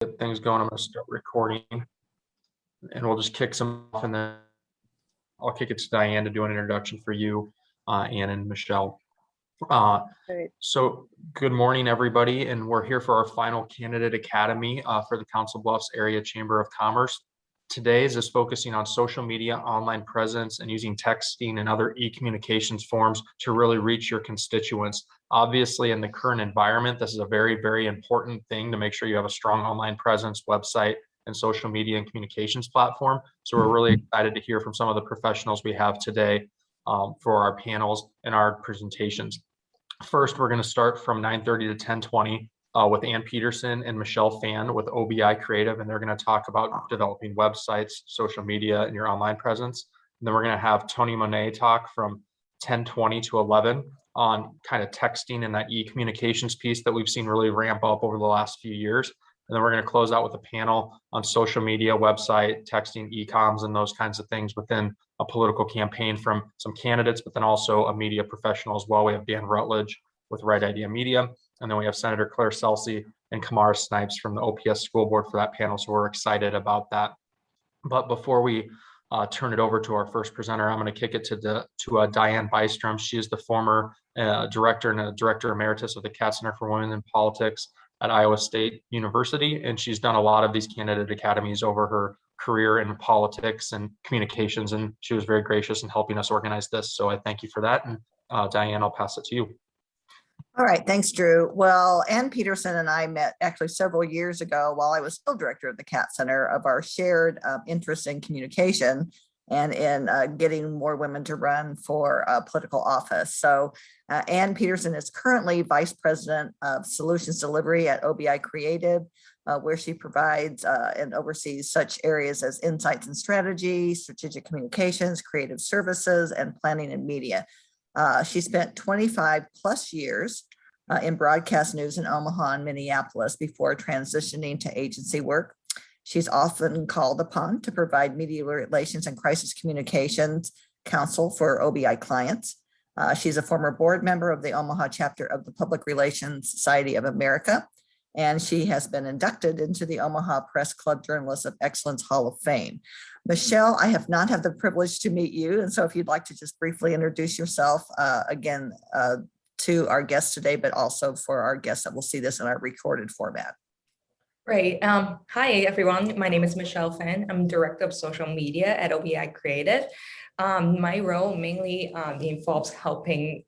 Get things going. I'm going to start recording and we'll just kick some off and then I'll kick it to Diane to do an introduction for you, Ann and Michelle. So good morning, everybody. And we're here for our final candidate academy for the Council Bluffs Area Chamber of Commerce. Today's is focusing on social media, online presence, and using texting and other e-communications forms to really reach your constituents. Obviously, in the current environment, this is a very, very important thing to make sure you have a strong online presence, website, and social media and communications platform. So we're really excited to hear from some of the professionals we have today for our panels and our presentations. First, we're going to start from 9:30 to 10:20 with Ann Peterson and Michelle Fenn with OBI Creative, and they're going to talk about developing websites, social media, and your online presence. And then we're going to have Tony Monet talk from 10:20 to 11 on kind of texting and that e-communications piece that we've seen really ramp up over the last few years. And then we're going to close out with a panel on social media, website, texting, e-coms, and those kinds of things within a political campaign from some candidates, but then also a media professional as well. We have Dan Rutledge with Right Idea Media. And then we have Senator Claire Celsi and Kamara Snipes from the OPS School Board for that panel. So we're excited about that. But before we turn it over to our first presenter, I'm going to kick it to Diane Bystrom. She is the former director and director emeritus of the Katz Center for Women in Politics at Iowa State University. And she's done a lot of these candidate academies over her career in politics and communications. And she was very gracious in helping us organize this. So I thank you for that. And Diane, I'll pass it to you. All right, thanks, Drew. Well, Ann Peterson and I met actually several years ago while I was still director of the Katz Center of our shared interest in communication and in getting more women to run for political office. So Ann Peterson is currently Vice President of Solutions Delivery at OBI Creative, where she provides and oversees such areas as insights and strategy, strategic communications, creative services, and planning and media. She spent 25 plus years in broadcast news in Omaha and Minneapolis before transitioning to agency work. She's often called upon to provide media relations and crisis communications counsel for OBI clients. She's a former board member of the Omaha chapter of the Public Relations Society of America, and she has been inducted into the Omaha Press Club Journalists of Excellence Hall of Fame. Michelle, I have not had the privilege to meet you, and so if you'd like to just briefly introduce yourself again to our guests today, but also for our guests that will see this in our recorded format. Great. Hi, everyone. My name is Michelle Fenn. I'm Director of Social Media at OBI Creative. My role mainly involves helping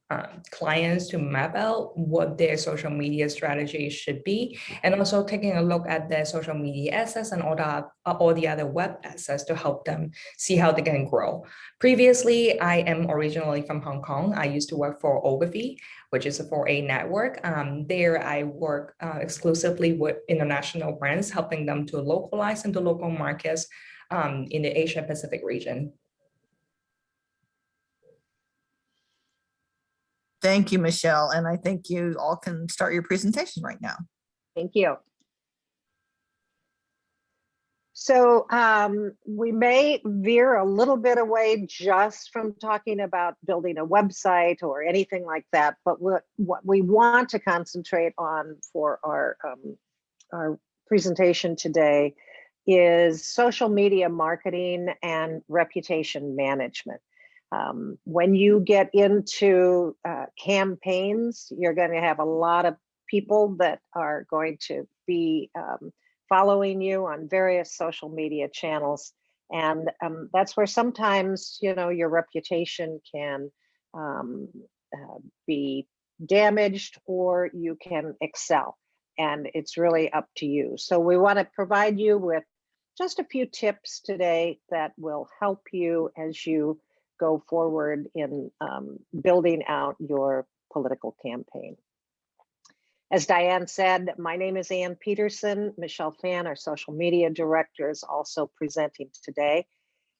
clients to map out what their social media strategy should be, and also taking a look at their social media assets and all the other web assets to help them see how they can grow. Previously, I am originally from Hong Kong. I used to work for Ogilvy, which is a 4A network. There I work exclusively with international brands, helping them to localize into local markets in the Asia Pacific region. Thank you, Michelle. And I think you all can start your presentation right now. Thank you. So we may veer a little bit away just from talking about building a website or anything like that, but what we want to concentrate on for our presentation today is social media marketing and reputation management. When you get into campaigns, you're going to have a lot of people that are going to be following you on various social media channels. And that's where sometimes, you know, your reputation can be damaged or you can excel. And it's really up to you. So we want to provide you with just a few tips today that will help you as you go forward in building out your political campaign. As Diane said, my name is Ann Peterson. Michelle Fenn, our social media director, is also presenting today.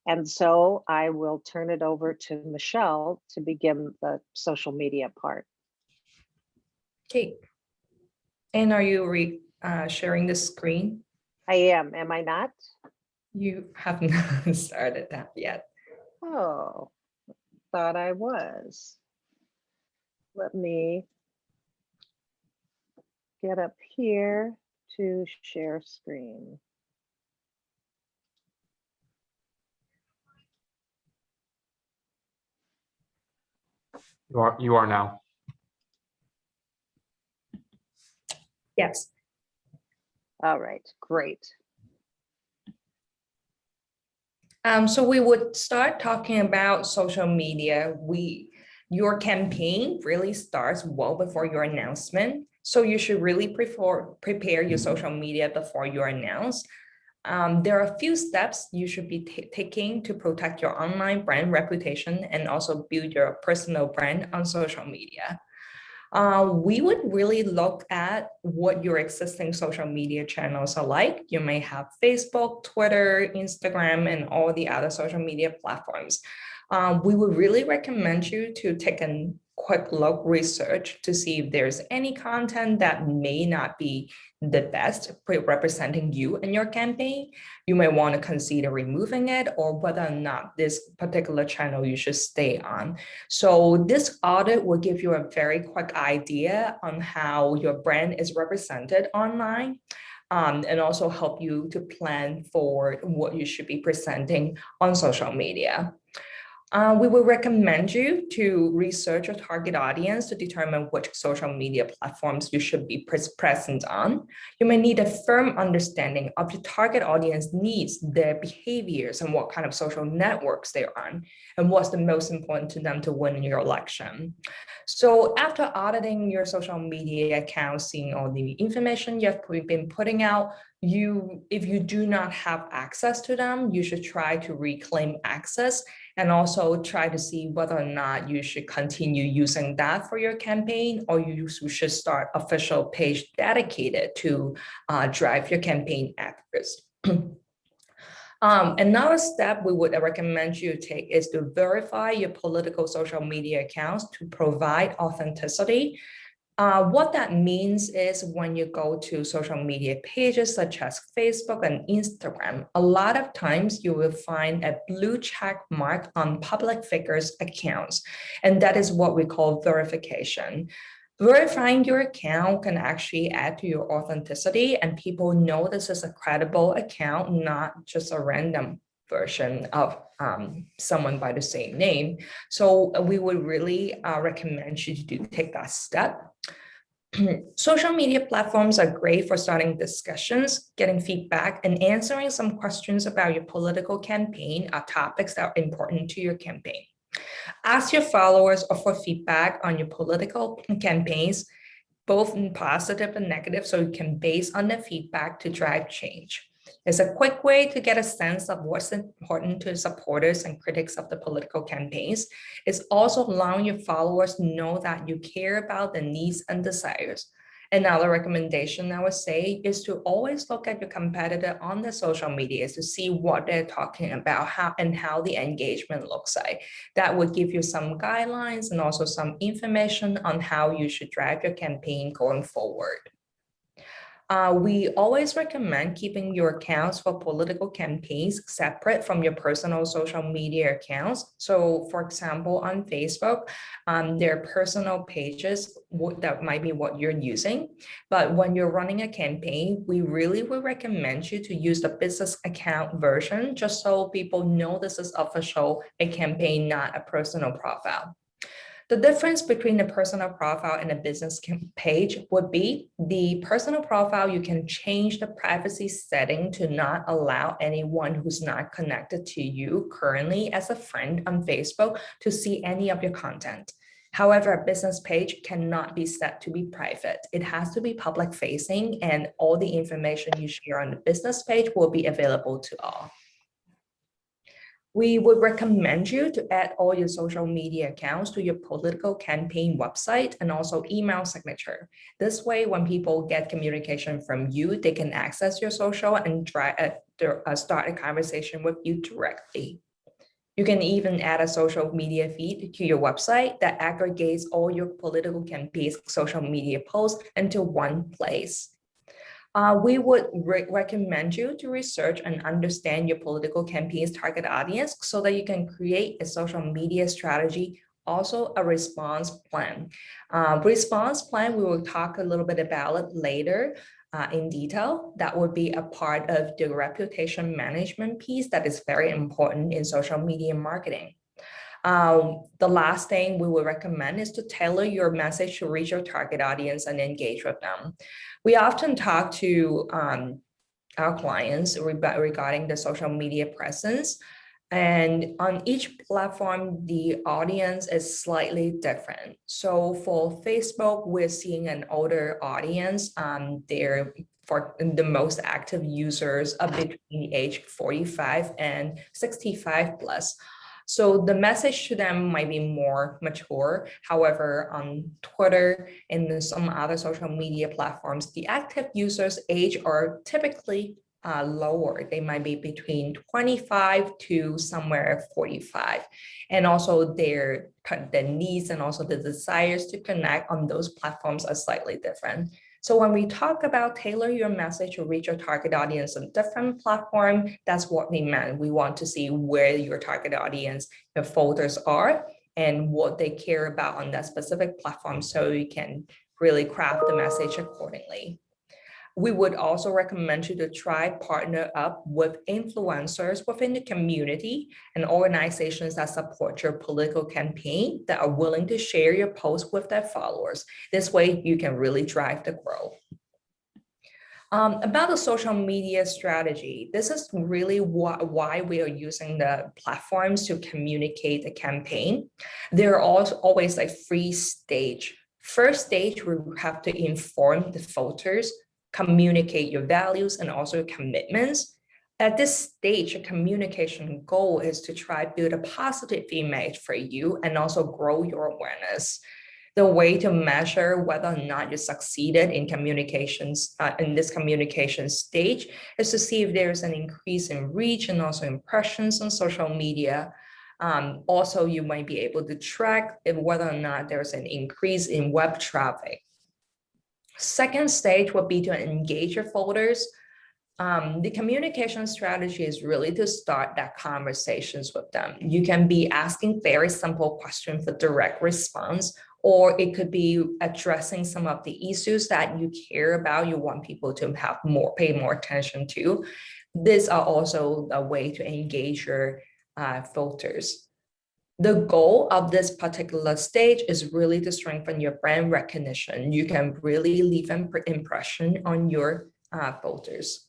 And so I will turn it over to Michelle to begin the social media part. Okay. And are you sharing the screen? I am I not? You have not started that yet. Oh, thought I was. Let me get up here. to share screen. You are now. Yes. All right, great. So we would start talking about social media. Your campaign really starts well before your announcement. So you should really prepare your social media before you announce. There are a few steps you should be taking to protect your online brand reputation and also build your personal brand on social media. We would really look at what your existing social media channels are like. You may have Facebook, Twitter, Instagram, and all the other social media platforms. We would really recommend you to take a quick look research to see if there's any content that may not be the best representing you and your campaign. You may want to consider removing it, or whether or not this particular channel you should stay on. So this audit will give you a very quick idea on how your brand is represented online, and also help you to plan for what you should be presenting on social media. We will recommend you to research your target audience to determine which social media platforms you should be present on. You may need a firm understanding of your target audience needs, their behaviors, and what kind of social networks they're on, and what's the most important to them to win your election. So after auditing your social media accounts, seeing all the information you've been putting out, if you do not have access to them, you should try to reclaim access, and also try to see whether or not you should continue using that for your campaign, or you should start official page dedicated to drive your campaign efforts. Another step we would recommend you take is to verify your political social media accounts to provide authenticity. What that means is when you go to social media pages such as Facebook and Instagram, a lot of times you will find a blue check mark on public figures' accounts, and that is what we call verification. Verifying your account can actually add to your authenticity, and people know this is a credible account, not just a random version of someone by the same name. So we would really recommend you to take that step. Social media platforms are great for starting discussions, getting feedback, and answering some questions about your political campaign or topics that are important to your campaign. Ask your followers for feedback on your political campaigns, both in positive and negative, so you can base on the feedback to drive change. It's a quick way to get a sense of what's important to supporters and critics of the political campaigns. It's also allowing your followers to know that you care about the needs and desires. Another recommendation I would say is to always look at your competitor on the social media to see what they're talking about, how the engagement looks like. That would give you some guidelines and also some information on how you should drive your campaign going forward. We always recommend keeping your accounts for political campaigns separate from your personal social media accounts. So for example, on Facebook, their personal pages, that might be what you're using. But when you're running a campaign, we really would recommend you to use the business account version, just so people know this is official, a campaign, not a personal profile. The difference between a personal profile and a business page would be the personal profile, you can change the privacy setting to not allow anyone who's not connected to you currently as a friend on Facebook to see any of your content. However, a business page cannot be set to be private. It has to be public facing, and all the information you share on the business page will be available to all. We would recommend you to add all your social media accounts to your political campaign website and also email signature. This way, when people get communication from you, they can access your social and start a conversation with you directly. You can even add a social media feed to your website that aggregates all your political campaign's social media posts into one place. We would recommend you to research and understand your political campaign's target audience so that you can create a social media strategy, also a response plan. Response plan, we will talk a little bit about it later. in detail. That would be a part of the reputation management piece that is very important in social media marketing. The last thing we would recommend is to tailor your message to reach your target audience and engage with them. We often talk to our clients regarding the social media presence. And on each platform, the audience is slightly different. So for Facebook, we're seeing an older audience. They're for the most active users are between age 45 and 65 plus. So the message to them might be more mature. However, on Twitter and some other social media platforms, the active users' age are typically lower. They might be between 25 to somewhere 45. And also their needs and also the desires to connect on those platforms are slightly different. So when we talk about tailor your message to reach your target audience on different platform, that's what we meant. We want to see where your target audience, the folders are, and what they care about on that specific platform, so you can really craft the message accordingly. We would also recommend you to try partner up with influencers within the community and organizations that support your political campaign that are willing to share your posts with their followers. This way you can really drive the growth. About the social media strategy, this is really why we are using the platforms to communicate the campaign. There are also always like three stages. First stage, we have to inform the voters, communicate your values and also commitments. At this stage, a communication goal is to try to build a positive image for you and also grow your awareness. The way to measure whether or not you succeeded in communications, in this communication stage, is to see if there's an increase in reach and also impressions on social media. Also, you might be able to track whether or not there's an increase in web traffic. Second stage would be to engage your followers. The communication strategy is really to start that conversations with them. You can be asking very simple questions for direct response, or it could be addressing some of the issues that you care about, you want people to pay more attention to. These are also a way to engage your filters. The goal of this particular stage is really to strengthen your brand recognition. You can really leave an impression on your voters.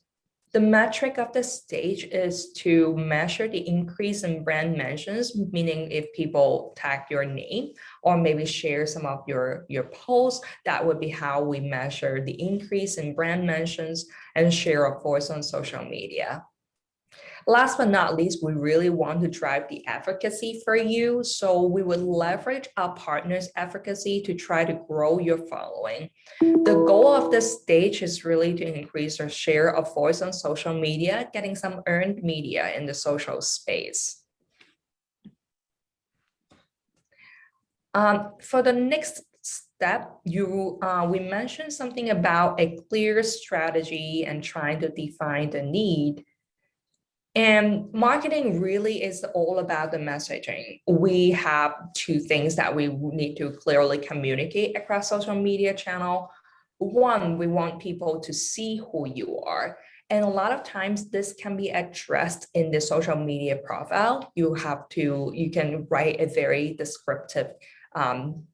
The metric of the stage is to measure the increase in brand mentions, meaning if people tag your name or maybe share some of your posts, that would be how we measure the increase in brand mentions and share of voice on social media. Last but not least, we really want to drive the advocacy for you. So we would leverage our partners' advocacy to try to grow your following. The goal of this stage is really to increase your share of voice on social media, getting some earned media in the social space. For the next step, we mentioned something about a clear strategy and trying to define the need. And marketing really is all about the messaging. We have two things that we need to clearly communicate across social media channel. One, we want people to see who you are. And a lot of times this can be addressed in the social media profile. You can write a very descriptive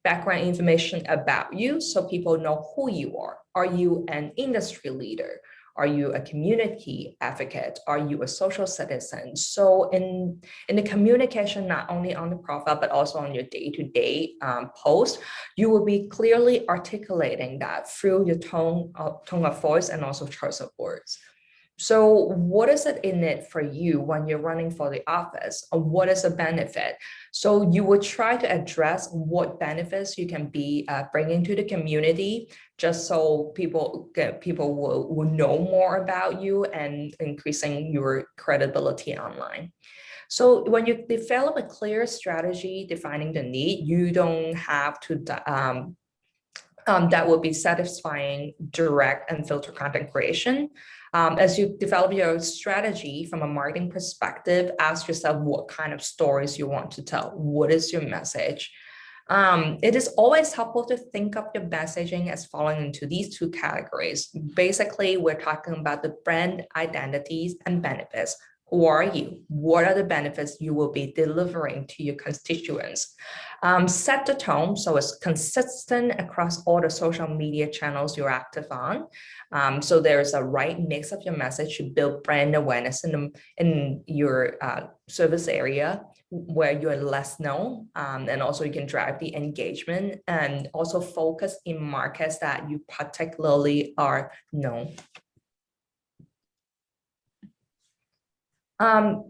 background information about you so people know who you are. Are you an industry leader? Are you a community advocate? Are you a social citizen? So in the communication, not only on the profile, but also on your day-to-day post, you will be clearly articulating that through your tone of voice and also choice of words. So what is it in it for you when you're running for the office? Or what is a benefit? So you would try to address what benefits you can be bringing to the community, just so people will know more about you and increasing your credibility online. So when you develop a clear strategy defining the need, you don't have to that will be satisfying direct and filter content creation. As you develop your strategy from a marketing perspective, ask yourself what kind of stories you want to tell. What is your message? It is always helpful to think of your messaging as falling into these two categories. Basically, we're talking about the brand identities and benefits. Who are you? What are the benefits you will be delivering to your constituents? Set the tone so it's consistent across all the social media channels you're active on. So there's a right mix of your message to build brand awareness in your service area where you're less known, and also you can drive the engagement and also focus in markets that you particularly are known.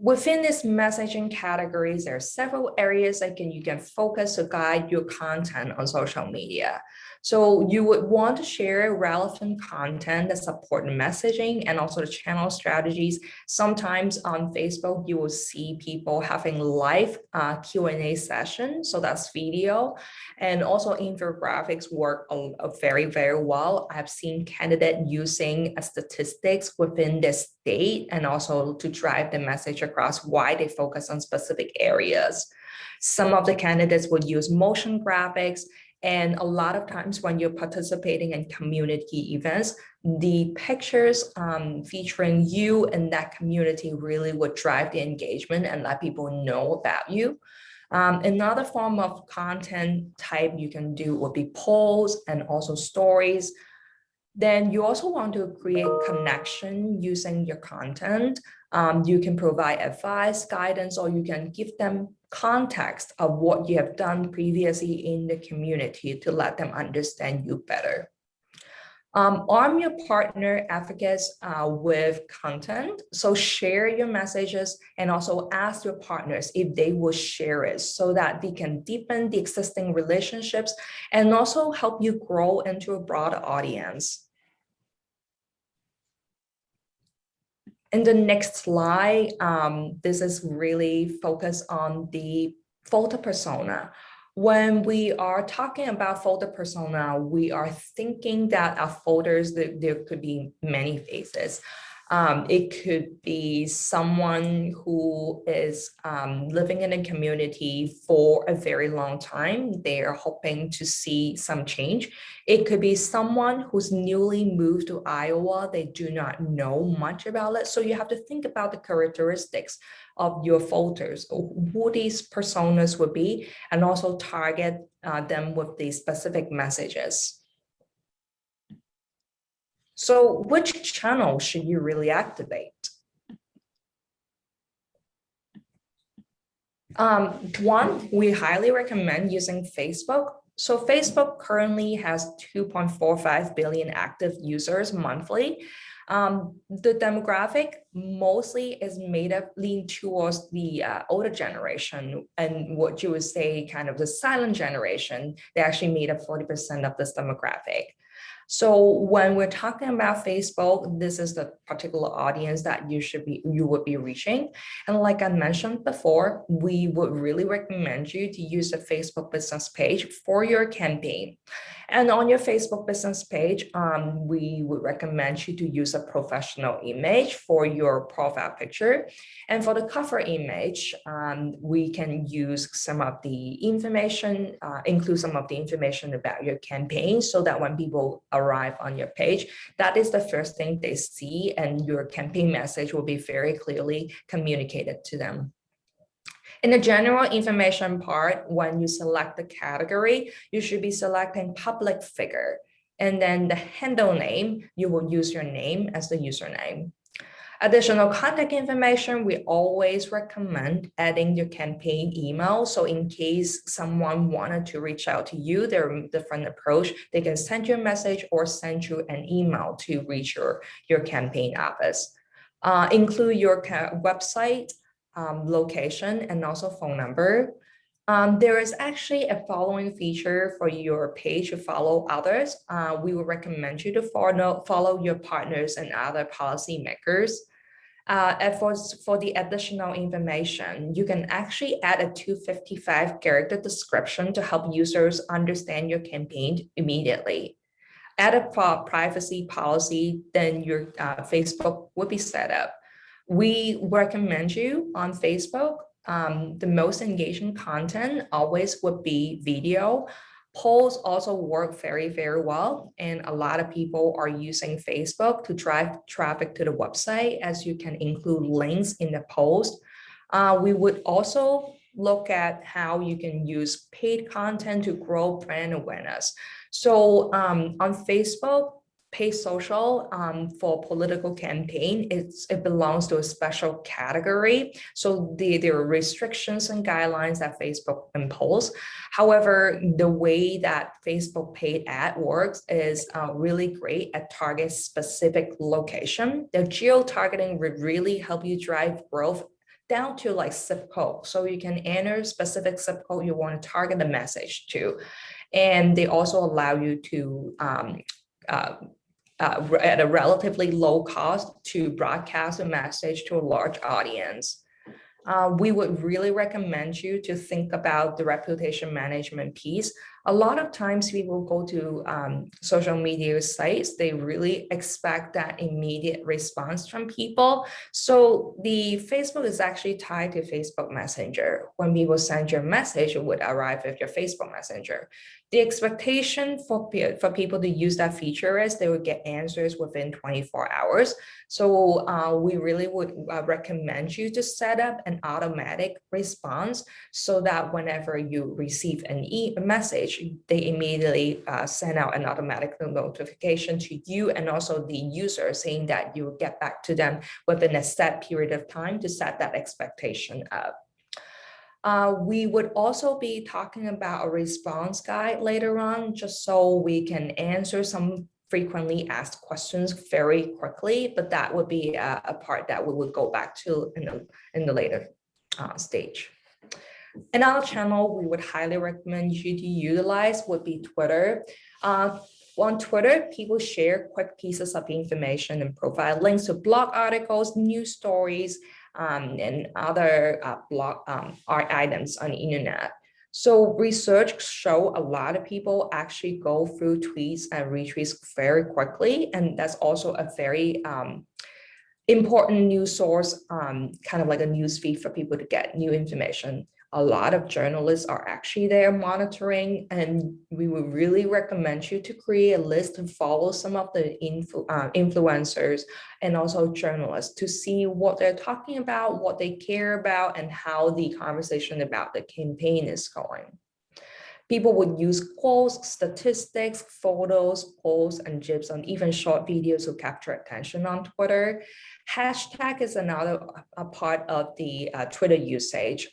Within these messaging categories, there are several areas that you can focus to guide your content on social media. So you would want to share relevant content that support messaging and also the channel strategies. Sometimes on Facebook, you will see people having live Q&A sessions. So that's video. And also infographics work very, very well. I've seen candidates using statistics within the state and also to drive the message across why they focus on specific areas. Some of the candidates would use motion graphics, and a lot of times when you're participating in community events, the pictures featuring you and that community really would drive the engagement and let people know about you. Another form of content type you can do would be polls and also stories. Then you also want to create connection using your content. You can provide advice, guidance, or you can give them context of what you have done previously in the community to let them understand you better. Arm your partner advocates with content. So share your messages and also ask your partners if they will share it so that they can deepen the existing relationships and also help you grow into a broader audience. In the next slide, this is really focused on the photo persona. When we are talking about photo persona, we are thinking that our photos, there could be many faces. It could be someone who is living in a community for a very long time. They are hoping to see some change. It could be someone who's newly moved to Iowa. They do not know much about it. So you have to think about the characteristics of your photos, who these personas would be, and also target them with these specific messages. So which channel should you really activate? One, we highly recommend using Facebook. So Facebook currently has 2.45 billion active users monthly. The demographic mostly is made up lean towards the older generation, and what you would say kind of the silent generation. They actually made up 40% of this demographic. So when we're talking about Facebook, this is the particular audience that you would be reaching. And like I mentioned before, we would really recommend you to use a Facebook business page for your campaign. And on your Facebook business page, we would recommend you to use a professional image for your profile picture. And for the cover image, we can use some of the information, include some of the information about your campaign so that when people arrive on your page, that is the first thing they see, and your campaign message will be very clearly communicated to them. In the general information part, when you select the category, you should be selecting public figure. And then the handle name, you will use your name as the username. Additional contact information, we always recommend adding your campaign email. So in case someone wanted to reach out to you, there are a different approach. They can send you a message or send you an email to reach your campaign office. Include your website, location, and also phone number. There is actually a following feature for your page to follow others. We would recommend you to follow your partners and other policymakers. And for the additional information, you can actually add a 255 character description to help users understand your campaign immediately. Add a privacy policy, then your Facebook will be set up. We recommend you on Facebook the most engaging content always would be video. Polls also work very, very well. And a lot of people are using Facebook to drive traffic to the website, as you can include links in the post. We would also look at how you can use paid content to grow brand awareness. So on Facebook, paid social for political campaign, it belongs to a special category. So there are restrictions and guidelines that Facebook impose. However, the way that Facebook paid ad works is really great at target specific location. The geo-targeting would really help you drive growth down to like zip code. So you can enter specific zip code you want to target the message to. And they also allow you to at a relatively low cost to broadcast a message to a large audience. We would really recommend you to think about the reputation management piece. A lot of times people go to social media sites, they really expect that immediate response from people. So the Facebook is actually tied to Facebook Messenger. When people send your message, it would arrive with your Facebook Messenger. The expectation for people to use that feature is they would get answers within 24 hours. So we really would recommend you to set up an automatic response so that whenever you receive a message, they immediately send out an automatic notification to you and also the user saying that you will get back to them within a set period of time to set that expectation up. We would also be talking about a response guide later on, just so we can answer some frequently asked questions very quickly, but that would be a part that we would go back to in the later stage. Another channel we would highly recommend you to utilize would be Twitter. On Twitter, people share quick pieces of information and provide links to blog articles, news stories, and other blog art items on the internet. So research show a lot of people actually go through tweets and retweets very quickly, and that's also a very important news source, kind of like a news feed for people to get new information. A lot of journalists are actually there monitoring, and we would really recommend you to create a list and follow some of the influencers and also journalists to see what they're talking about, what they care about, and how the conversation about the campaign is going. People would use quotes, statistics, photos, polls, and GIFs, and even short videos to capture attention on Twitter. Hashtag is another part of the Twitter usage.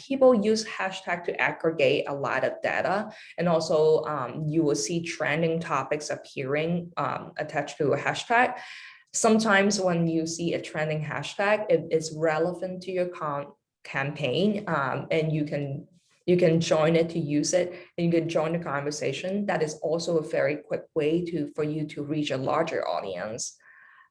People use hashtag to aggregate a lot of data, and also you will see trending topics appearing attached to a hashtag. Sometimes when you see a trending hashtag, it is relevant to your campaign, and you can join it to use it, and you can join the conversation. That is also a very quick way for you to reach a larger audience.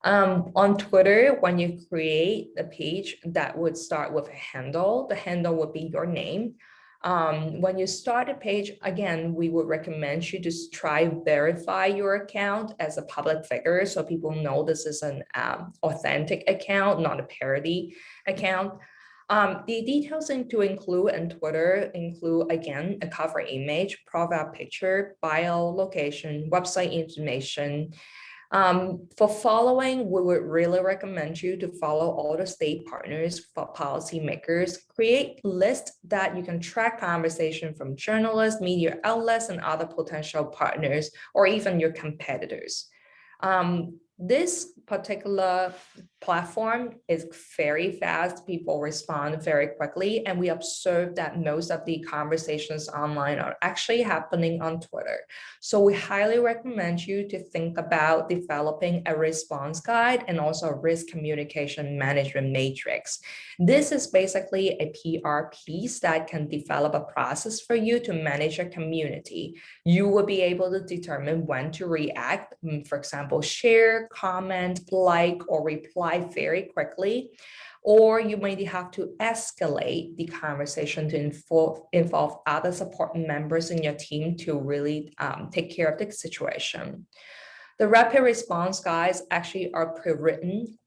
On Twitter, when you create a page, that would start with a handle. The handle would be your name. When you start a page, again, we would recommend you to try verify your account as a public figure so people know this is an authentic account, not a parody account. The details to include in Twitter include, again, a cover image, profile picture, bio, location, website information. For following, we would really recommend you to follow all the state partners for policymakers. Create lists that you can track conversation from journalists, media outlets, and other potential partners, or even your competitors. This particular platform is very fast. People respond very quickly, and we observe that most of the conversations online are actually happening on Twitter. So we highly recommend you to think about developing a response guide and also a risk communication management matrix. This is basically a PR piece that can develop a process for you to manage your community. You will be able to determine when to react, for example, share, comment, like, or reply very quickly, or you may have to escalate the conversation to involve other support members in your team to really take care of the situation. The rapid response guides actually are pre-written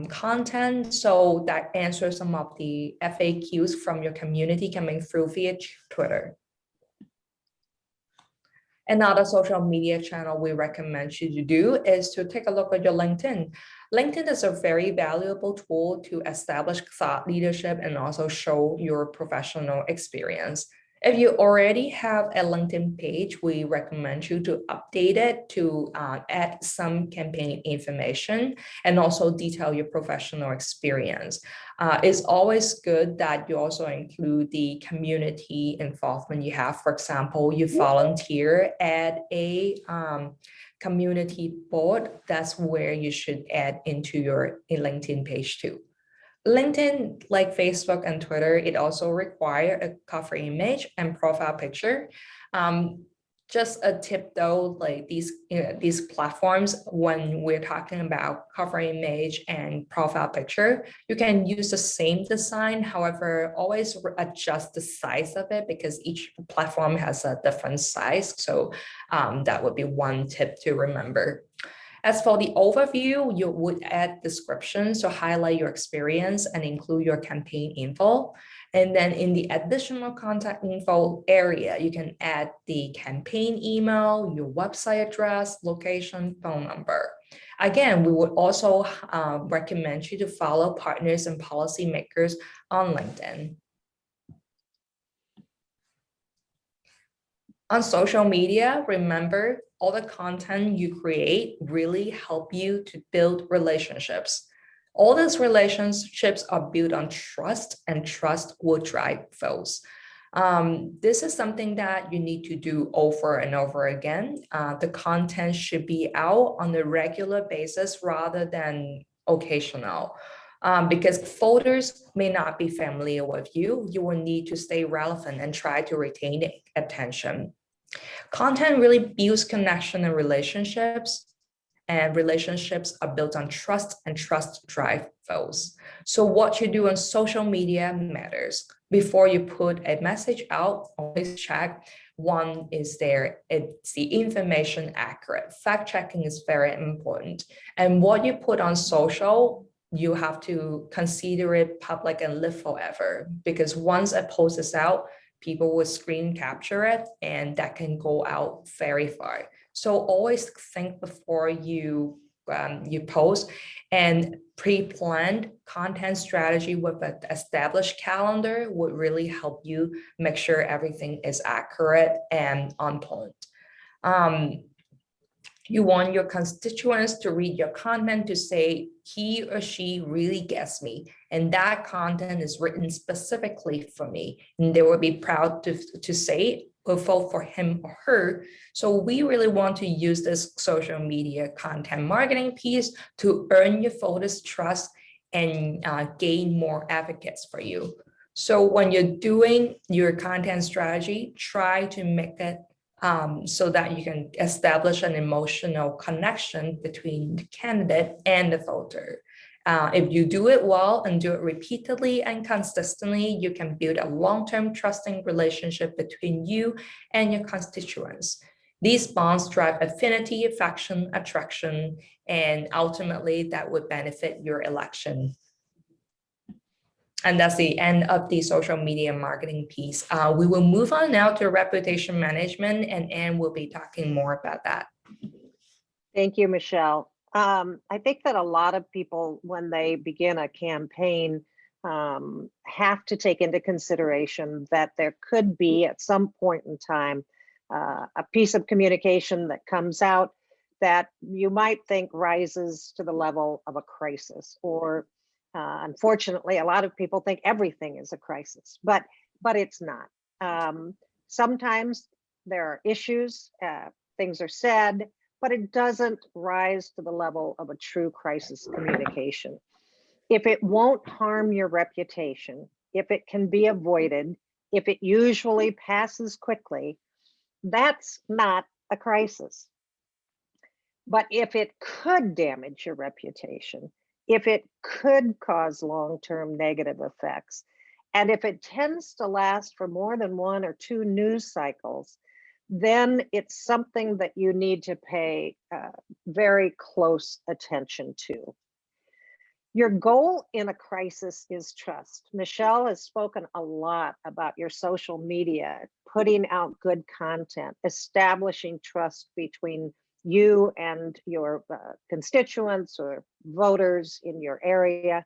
content. So that answers some of the FAQs from your community coming through via Twitter. Another social media channel we recommend you to do is to take a look at your LinkedIn. LinkedIn is a very valuable tool to establish thought leadership and also show your professional experience. If you already have a LinkedIn page, we recommend you to update it to add some campaign information and also detail your professional experience. It's always good that you also include the community involvement you have. For example, you volunteer at a community board. That's where you should add into your LinkedIn page too. LinkedIn, like Facebook and Twitter, it also requires a cover image and profile picture. Just a tip though, like these platforms, when we're talking about cover image and profile picture, you can use the same design. However, always adjust the size of it because each platform has a different size. So that would be one tip to remember. As for the overview, you would add descriptions to highlight your experience and include your campaign info. And then in the additional contact info area, you can add the campaign email, your website address, location, phone number. Again, we would also recommend you to follow partners and policymakers on LinkedIn. On social media, remember, all the content you create really help you to build relationships. All these relationships are built on trust, and trust will drive votes. This is something that you need to do over and over again. The content should be out on a regular basis rather than occasional. Because voters may not be familiar with you, you will need to stay relevant and try to retain attention. Content really builds connection and relationships are built on trust, and trust drive votes. So what you do on social media matters. Before you put a message out, always check, one, is the information accurate? Fact checking is very important. And what you put on social, you have to consider it public and live forever, because once a post is out, people will screen capture it, and that can go out very far. So always think before you post, and pre-planned content strategy with an established calendar would really help you make sure everything is accurate and on point. You want your constituents to read your content to say he or she really gets me, and that content is written specifically for me, and they will be proud to say or vote for him or her. So we really want to use this social media content marketing piece to earn your voters' trust and gain more advocates for you. So when you're doing your content strategy, try to make it so that you can establish an emotional connection between the candidate and the voter. If you do it well and do it repeatedly and consistently, you can build a long-term trusting relationship between you and your constituents. These bonds drive affinity, affection, attraction, and ultimately that would benefit your election. And that's the end of the social media marketing piece. We will move on now to reputation management, and Anne will be talking more about that. Thank you, Michelle. I think that a lot of people, when they begin a campaign, have to take into consideration that there could be at some point in time a piece of communication that comes out that you might think rises to the level of a crisis, or unfortunately, a lot of people think everything is a crisis, but it's not. Sometimes there are issues, things are said, but it doesn't rise to the level of a true crisis communication. If it won't harm your reputation, if it can be avoided, if it usually passes quickly, that's not a crisis. But if it could damage your reputation, if it could cause long-term negative effects, and if it tends to last for more than 1 or 2 news cycles, then it's something that you need to pay very close attention to. Your goal in a crisis is trust. Michelle has spoken a lot about your social media, putting out good content, establishing trust between you and your constituents or voters in your area.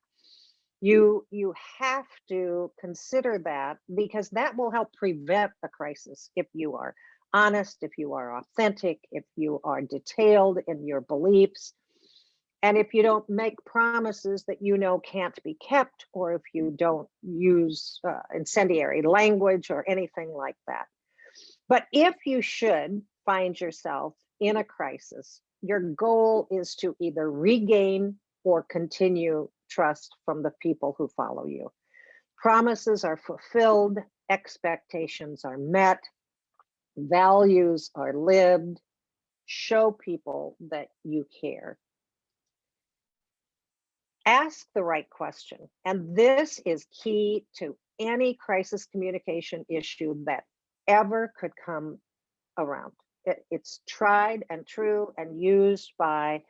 You have to consider that, because that will help prevent a crisis if you are honest, if you are authentic, if you are detailed in your beliefs, and if you don't make promises that you know can't be kept, or if you don't use incendiary language or anything like that. But if you should find yourself in a crisis, your goal is to either regain or continue trust from the people who follow you. Promises are fulfilled, expectations are met, values are lived. Show people that you care. Ask the right question. And this is key to any crisis communication issue that ever could come around. It's tried and true and used by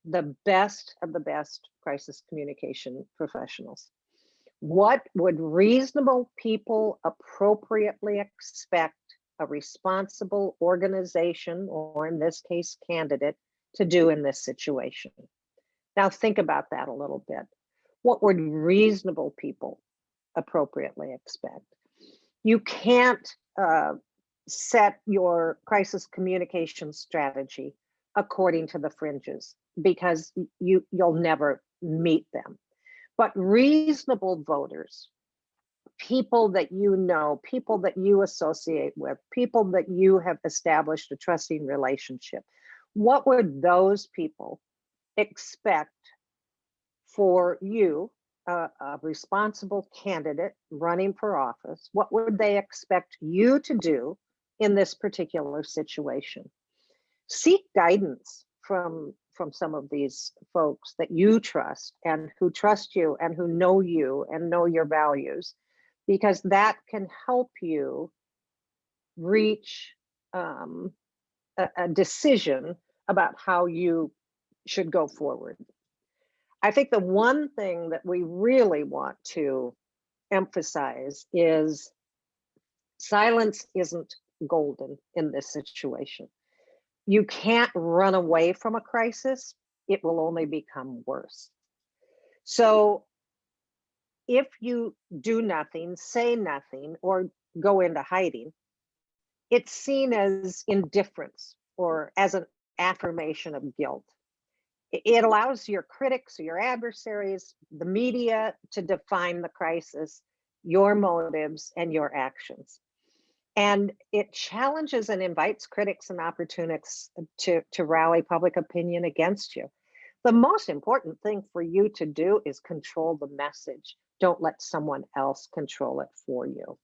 the best of the best crisis communication professionals. What would reasonable people appropriately expect a responsible organization, or in this case, candidate, to do in this situation? Now think about that a little bit. What would reasonable people appropriately expect? You can't set your crisis communication strategy according to the fringes, because you'll never meet them. But reasonable voters, people that you know, people that you associate with, people that you have established a trusting relationship, what would those people expect for you, a responsible candidate running for office? What would they expect you to do in this particular situation? Seek guidance from some of these folks that you trust and who trust you and who know you and know your values, because that can help you reach a decision about how you should go forward. I think the one thing that we really want to emphasize is silence isn't golden in this situation. You can't run away from a crisis. It will only become worse. So if you do nothing, say nothing, or go into hiding, it's seen as indifference or as an affirmation of guilt. It allows your critics or your adversaries, the media, to define the crisis, your motives, and your actions. And it challenges and invites critics and opportunists to rally public opinion against you. The most important thing for you to do is control the message. Don't let someone else control it for you.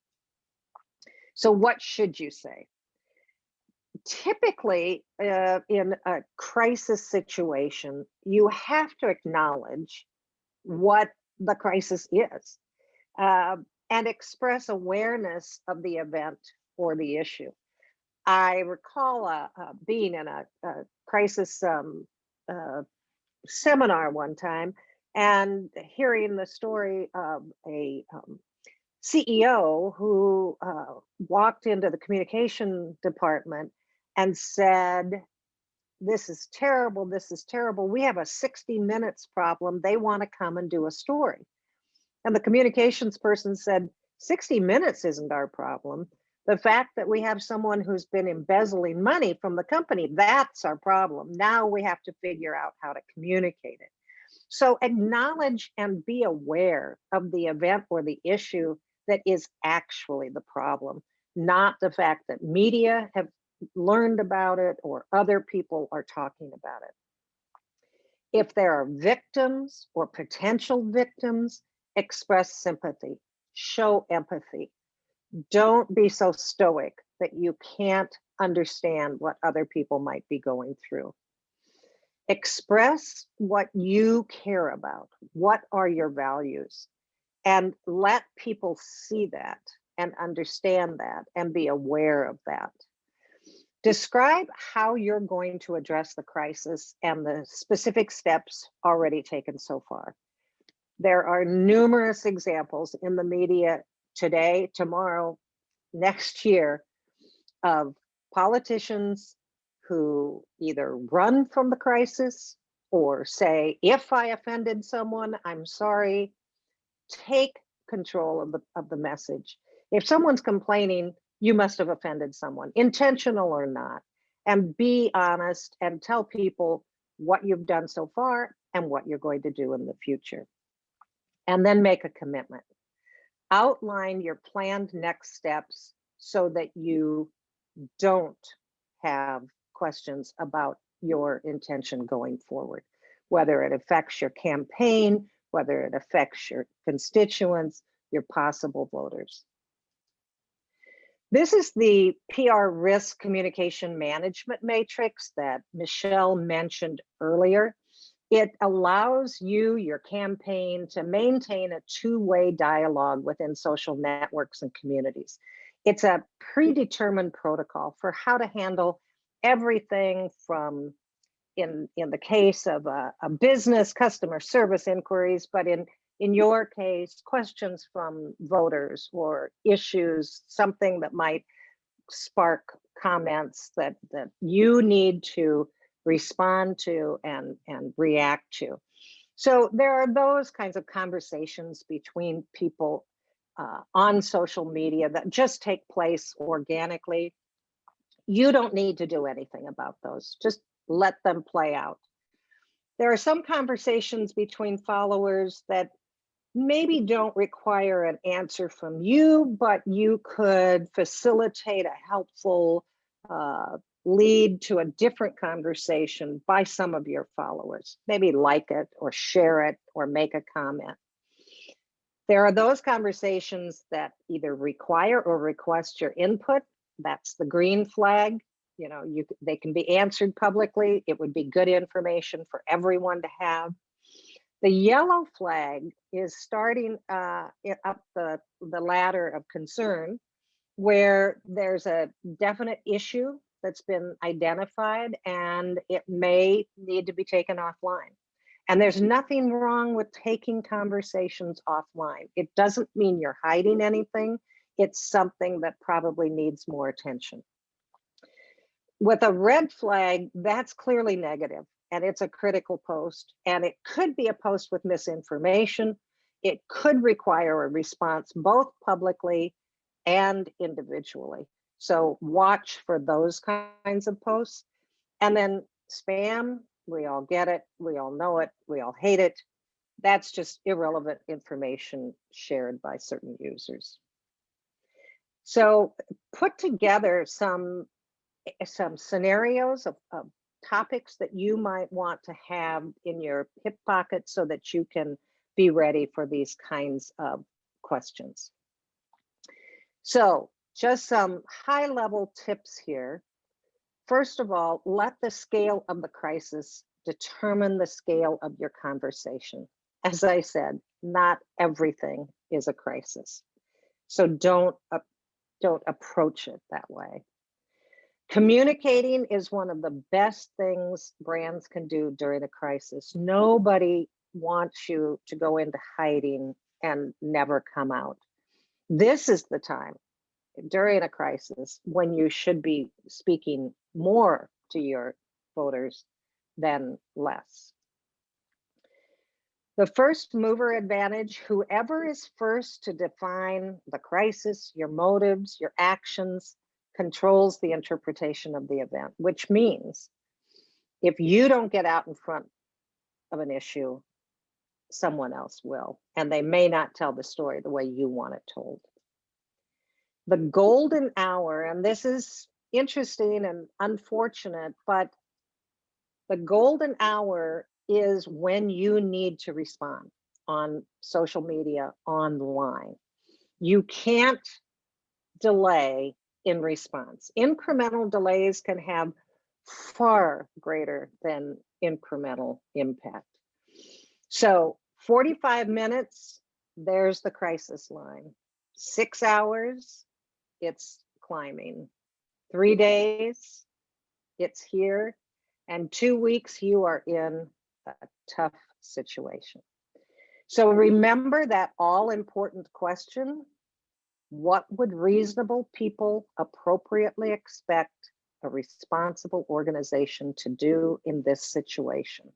So what should you say? Typically, in a crisis situation, you have to acknowledge what the crisis is and express awareness of the event or the issue. I recall being in a crisis seminar one time and hearing the story of a CEO who walked into the communication department and said, "This is terrible, this is terrible. We have a 60 minutes problem. They want to come and do a story." And the communications person said, 60 minutes isn't our problem. The fact that we have someone who's been embezzling money from the company, that's our problem. Now we have to figure out how to communicate it. So acknowledge and be aware of the event or the issue that is actually the problem, not the fact that media have learned about it or other people are talking about it. If there are victims or potential victims, express sympathy, show empathy. Don't be so stoic that you can't understand what other people might be going through. Express what you care about. What are your values? And let people see that and understand that and be aware of that. Describe how you're going to address the crisis and the specific steps already taken so far. There are numerous examples in the media today, tomorrow, next year of politicians who either run from the crisis or say, if I offended someone, I'm sorry. Take control of the message. If someone's complaining, you must have offended someone, intentional or not, and be honest and tell people what you've done so far and what you're going to do in the future. And then make a commitment. Outline your planned next steps so that you don't have questions about your intention going forward, whether it affects your campaign, whether it affects your constituents, your possible voters. This is the PR risk communication management matrix that Michelle mentioned earlier. It allows you, your campaign, to maintain a two-way dialogue within social networks and communities. It's a predetermined protocol for how to handle everything from, in the case of a business, customer service inquiries, but in your case, questions from voters or issues, something that might spark comments that you need to respond to and react to. So there are those kinds of conversations between people on social media that just take place organically. You don't need to do anything about those. Just let them play out. There are some conversations between followers that maybe don't require an answer from you, but you could facilitate a helpful lead to a different conversation by some of your followers. Maybe like it or share it or make a comment. There are those conversations that either require or request your input. That's the green flag. You know, they can be answered publicly. It would be good information for everyone to have. The yellow flag is starting up the ladder of concern, where there's a definite issue that's been identified and it may need to be taken offline. And there's nothing wrong with taking conversations offline. It doesn't mean you're hiding anything. It's something that probably needs more attention. With a red flag, that's clearly negative, and it's a critical post, and it could be a post with misinformation. It could require a response both publicly and individually. So watch for those kinds of posts. And then spam, we all get it, we all know it, we all hate it. That's just irrelevant information shared by certain users. So put together some scenarios of topics that you might want to have in your hip pocket so that you can be ready for these kinds of questions. So just some high-level tips here. First of all, let the scale of the crisis determine the scale of your conversation. As I said, not everything is a crisis. So don't approach it that way. Communicating is one of the best things brands can do during a crisis. Nobody wants you to go into hiding and never come out. This is the time during a crisis when you should be speaking more to your voters than less. The first mover advantage, whoever is first to define the crisis, your motives, your actions, controls the interpretation of the event, which means if you don't get out in front of an issue, someone else will, and they may not tell the story the way you want it told. The golden hour, and this is interesting and unfortunate, but the golden hour is when you need to respond on social media, online. You can't delay in response. Incremental delays can have far greater than incremental impact. So 45 minutes, there's the crisis line. 6 hours, it's climbing. 3 days, it's here. And 2 weeks, you are in a tough situation. So remember that all important question: what would reasonable people appropriately expect a responsible organization to do in this situation?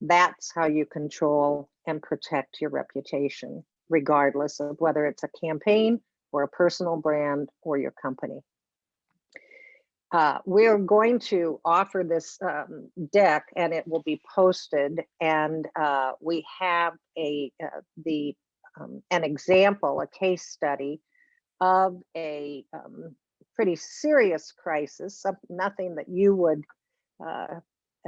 That's how you control and protect your reputation, regardless of whether it's a campaign or a personal brand or your company. We're going to offer this deck, and it will be posted. And we have an example, a case study of a pretty serious crisis, nothing that you would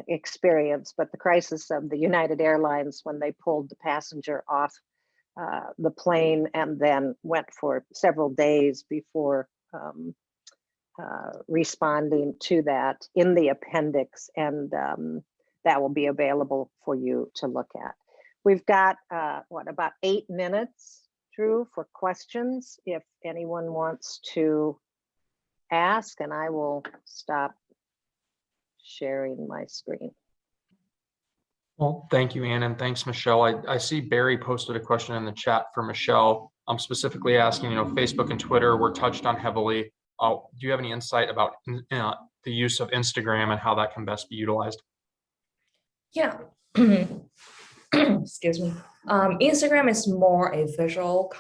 experience, but the crisis of the United Airlines when they pulled the passenger off the plane and then went for several days before responding to that, in the appendix, and that will be available for you to look at. We've got about 8 minutes, Drew, for questions if anyone wants to ask, and I will stop sharing my screen. Well, thank you, Ann, and thanks, Michelle. I see Barry posted a question in the chat for Michelle. I'm specifically asking, Facebook and Twitter were touched on heavily. Do you have any insight about the use of Instagram and how that can best be utilized? Yeah. Excuse me. Instagram is more a visual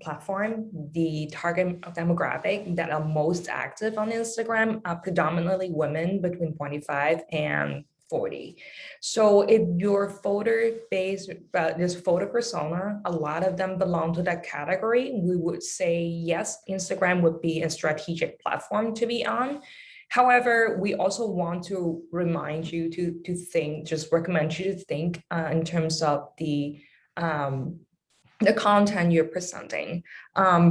platform. The target demographic that are most active on Instagram are predominantly women between 25 and 40. So if your photo base, this photo persona, a lot of them belong to that category, we would say yes, Instagram would be a strategic platform to be on. However, we also want to remind you to think, just recommend you to think in terms of the content you're presenting.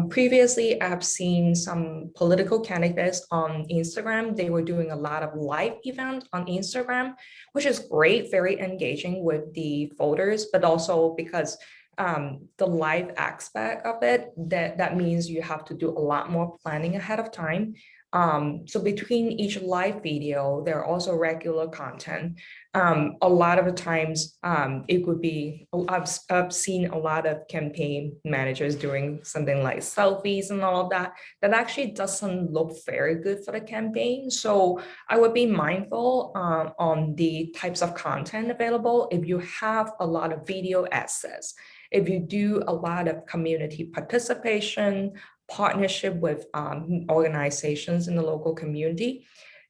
Previously, I've seen some political candidates on Instagram. They were doing a lot of live events on Instagram, which is great, very engaging with the voters, but also because the live aspect of it, that means you have to do a lot more planning ahead of time. So between each live video, there are also regular content. A lot of the times it would be, I've seen a lot of campaign managers doing something like selfies and all of that actually doesn't look very good for the campaign. So I would be mindful on the types of content available. If you have a lot of video assets, if you do a lot of community participation, partnership with organizations in the local community,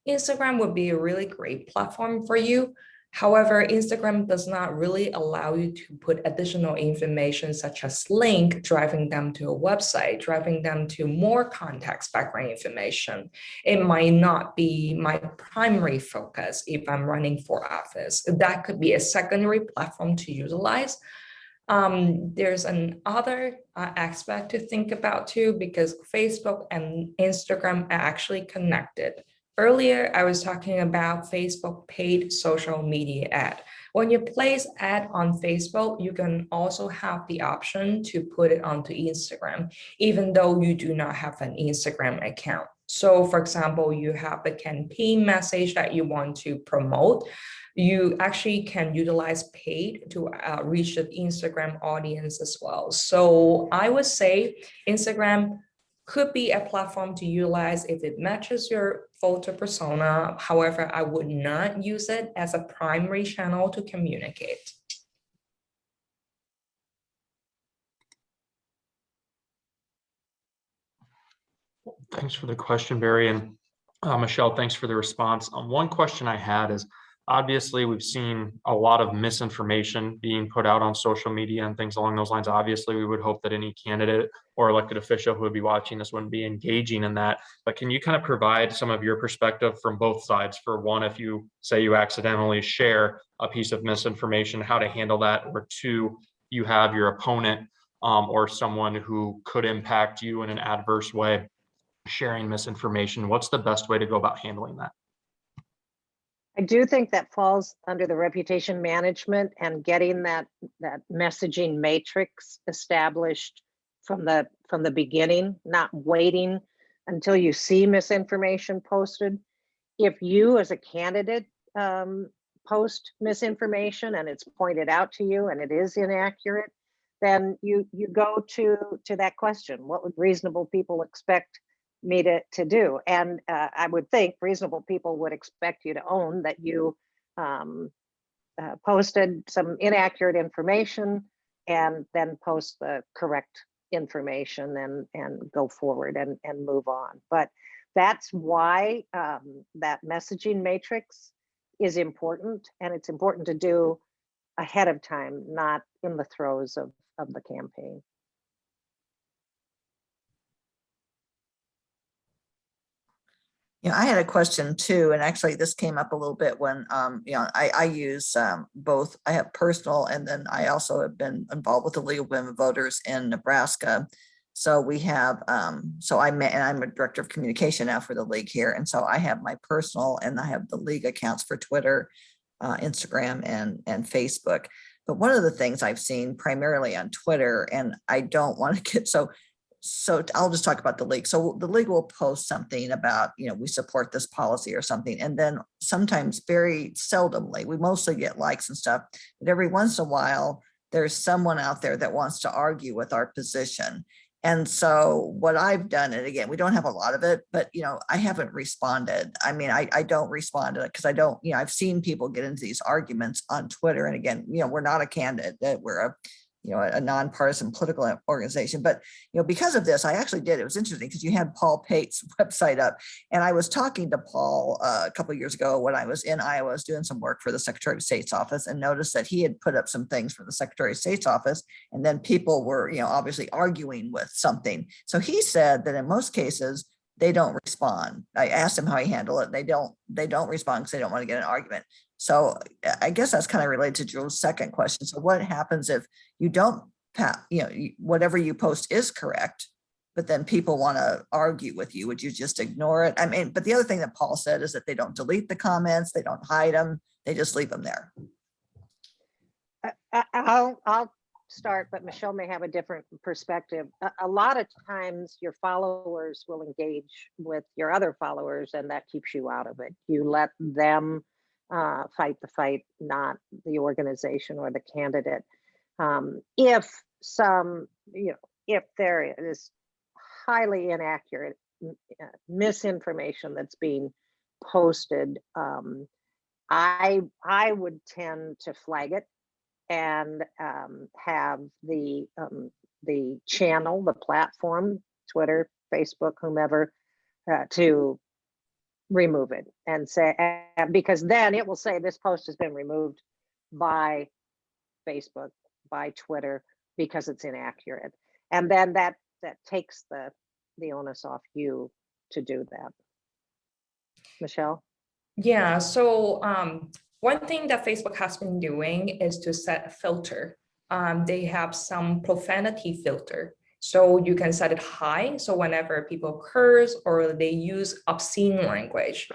Instagram would be a really great platform for you. However, Instagram does not really allow you to put additional information such as link, driving them to a website, driving them to more context background information. It might not be my primary focus if I'm running for office. That could be a secondary platform to utilize. There's another aspect to think about too, because Facebook and Instagram are actually connected. Earlier, I was talking about Facebook paid social media ad. When you place ad on Facebook, you can also have the option to put it onto Instagram, even though you do not have an Instagram account. So for example, you have a campaign message that you want to promote. You actually can utilize paid to reach the Instagram audience as well. So I would say Instagram could be a platform to utilize if it matches your photo persona. However, I would not use it as a primary channel to communicate. Thanks for the question, Barry. And Michelle, thanks for the response. One question I had is, obviously, we've seen a lot of misinformation being put out on social media and things along those lines. Obviously, we would hope that any candidate or elected official who would be watching this wouldn't be engaging in that. But can you kind of provide some of your perspective from both sides? For one, if you say you accidentally share a piece of misinformation, how to handle that, or two, you have your opponent or someone who could impact you in an adverse way sharing misinformation. What's the best way to go about handling that? I do think that falls under the reputation management and getting that messaging matrix established from the beginning, not waiting until you see misinformation posted. If you as a candidate post misinformation and it's pointed out to you and it is inaccurate, then you go to that question. What would reasonable people expect me to do? And I would think reasonable people would expect you to own that you posted some inaccurate information and then post the correct information and go forward and move on. But that's why that messaging matrix is important, and it's important to do ahead of time, not in the throes of the campaign. Yeah, I had a question too, and actually this came up a little bit when, I use both. I have personal, and then I also have been involved with the League of Women Voters in Nebraska. So we have, and I'm a director of communication now for the league here. And so I have my personal, and I have the league accounts for Twitter, Instagram, and Facebook. But one of the things I've seen primarily on Twitter, and I don't want to get so I'll just talk about the league. So the league will post something about, we support this policy or something. And then sometimes, very seldomly, we mostly get likes and stuff, but every once in a while, there's someone out there that wants to argue with our position. And so what I've done, and again, we don't have a lot of it, but I haven't responded. I mean, I don't respond to it because I don't, I've seen people get into these arguments on Twitter. And again, we're not a candidate, we're a nonpartisan political organization. But, because of this, I actually did. It was interesting because you had Paul Pate's website up. And I was talking to Paul a couple of years ago when I was in Iowa, I was doing some work for the Secretary of State's office, and noticed that he had put up some things for the Secretary of State's office. And then people were, obviously arguing with something. So he said that in most cases, they don't respond. I asked him how he handled it. They don't respond because they don't want to get an argument. So I guess that's kind of related to Julie's second question. So what happens if you don't, whatever you post is correct, but then people want to argue with you? Would you just ignore it? I mean, but the other thing that Paul said is that they don't delete the comments, they don't hide them, they just leave them there. I'll start, but Michelle may have a different perspective. A lot of times your followers will engage with your other followers, and that keeps you out of it. You let them fight the fight, not the organization or the candidate. If there is highly inaccurate misinformation that's being posted, I would tend to flag it and have the channel, the platform, Twitter, Facebook, whomever, to remove it, and say, because then it will say this post has been removed by Facebook, by Twitter, because it's inaccurate. And then that takes the onus off you to do that. Michelle? Yeah, so one thing that Facebook has been doing is to set a filter. They have some profanity filter. So you can set it high. So whenever people curse or they use obscene language,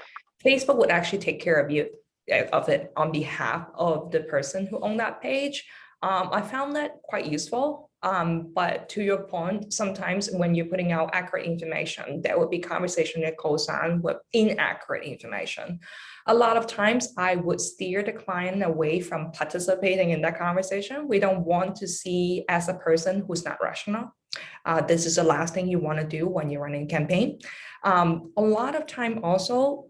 Facebook would actually take care of it on behalf of the person who owned that page. I found that quite useful. But to your point, sometimes when you're putting out accurate information, there will be conversation that goes on with inaccurate information. A lot of times I would steer the client away from participating in that conversation. We don't want to see as a person who's not rational. This is the last thing you want to do when you're running a campaign. A lot of time also,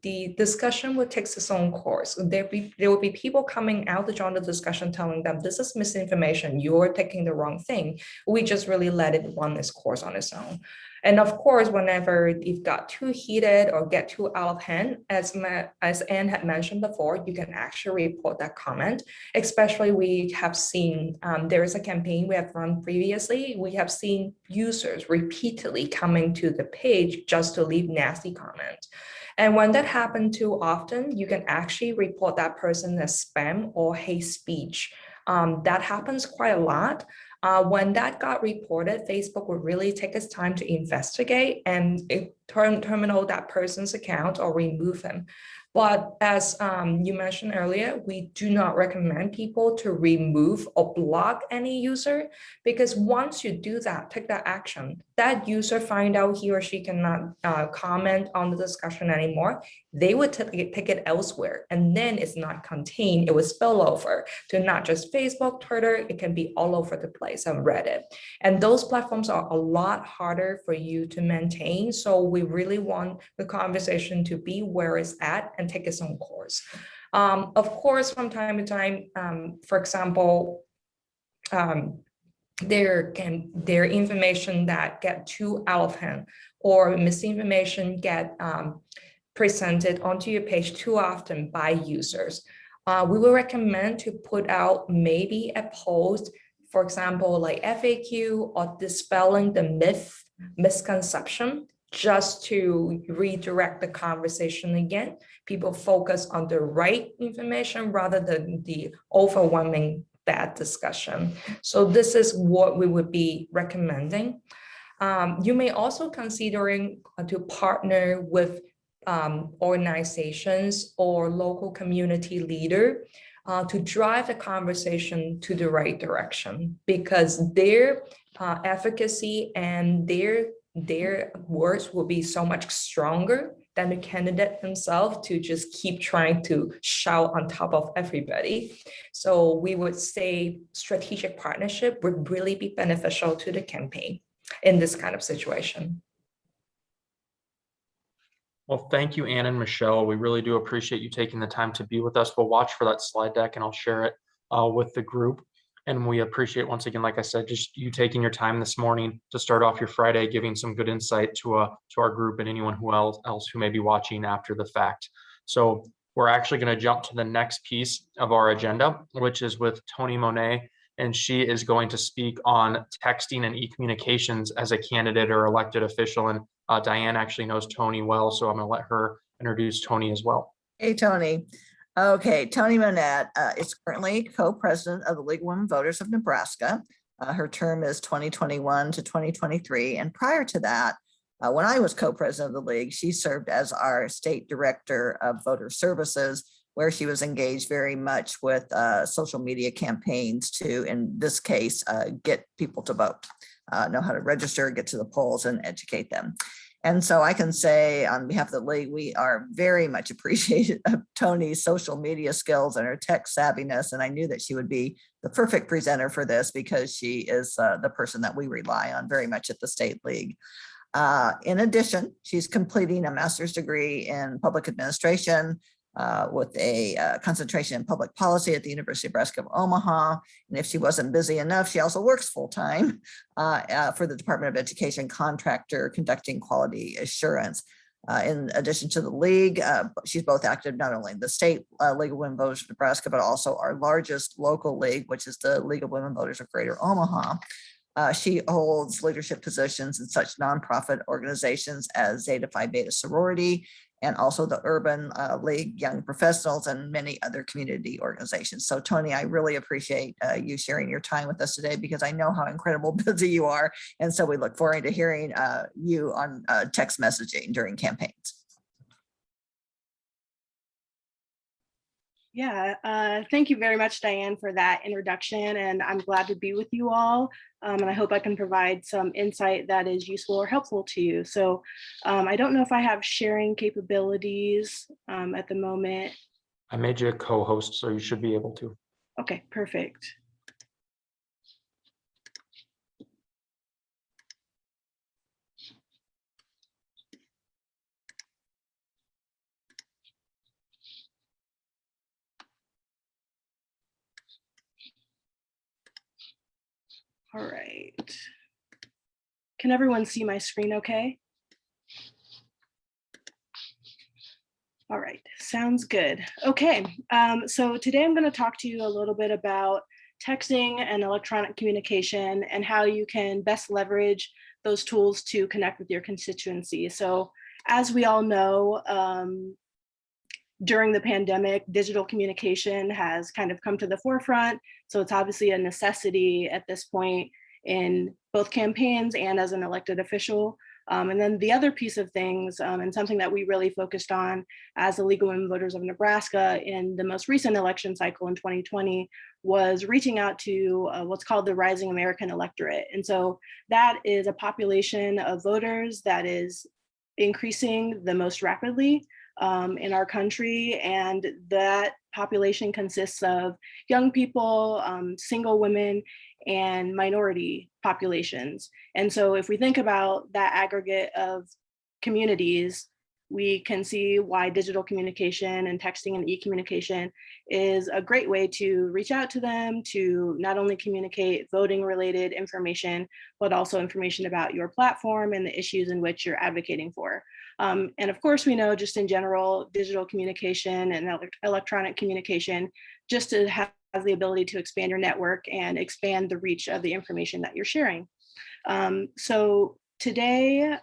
the discussion will take its own course. There will be people coming out to join the discussion telling them this is misinformation, you're taking the wrong thing. We just really let it run its course on its own. And of course, whenever it got too heated or get too out of hand, as Anne had mentioned before, you can actually report that comment. Especially we have seen, there is a campaign we have run previously. We have seen users repeatedly coming to the page just to leave nasty comments. And when that happens too often, you can actually report that person as spam or hate speech. That happens quite a lot. When that got reported, Facebook would really take its time to investigate and terminate that person's account or remove him. But as you mentioned earlier, we do not recommend people to remove or block any user, because once you do that, take that action, that user find out he or she cannot comment on the discussion anymore, they would take it elsewhere, and then it's not contained, it will spill over to not just Facebook, Twitter, it can be all over the place on Reddit. And those platforms are a lot harder for you to maintain. So we really want the conversation to be where it's at and take its own course. Of course, from time to time, for example, there information that get too out of hand, or misinformation get presented onto your page too often by users. We will recommend to put out maybe a post, for example, like FAQ or dispelling the misconception, just to redirect the conversation again. People focus on the right information rather than the overwhelming bad discussion. So this is what we would be recommending. You may also considering to partner with organizations or local community leader to drive the conversation to the right direction, because their efficacy and their words will be so much stronger than the candidate himself to just keep trying to shout on top of everybody. So we would say strategic partnership would really be beneficial to the campaign in this kind of situation. Well, thank you, Ann and Michelle. We really do appreciate you taking the time to be with us. We'll watch for that slide deck and I'll share it with the group. And we appreciate, once again, like I said, just you taking your time this morning to start off your Friday, giving some good insight to our group and anyone who else who may be watching after the fact. So we're actually going to jump to the next piece of our agenda, which is with Toni Monet, and she is going to speak on texting and e-communications as a candidate or elected official. And Diane actually knows Toni well, so I'm going to let her introduce Toni as well. Hey, Toni. Okay, Toni Monet is currently co-president of the League of Women Voters of Nebraska. Her term is 2021 to 2023. And prior to that, when I was co-president of the League, she served as our state director of voter services, where she was engaged very much with social media campaigns to, in this case, get people to vote, know how to register, get to the polls, and educate them. And so I can say on behalf of the League, we are very much appreciative of Toni's social media skills and her tech savviness. And I knew that she would be the perfect presenter for this, because she is the person that we rely on very much at the State League. In addition, she's completing a master's degree in public administration with a concentration in public policy at the University of Nebraska of Omaha. And if she wasn't busy enough, she also works full-time for the Department of Education contractor conducting quality assurance. In addition to the League, she's both active not only in the State League of Women Voters of Nebraska, but also our largest local league, which is the League of Women Voters of Greater Omaha. She holds leadership positions in such nonprofit organizations as Zeta Phi Beta Sorority, and also the Urban League Young Professionals, and many other community organizations. So Toni, I really appreciate you sharing your time with us today, because I know how incredible busy you are. And so we look forward to hearing you on text messaging during campaigns. Yeah, thank you very much, Diane, for that introduction. And I'm glad to be with you all. And I hope I can provide some insight that is useful or helpful to you. So I don't know if I have sharing capabilities at the moment. I made you a co-host, so you should be able to. Okay, perfect. All right. Can everyone see my screen okay? All right, sounds good. Okay, so today I'm going to talk to you a little bit about texting and electronic communication and how you can best leverage those tools to connect with your constituency. So as we all know, during the pandemic, digital communication has kind of come to the forefront. So it's obviously a necessity at this point in both campaigns and as an elected official. And then the other piece of things, and something that we really focused on as the League of Women Voters of Nebraska in the most recent election cycle in 2020, was reaching out to what's called the Rising American Electorate. And so that is a population of voters that is increasing the most rapidly in our country. And that population consists of young people, single women, and minority populations. And so if we think about that aggregate of communities, we can see why digital communication and texting and e-communication is a great way to reach out to them, to not only communicate voting related information, but also information about your platform and the issues in which you're advocating for. And of course, we know just in general, digital communication and electronic communication just to have the ability to expand your network and expand the reach of the information that you're sharing. So today,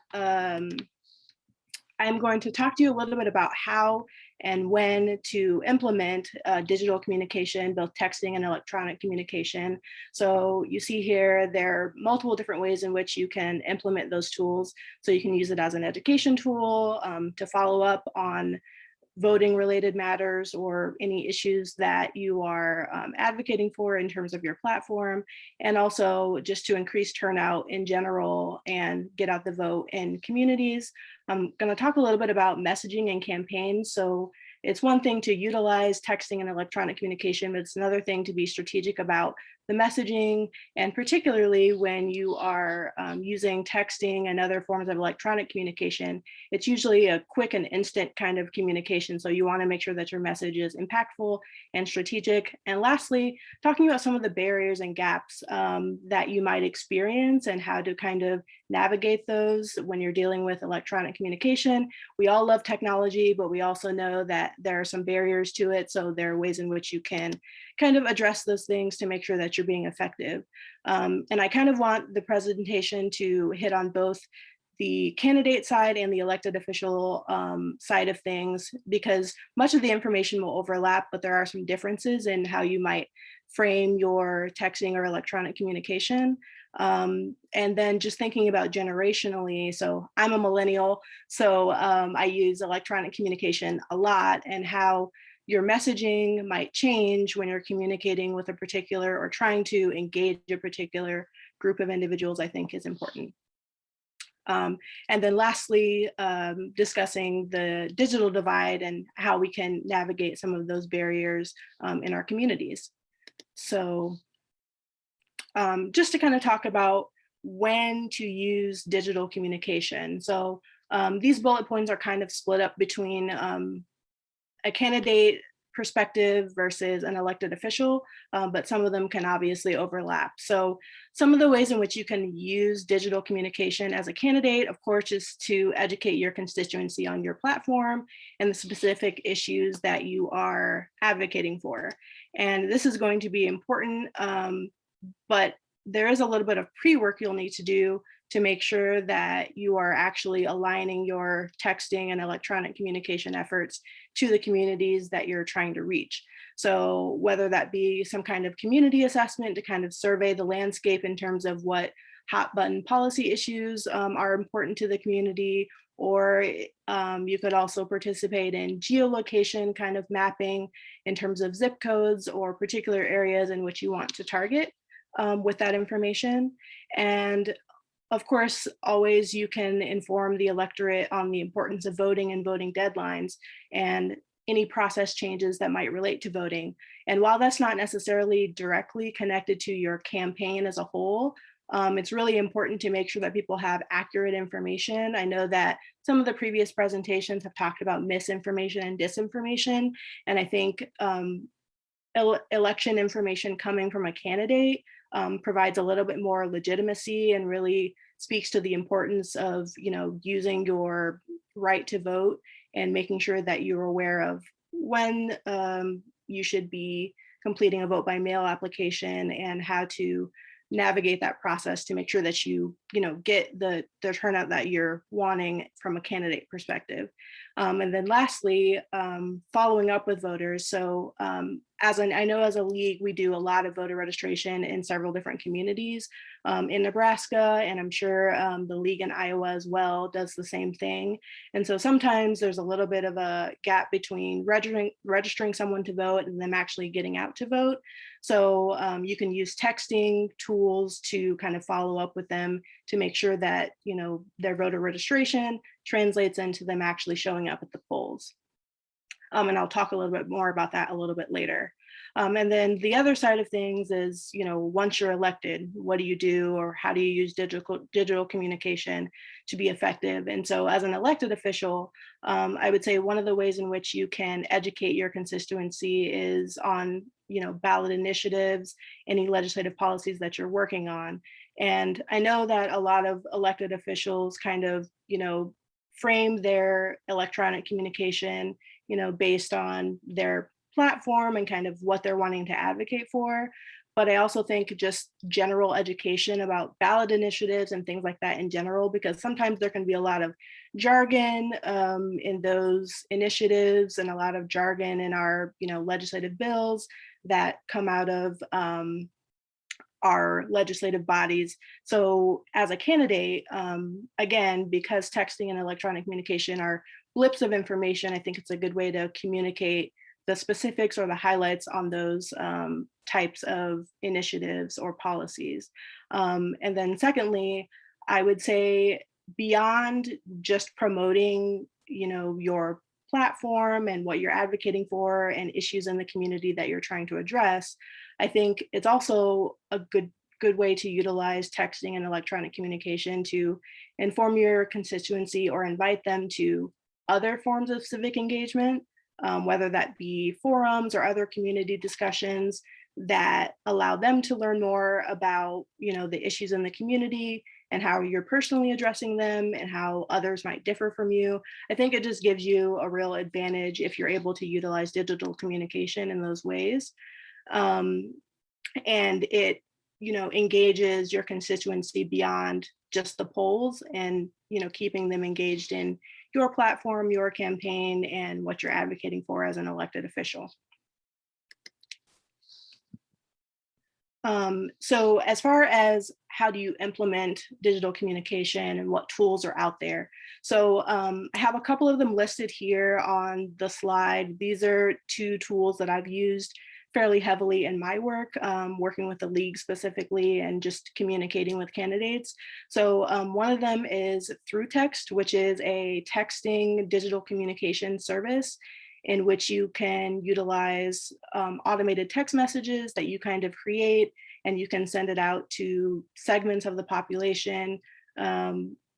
I'm going to talk to you a little bit about how and when to implement digital communication, both texting and electronic communication. So you see here, there are multiple different ways in which you can implement those tools. So you can use it as an education tool to follow up on voting related matters or any issues that you are advocating for in terms of your platform, and also just to increase turnout in general and get out the vote in communities. I'm going to talk a little bit about messaging and campaigns. So it's one thing to utilize texting and electronic communication, but it's another thing to be strategic about the messaging, and particularly when you are using texting and other forms of electronic communication, it's usually a quick and instant kind of communication. So you want to make sure that your message is impactful and strategic. And lastly, talking about some of the barriers and gaps that you might experience and how to kind of navigate those when you're dealing with electronic communication. We all love technology, but we also know that there are some barriers to it. So there are ways in which you can kind of address those things to make sure that you're being effective. And I kind of want the presentation to hit on both the candidate side and the elected official side of things, because much of the information will overlap, but there are some differences in how you might frame your texting or electronic communication. And then just thinking about generationally, so I'm a millennial, so I use electronic communication a lot, and how your messaging might change when you're communicating with a particular or trying to engage a particular group of individuals, I think is important. And then lastly, discussing the digital divide and how we can navigate some of those barriers in our communities. So just to kind of talk about when to use digital communication. So these bullet points are kind of split up between a candidate perspective versus an elected official, but some of them can obviously overlap. So some of the ways in which you can use digital communication as a candidate, of course, is to educate your constituency on your platform and the specific issues that you are advocating for. And this is going to be important, but there is a little bit of pre-work you'll need to do to make sure that you are actually aligning your texting and electronic communication efforts to the communities that you're trying to reach. So whether that be some kind of community assessment to kind of survey the landscape in terms of what hot button policy issues are important to the community, or you could also participate in geolocation kind of mapping in terms of zip codes or particular areas in which you want to target with that information. And of course, always you can inform the electorate on the importance of voting and voting deadlines and any process changes that might relate to voting. And while that's not necessarily directly connected to your campaign as a whole, it's really important to make sure that people have accurate information. I know that some of the previous presentations have talked about misinformation and disinformation, and I think election information coming from a candidate provides a little bit more legitimacy and really speaks to the importance of, using your right to vote and making sure that you're aware of when you should be completing a vote by mail application and how to navigate that process to make sure that you get the turnout that you're wanting from a candidate perspective. And then lastly, following up with voters. So I know as a league, we do a lot of voter registration in several different communities in Nebraska, and I'm sure the league in Iowa as well does the same thing. And so sometimes there's a little bit of a gap between registering someone to vote and them actually getting out to vote. So you can use texting tools to kind of follow up with them to make sure that, you know, their voter registration translates into them actually showing up at the polls. And I'll talk a little bit more about that a little bit later. And then the other side of things is, you know, once you're elected, what do you do, or how do you use digital communication to be effective? And so as an elected official, I would say one of the ways in which you can educate your constituency is on, you know, ballot initiatives, any legislative policies that you're working on. And I know that a lot of elected officials kind of, you know, frame their electronic communication, you know, based on their platform and kind of what they're wanting to advocate for. But I also think just general education about ballot initiatives and things like that in general, because sometimes there can be a lot of jargon in those initiatives and a lot of jargon in our, you know, legislative bills that come out of our legislative bodies. So as a candidate, again, because texting and electronic communication are blips of information, I think it's a good way to communicate the specifics or the highlights on those types of initiatives or policies. And then secondly, I would say beyond just promoting, you know, your platform and what you're advocating for and issues in the community that you're trying to address, I think it's also a good way to utilize texting and electronic communication to inform your constituency or invite them to other forms of civic engagement, whether that be forums or other community discussions that allow them to learn more about, you know, the issues in the community and how you're personally addressing them and how others might differ from you. I think it just gives you a real advantage if you're able to utilize digital communication in those ways. And it, you know, engages your constituency beyond just the polls and, you know, keeping them engaged in your platform, your campaign, and what you're advocating for as an elected official. So as far as how do you implement digital communication and what tools are out there? So I have a couple of them listed here on the slide. These are two tools that I've used fairly heavily in my work, working with the league specifically and just communicating with candidates. So one of them is ThroughText, which is a texting digital communication service in which you can utilize automated text messages that you kind of create, and you can send it out to segments of the population,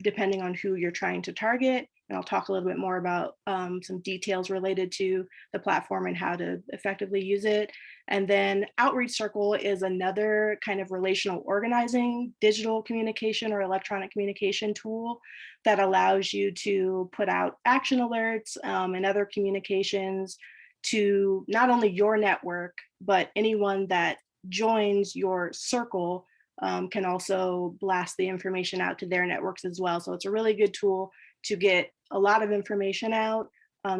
depending on who you're trying to target. And I'll talk a little bit more about some details related to the platform and how to effectively use it. And then Outreach Circle is another kind of relational organizing digital communication or electronic communication tool that allows you to put out action alerts and other communications to not only your network, but anyone that joins your circle can also blast the information out to their networks as well. So it's a really good tool to get a lot of information out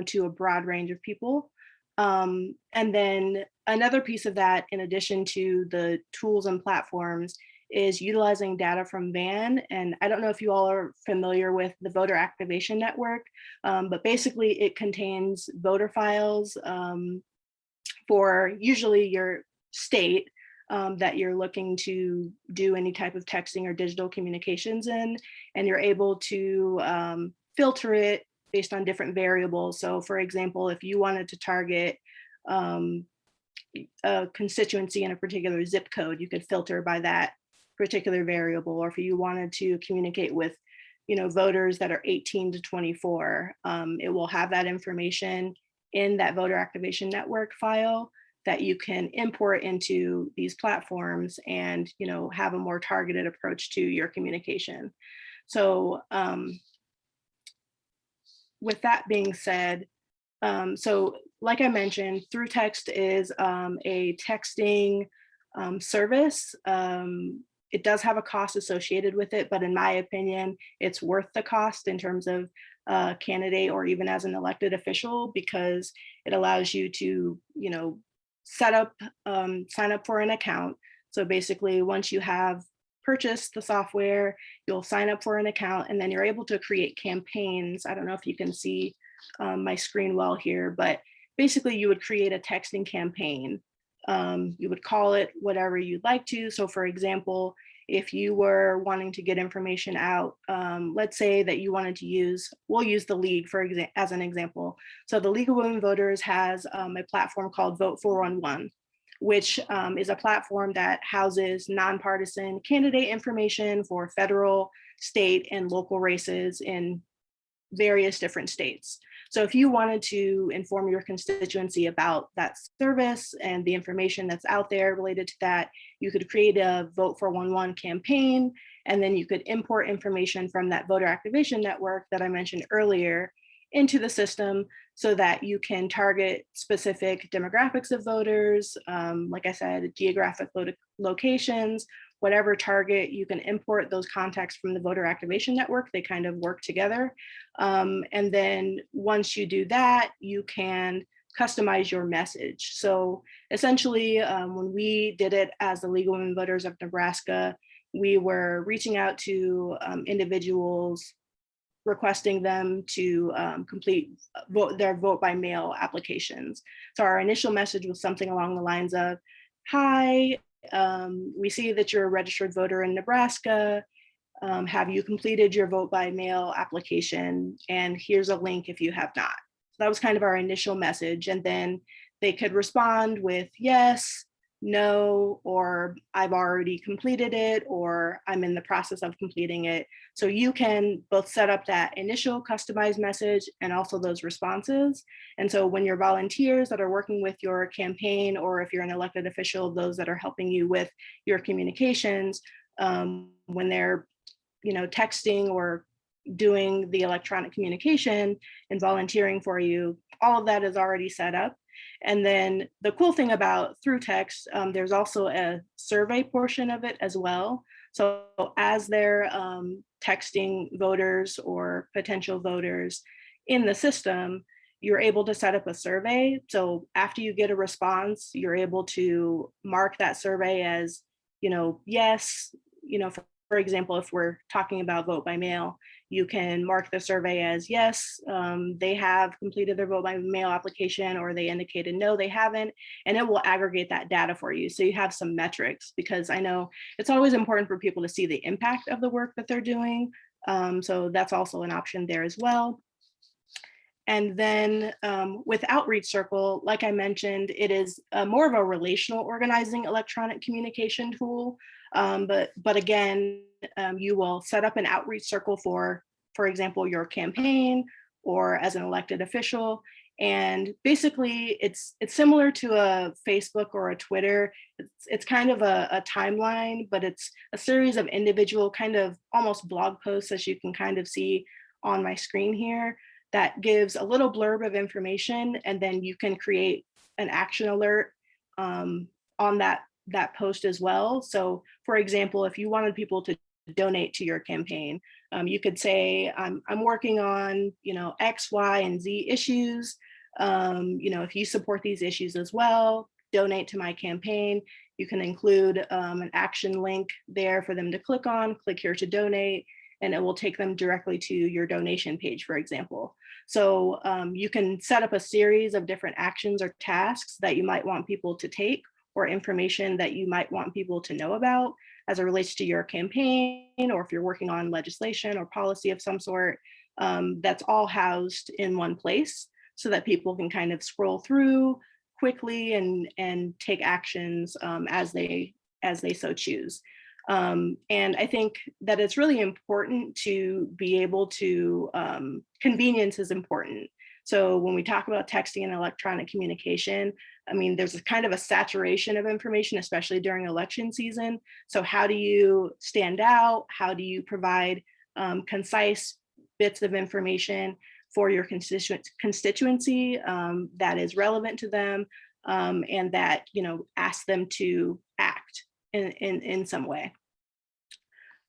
to a broad range of people. And then another piece of that, in addition to the tools and platforms, is utilizing data from Fenn. And I don't know if you all are familiar with the Voter Activation Network, but basically it contains voter files for usually your state that you're looking to do any type of texting or digital communications in, and you're able to filter it based on different variables. So for example, if you wanted to target a constituency in a particular zip code, you could filter by that particular variable. Or if you wanted to communicate with, you know, voters that are 18 to 24, it will have that information in that Voter Activation Network file that you can import into these platforms and, you know, have a more targeted approach to your communication. So with that being said, so like I mentioned, ThroughText is a texting service it does have a cost associated with it, but in my opinion, it's worth the cost in terms of candidate or even as an elected official, because it allows you to, sign up for an account. So basically, once you have purchased the software, you'll sign up for an account, and then you're able to create campaigns. I don't know if you can see my screen well here, but basically you would create a texting campaign. You would call it whatever you'd like to. So for example, if you were wanting to get information out, let's say that you wanted to we'll use the League as an example. So the League of Women Voters has a platform called Vote 411, which is a platform that houses nonpartisan candidate information for federal, state, and local races in various different states. So if you wanted to inform your constituency about that service and the information that's out there related to that, you could create a Vote 411 campaign, and then you could import information from that voter activation network that I mentioned earlier into the system so that you can target specific demographics of voters, like I said, geographic locations, whatever target. You can import those contacts from the voter activation network. They kind of work together. And then once you do that, you can customize your message. So essentially, when we did it as the League of Women Voters of Nebraska, we were reaching out to individuals, requesting them to complete their vote by mail applications. So our initial message was something along the lines of, "Hi, we see that you're a registered voter in Nebraska. Have you completed your vote by mail application? And here's a link if you have not." So that was kind of our initial message. And then they could respond with yes, no, or I've already completed it, or I'm in the process of completing it. So you can both set up that initial customized message and also those responses. And so when your volunteers that are working with your campaign, or if you're an elected official, those that are helping you with your communications, when they're texting or doing the electronic communication and volunteering for you, all of that is already set up. And then the cool thing about through text, there's also a survey portion of it as well. So as they're texting voters or potential voters in the system, you're able to set up a survey. So after you get a response, you're able to mark that survey as, yes, for example, if we're talking about vote by mail, you can mark the survey as yes, they have completed their vote by mail application, or they indicated no, they haven't, and it will aggregate that data for you. So you have some metrics, because I know it's always important for people to see the impact of the work that they're doing. So that's also an option there as well. And then with Outreach Circle, like I mentioned, it is more of a relational organizing electronic communication tool. But again, you will set up an outreach circle for example, your campaign or as an elected official. And basically, it's similar to a Facebook or a Twitter. It's kind of a timeline, but it's a series of individual kind of almost blog posts, as you can kind of see on my screen here, that gives a little blurb of information, and then you can create an action alert on that post as well. So for example, if you wanted people to donate to your campaign, you could say, I'm working on, X, Y, and Z issues. If you support these issues as well, donate to my campaign. You can include an action link there for them to click on, click here to donate, and it will take them directly to your donation page, for example. So you can set up a series of different actions or tasks that you might want people to take, or information that you might want people to know about as it relates to your campaign, or if you're working on legislation or policy of some sort. That's all housed in one place so that people can kind of scroll through quickly and take actions as they so choose. And I think that it's really important to be able to, convenience is important. So when we talk about texting and electronic communication, I mean, there's a kind of a saturation of information, especially during election season. So how do you stand out? How do you provide concise bits of information for your constituency that is relevant to them, and that, ask them to act in some way?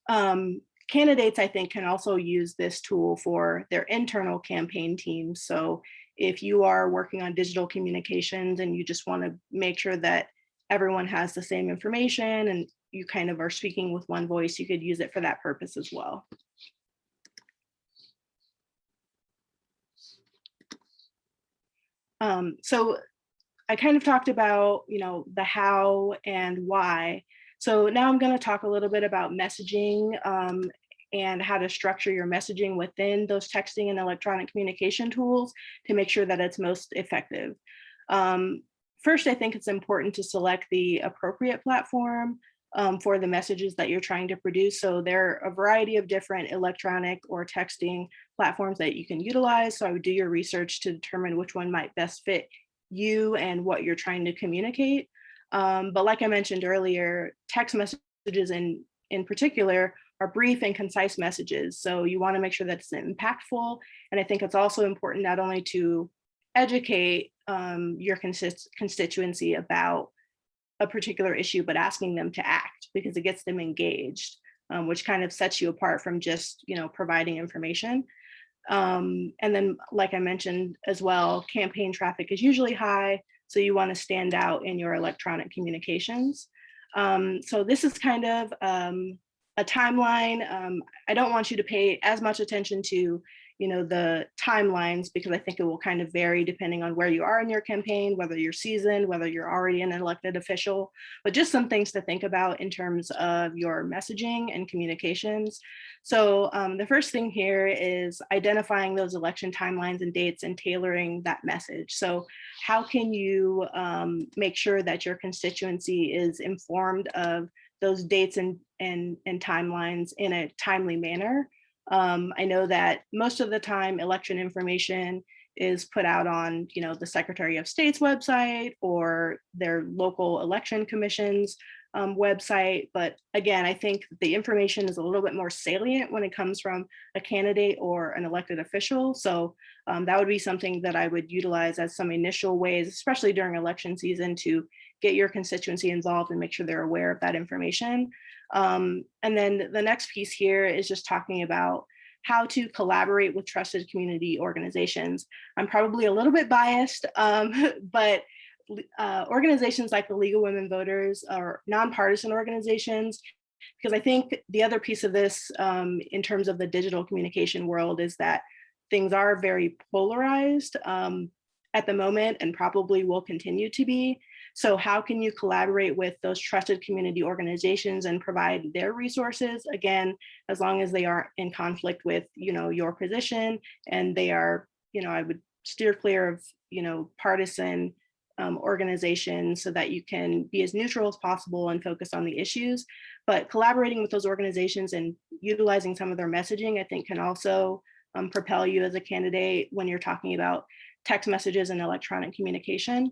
Candidates, I think, can also use this tool for their internal campaign teams. So if you are working on digital communications and you just want to make sure that everyone has the same information and you kind of are speaking with one voice, you could use it for that purpose as well. So I kind of talked about, the how and why. So now I'm going to talk a little bit about messaging and how to structure your messaging within those texting and electronic communication tools to make sure that it's most effective. First, I think it's important to select the appropriate platform for the messages that you're trying to produce. So there are a variety of different electronic or texting platforms that you can utilize. So I would do your research to determine which one might best fit you and what you're trying to communicate. But like I mentioned earlier, text messages in particular are brief and concise messages. So you want to make sure that it's impactful. And I think it's also important not only to educate your constituency about a particular issue, but asking them to act, because it gets them engaged, which kind of sets you apart from just, providing information. And then, like I mentioned as well, campaign traffic is usually high, so you want to stand out in your electronic communications. So this is kind of a timeline. I don't want you to pay as much attention to the timelines, because I think it will kind of vary depending on where you are in your campaign, whether you're seasoned, whether you're already an elected official, but just some things to think about in terms of your messaging and communications. So the first thing here is identifying those election timelines and dates and tailoring that message. So how can you make sure that your constituency is informed of those dates and timelines in a timely manner? I know that most of the time election information is put out on, the Secretary of State's website or their local election commission's website. But again, I think the information is a little bit more salient when it comes from a candidate or an elected official. So that would be something that I would utilize as some initial ways, especially during election season, to get your constituency involved and make sure they're aware of that information. And then the next piece here is just talking about how to collaborate with trusted community organizations. I'm probably a little bit biased, but organizations like the League of Women Voters are nonpartisan organizations, because I think the other piece of this in terms of the digital communication world is that things are very polarized at the moment and probably will continue to be. So how can you collaborate with those trusted community organizations and provide their resources? Again, as long as they aren't in conflict with, your position, and they are, I would steer clear of, partisan organizations, so that you can be as neutral as possible and focus on the issues. But collaborating with those organizations and utilizing some of their messaging, I think, can also propel you as a candidate when you're talking about text messages and electronic communication.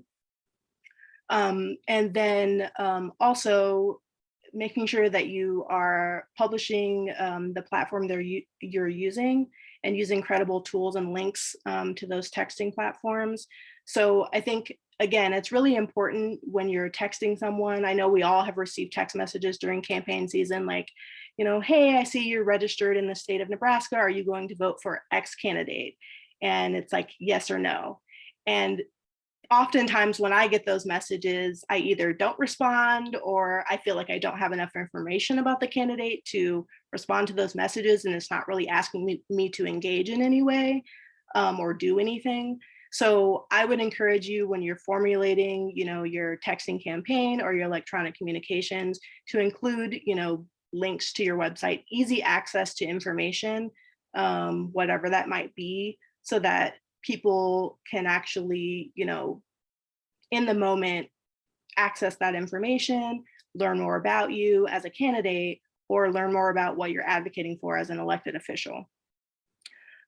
And then also making sure that you are publishing the platform you're using, and using credible tools and links to those texting platforms. So I think, again, it's really important when you're texting someone. I know we all have received text messages during campaign season, like, hey, I see you're registered in the state of Nebraska. Are you going to vote for X candidate? And it's like, yes or no. And oftentimes when I get those messages, I either don't respond, or I feel like I don't have enough information about the candidate to respond to those messages, and it's not really asking me to engage in any way or do anything. So I would encourage you, when you're formulating, your texting campaign or your electronic communications, to include, links to your website, easy access to information, whatever that might be, so that people can actually, in the moment, access that information, learn more about you as a candidate, or learn more about what you're advocating for as an elected official.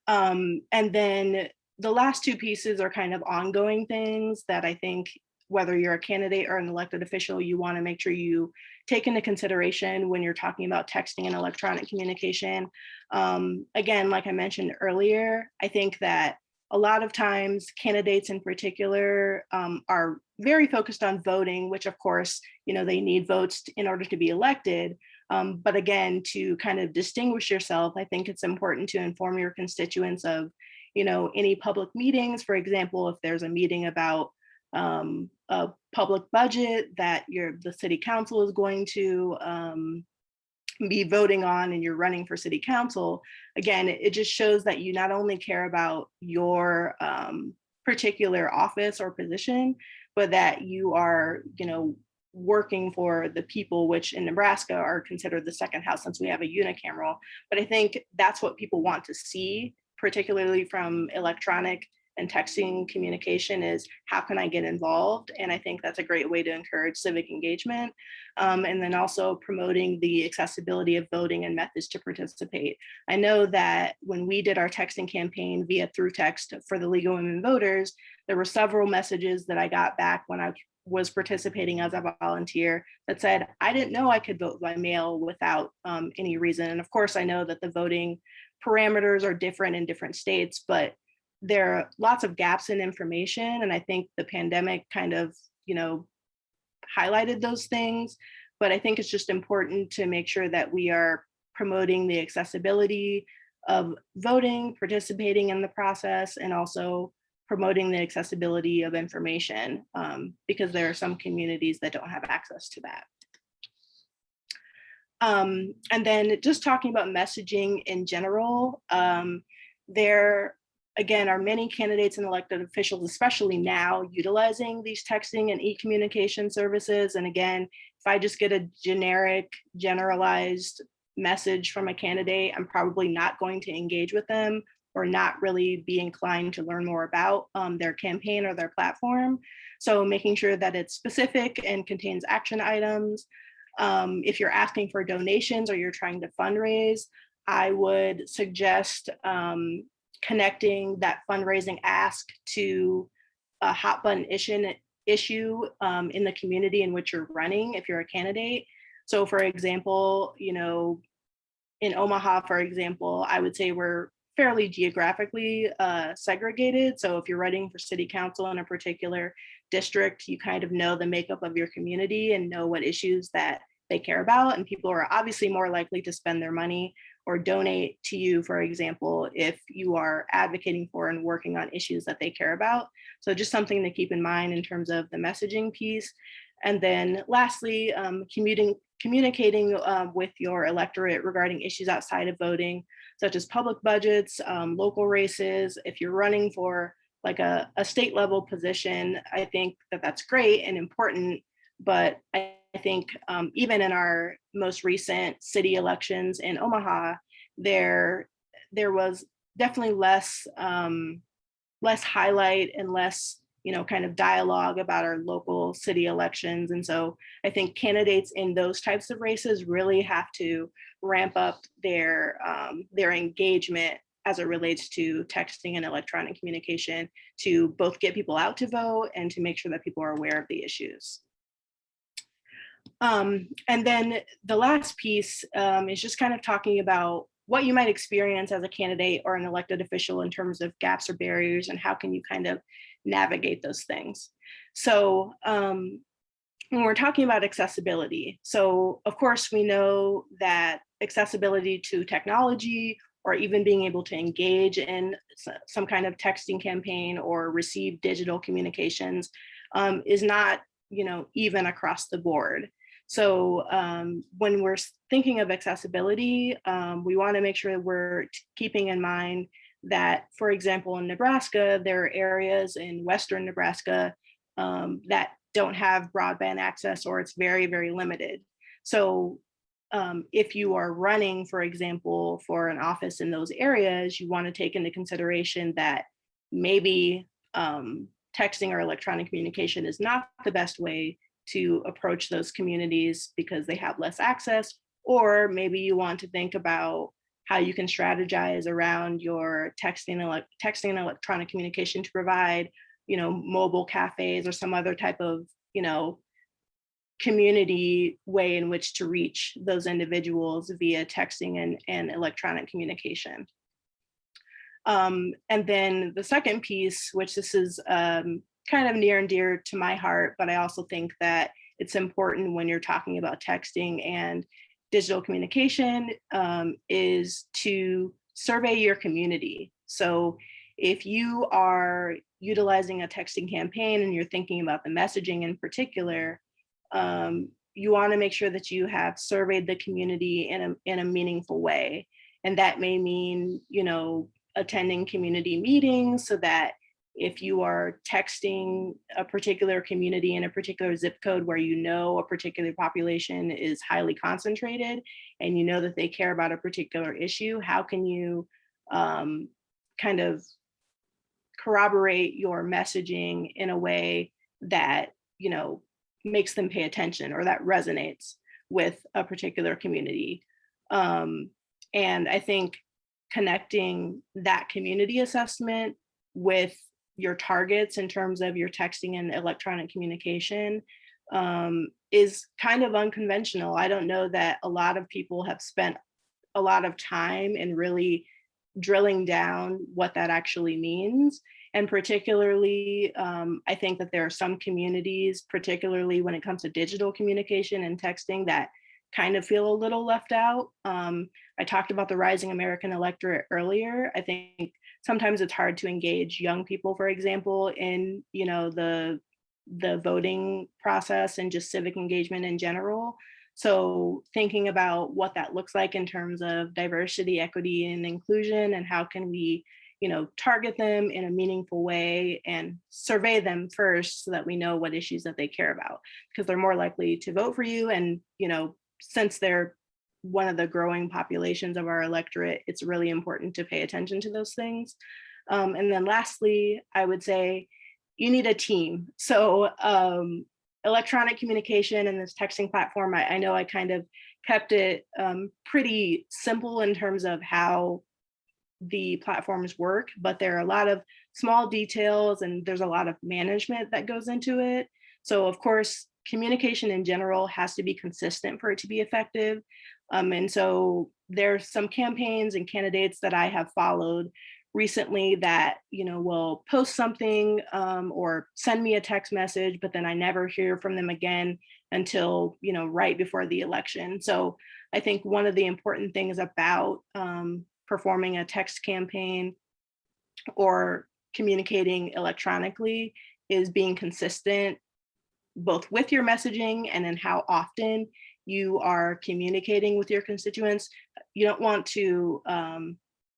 And then the last two pieces are kind of ongoing things that I think, whether you're a candidate or an elected official, you want to make sure you take into consideration when you're talking about texting and electronic communication. Again, like I mentioned earlier, I think that a lot of times candidates in particular are very focused on voting, which of course, they need votes in order to be elected. But again, to kind of distinguish yourself, I think it's important to inform your constituents of, any public meetings. For example, if there's a meeting about a public budget that the city council is going to be voting on and you're running for city council, again, it just shows that you not only care about your particular office or position, but that you are, working for the people, which in Nebraska are considered the second house since we have a unicameral. But I think that's what people want to see, particularly from electronic and texting communication, is how can I get involved? And I think that's a great way to encourage civic engagement. And then also promoting the accessibility of voting and methods to participate. I know that when we did our texting campaign via through text for the League of Women Voters, there were several messages that I got back when I was participating as a volunteer that said, I didn't know I could vote by mail without any reason. And of course, I know that the voting parameters are different in different states, but there are lots of gaps in information. And I think the pandemic kind of, highlighted those things. But I think it's just important to make sure that we are promoting the accessibility of voting, participating in the process, and also promoting the accessibility of information, because there are some communities that don't have access to that. And then just talking about messaging in general, there again are many candidates and elected officials, especially now, utilizing these texting and e-communication services. And again, if I just get a generalized message from a candidate, I'm probably not going to engage with them or not really be inclined to learn more about their campaign or their platform. So making sure that it's specific and contains action items. If you're asking for donations or you're trying to fundraise, I would suggest connecting that fundraising ask to a hot button issue in the community in which you're running if you're a candidate. So for example, in Omaha, for example, I would say we're fairly geographically segregated. So if you're running for city council in a particular district, you kind of know the makeup of your community and know what issues that they care about. And people are obviously more likely to spend their money or donate to you, for example, if you are advocating for and working on issues that they care about. So just something to keep in mind in terms of the messaging piece. And then lastly, communicating with your electorate regarding issues outside of voting, such as public budgets, local races. If you're running for like a state level position, I think that that's great and important, but I think even in our most recent city elections in Omaha, there was definitely less highlight and less kind of dialogue about our local city elections. And so I think candidates in those types of races really have to ramp up their engagement as it relates to texting and electronic communication to both get people out to vote and to make sure that people are aware of the issues. And then the last piece is just kind of talking about what you might experience as a candidate or an elected official in terms of gaps or barriers, and how can you kind of navigate those things. So when we're talking about accessibility, so of course we know that accessibility to technology or even being able to engage in some kind of texting campaign or receive digital communications is not even across the board. So when we're thinking of accessibility, we want to make sure that we're keeping in mind that, for example, in Nebraska, there are areas in Western Nebraska that don't have broadband access, or it's very, very limited. So if you are running, for example, for an office in those areas, you want to take into consideration that maybe texting or electronic communication is not the best way to approach those communities because they have less access, or maybe you want to think about how you can strategize around your texting and electronic communication to provide, mobile cafes or some other type of, community way in which to reach those individuals via texting and electronic communication. And then the second piece, which this is kind of near and dear to my heart, but I also think that it's important when you're talking about texting and digital communication is to survey your community. So if you are utilizing a texting campaign and you're thinking about the messaging in particular, you want to make sure that you have surveyed the community in a meaningful way. And that may mean, attending community meetings, so that if you are texting a particular community in a particular zip code where a particular population is highly concentrated and you know that they care about a particular issue, how can you kind of corroborate your messaging in a way that makes them pay attention or that resonates with a particular community. And I think connecting that community assessment with your targets in terms of your texting and electronic communication is kind of unconventional. I don't know that a lot of people have spent a lot of time in really drilling down what that actually means. And particularly, I think that there are some communities, particularly when it comes to digital communication and texting, that kind of feel a little left out. I talked about the rising American electorate earlier. I think sometimes it's hard to engage young people, for example, in the voting process and just civic engagement in general. So thinking about what that looks like in terms of diversity, equity, and inclusion, and how can we target them in a meaningful way and survey them first so that we know what issues that they care about, because they're more likely to vote for you. And, since they're one of the growing populations of our electorate, it's really important to pay attention to those things. And then lastly, I would say you need a team. So electronic communication and this texting platform, I know I kind of kept it pretty simple in terms of how the platforms work, but there are a lot of small details and there's a lot of management that goes into it. So of course, communication in general has to be consistent for it to be effective. And so there's some campaigns and candidates that I have followed recently that, will post something or send me a text message, but then I never hear from them again until, right before the election. So I think one of the important things about performing a text campaign or communicating electronically is being consistent both with your messaging and in how often you are communicating with your constituents. You don't want to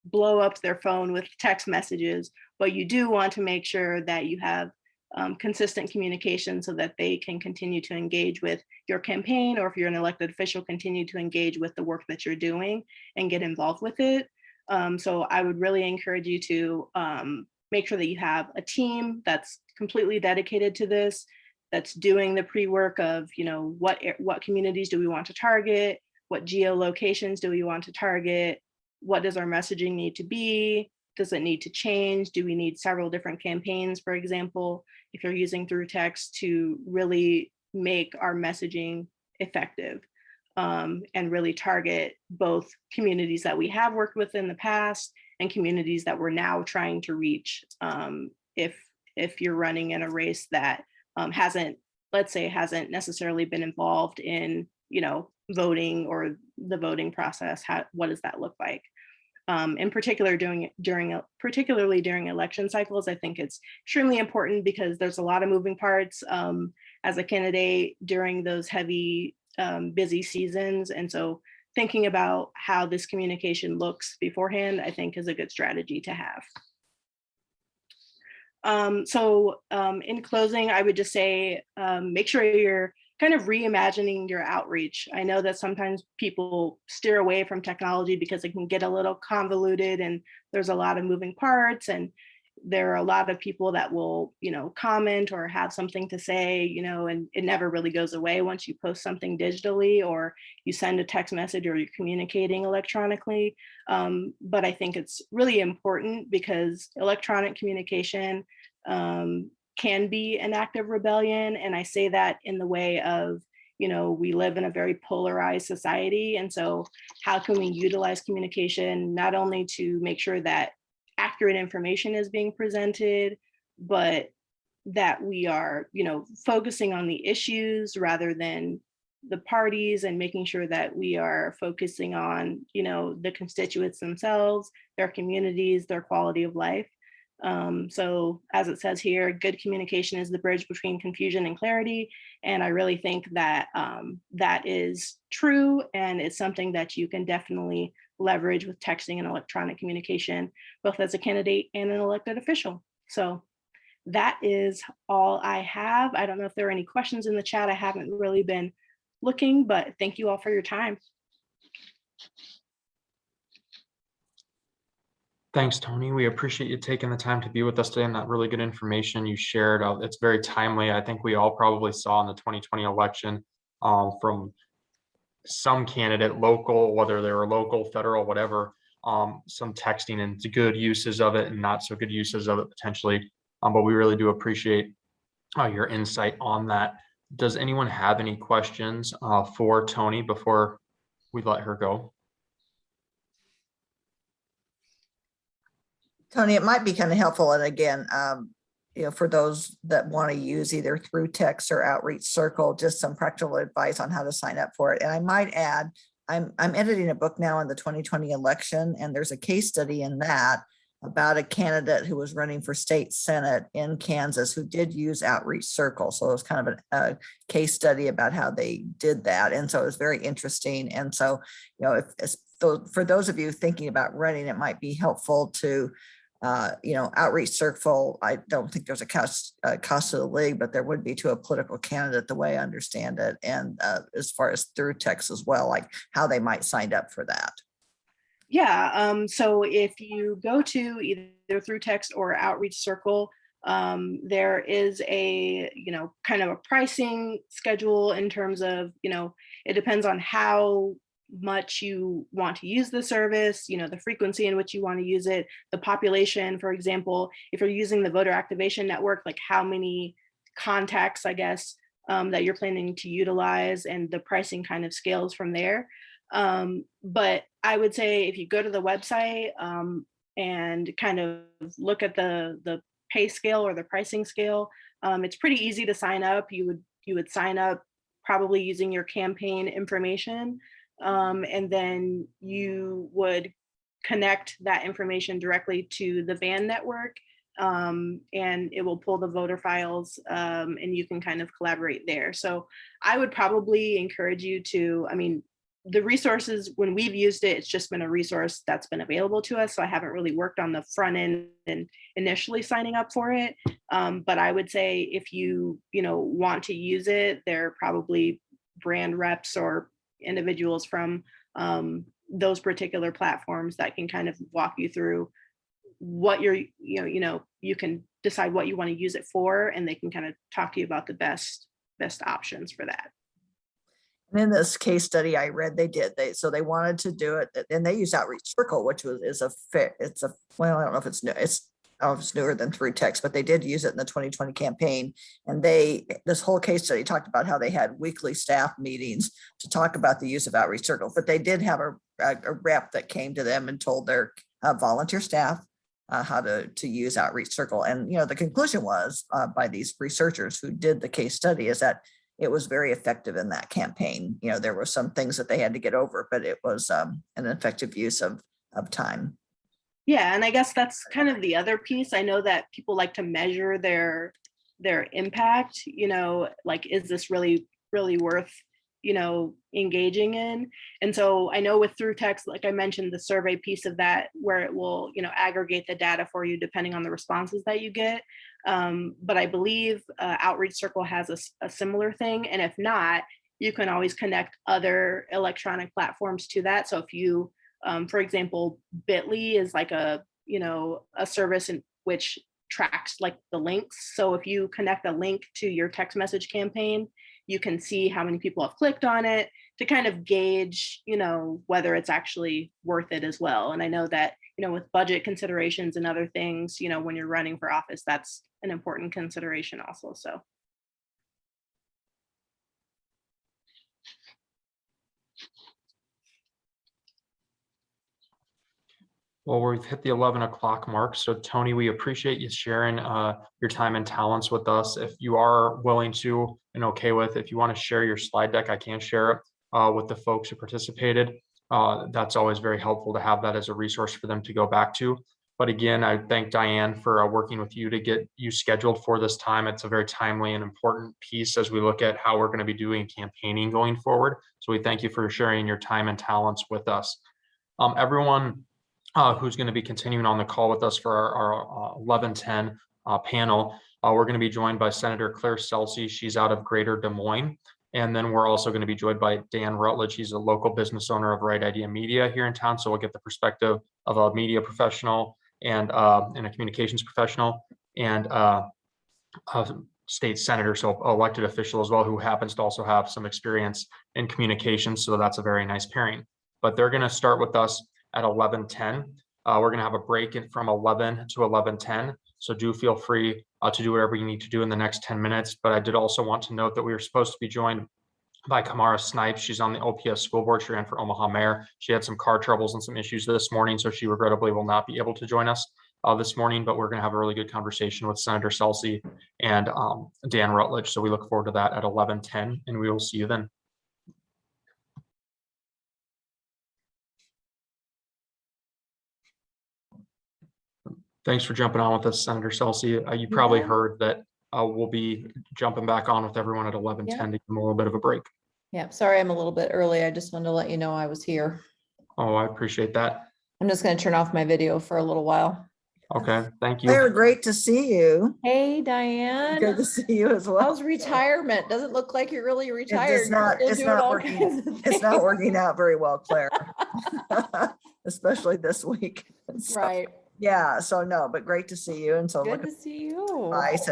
blow up their phone with text messages, but you do want to make sure that you have consistent communication so that they can continue to engage with your campaign, or if you're an elected official, continue to engage with the work that you're doing and get involved with it. So I would really encourage you to make sure that you have a team that's completely dedicated to this, that's doing the pre-work of, what communities do we want to target? What geolocations do we want to target? What does our messaging need to be? Does it need to change? Do we need several different campaigns, for example, if you're using through text, to really make our messaging effective and really target both communities that we have worked with in the past and communities that we're now trying to reach if you're running in a race that hasn't necessarily been involved in, voting or the voting process. What does that look like? In particular, particularly during election cycles, I think it's extremely important because there's a lot of moving parts as a candidate during those heavy, busy seasons. And so thinking about how this communication looks beforehand, I think is a good strategy to have. In closing, I would just say, make sure you're kind of reimagining your outreach. I know that sometimes people steer away from technology because it can get a little convoluted and there's a lot of moving parts, and there are a lot of people that will, comment or have something to say, and it never really goes away once you post something digitally or you send a text message or you're communicating electronically. But I think it's really important because electronic communication can be an act of rebellion. And I say that in the way of, we live in a very polarized society. And so how can we utilize communication not only to make sure that accurate information is being presented, but that we are, focusing on the issues rather than the parties and making sure that we are focusing on, the constituents themselves, their communities, their quality of life. So as it says here, good communication is the bridge between confusion and clarity. And I really think that that is true. And it's something that you can definitely leverage with texting and electronic communication, both as a candidate and an elected official. So that is all I have. I don't know if there are any questions in the chat. I haven't really been looking, but thank you all for your time. Thanks, Tony. We appreciate you taking the time to be with us today and that really good information you shared. It's very timely. I think we all probably saw in the 2020 election from some candidate, local, whether they were local, federal, whatever, some texting and good uses of it and not so good uses of it potentially. But we really do appreciate your insight on that. Does anyone have any questions for Tony before we let her go? Tony, it might be kind of helpful. And again, for those that want to use either through text or outreach circle, just some practical advice on how to sign up for it. And I might add, I'm editing a book now on the 2020 election, and there's a case study in that about a candidate who was running for state senate in Kansas who did use outreach circle. So it was kind of a case study about how they did that. And so it was very interesting. And so, for those of you thinking about running, it might be helpful to outreach circle. I don't think there's a cost to the league, but there would be to a political candidate, the way I understand it. And as far as through text as well, like how they might sign up for that. Yeah, so if you go to either through text or outreach circle, there is a, kind of a pricing schedule in terms of, it depends on how much you want to use the service, the frequency in which you want to use it, the population, for example, if you're using the voter activation network, like how many contacts, I guess, that you're planning to utilize, and the pricing kind of scales from there. But I would say if you go to the website and kind of look at the pay scale or the pricing scale, it's pretty easy to sign up. You would sign up probably using your campaign information, and then you would connect that information directly to the VAN network, and it will pull the voter files, and you can kind of collaborate there. So I would probably encourage you to, the resources, when we've used it, it's just been a resource that's been available to us. So I haven't really worked on the front end and initially signing up for it. But I would say if you, want to use it, there are probably brand reps or individuals from those particular platforms that can kind of walk you through what you're, you can decide what you want to use it for, and they can kind of talk to you about the best options for that. And in this case study I read, so they wanted to do it, and they used outreach circle, which I don't know if it's new, it's newer than through text, but they did use it in the 2020 campaign. And this whole case study talked about how they had weekly staff meetings to talk about the use of outreach circle, but they did have a rep that came to them and told their volunteer staff how to use outreach circle. And, the conclusion was by these researchers who did the case study is that it was very effective in that campaign. There were some things that they had to get over, but it was an effective use of time. Yeah, and I guess that's kind of the other piece. I know that people like to measure their impact, like, is this really, really worth, engaging in? And so I know with through text, like I mentioned, the survey piece of that, where it will, aggregate the data for you depending on the responses that you get. But I believe Outreach Circle has a similar thing. And if not, you can always connect other electronic platforms to that. So if you, for example, Bitly is like a service in which tracks like the links. So if you connect a link to your text message campaign, you can see how many people have clicked on it to kind of gauge, whether it's actually worth it as well. And I know that, with budget considerations and other things, when you're running for office, that's an important consideration also. So. Well, we've hit the 11 o'clock mark. So Tony, we appreciate you sharing your time and talents with us. If you are willing to and okay with, if you want to share your slide deck, I can share it with the folks who participated. That's always very helpful to have that as a resource for them to go back to. But again, I thank Diane for working with you to get you scheduled for this time. It's a very timely and important piece as we look at how we're going to be doing campaigning going forward. So we thank you for sharing your time and talents with us. Everyone who's going to be continuing on the call with us for our 11:10 panel. We're going to be joined by Senator Claire Celsi. She's out of Greater Des Moines. And then we're also going to be joined by Dan Rutledge. He's a local business owner of Right Idea Media here in town. So we'll get the perspective of a media professional and a communications professional and a state senator, so elected official as well, who happens to also have some experience in communications. So that's a very nice pairing. But they're going to start with us at 11:10. We're going to have a break from 11 to 11:10. So do feel free to do whatever you need to do in the next 10 minutes. But I did also want to note that we were supposed to be joined by Kamara Snipes. She's on the OPS school board. She ran for Omaha mayor. She had some car troubles and some issues this morning, so she regrettably will not be able to join us this morning, but we're going to have a really good conversation with Senator Celsi and Dan Rutledge. So we look forward to that at 11:10, and we will see you then. Thanks for jumping on with us, Senator Celsi. You probably heard that we'll be jumping back on with everyone at 11:10 to give them a little bit of a break. Yeah, sorry, I'm a little bit early. I just wanted to let you know I was here. Oh, I appreciate that. I'm just going to turn off my video for a little while. Okay, thank you. Claire, great to see you. Hey, Diane. Good to see you as well. How's retirement? Doesn't look like you're really retired. It's not, You're it's still doing not all working. kinds of It's not things. working out very well, Claire. Especially this week. So, Right. yeah, so no, but great to see you. And so Good looking to see you. nice.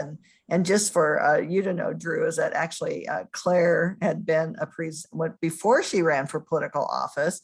And just for you to know, Drew, is that actually Claire had been before she ran for political office,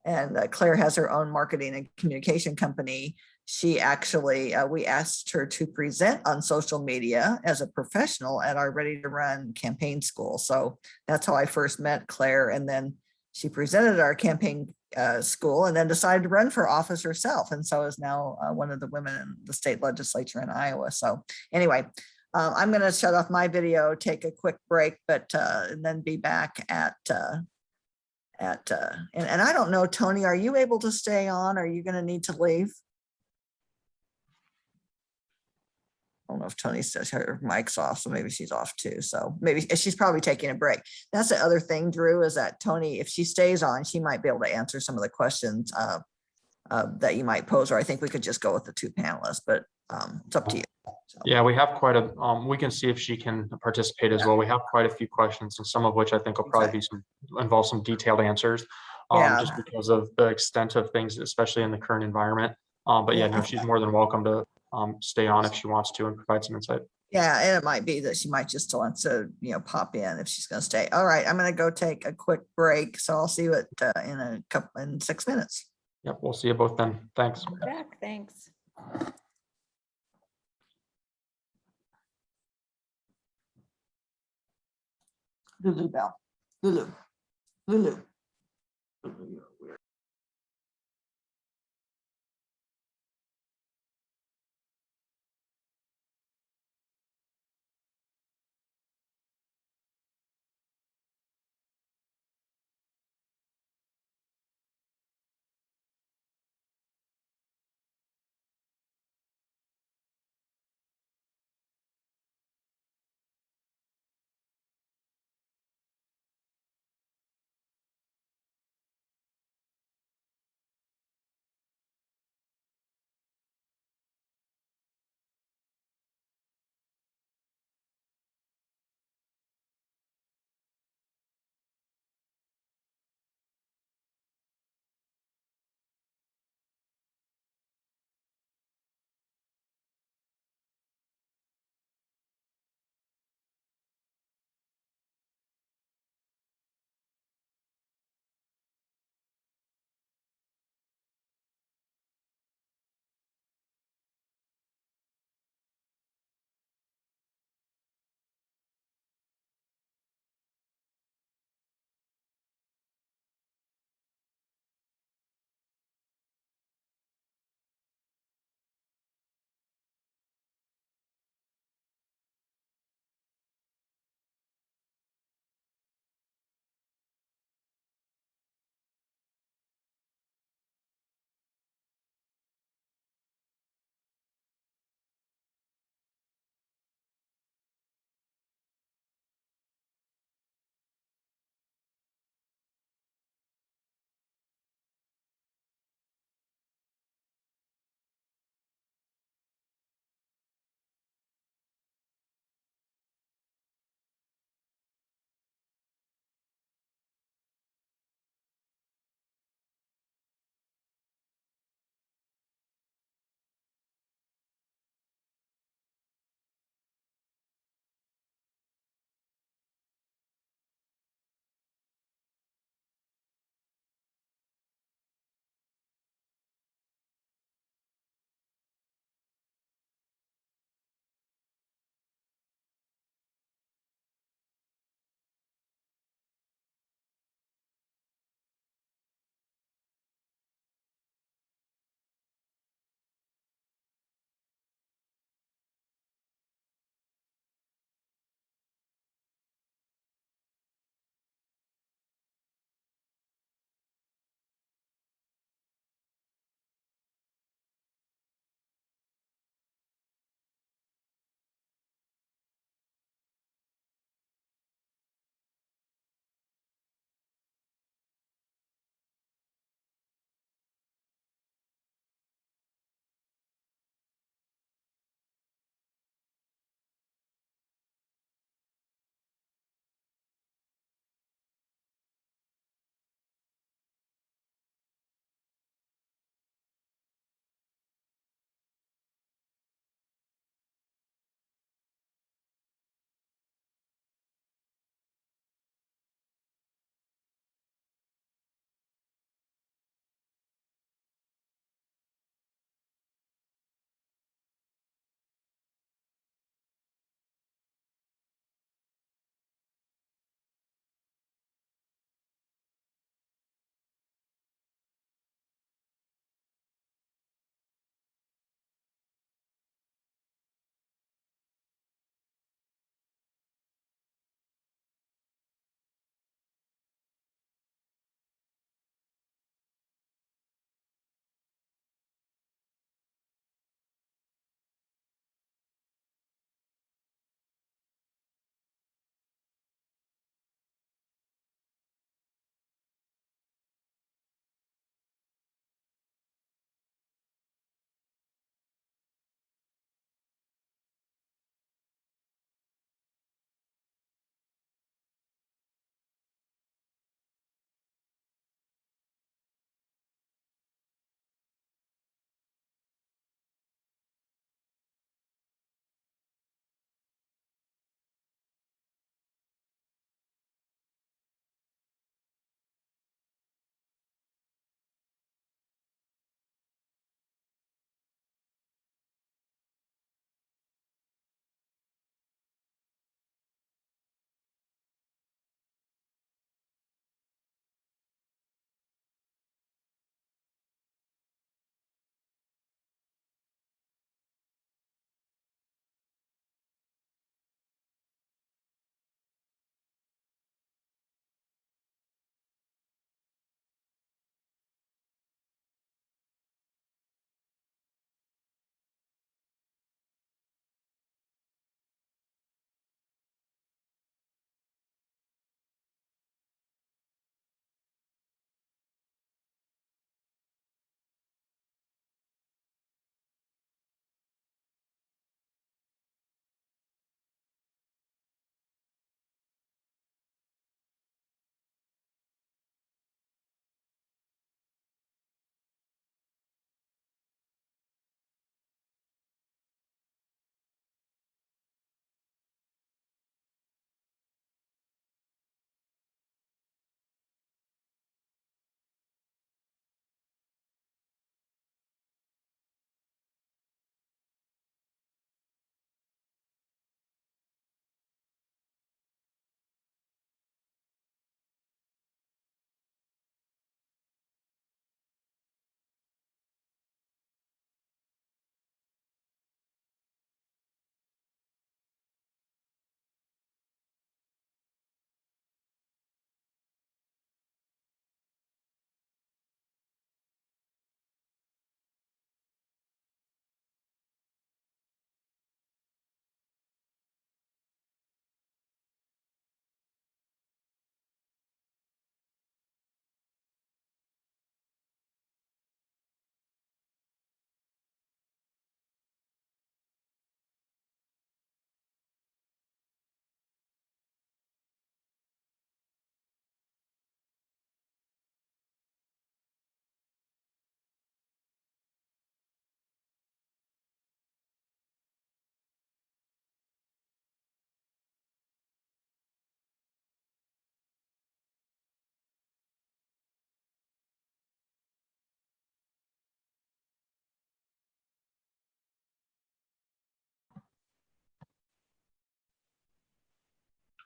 and Claire has her own marketing and communication company. She actually, we asked her to present on social media as a professional at our Ready to Run campaign school. So that's how I first met Claire. And then she presented at our campaign school and then decided to run for office herself. And so is now one of the women in the state legislature in Iowa. So anyway, I'm going to shut off my video, take a quick break, but and then be back and I don't know, Tony, are you able to stay on? Are you going to need to leave? I don't know if Tony says her mic's off, so maybe she's off too. So maybe she's probably taking a break. That's the other thing, Drew, is that Tony, if she stays on, she might be able to answer some of the questions that you might pose, or I think we could just go with the two panelists, but it's up to you. So. Yeah, we have quite a, we can see if she can participate as well. We have quite a few questions, and some of which I think will probably be involve some detailed answers just because of the extent of things, especially in the current environment. But yeah, no, she's more than welcome to stay on if she wants to and provide some insight. Yeah, and it might be that she might just want to, pop in if she's going to stay. All right, I'm going to go take a quick break. So I'll see you in 6 minutes. Yep, we'll see you both then. Thanks. Back, thanks. Lulu Bell. Lulu.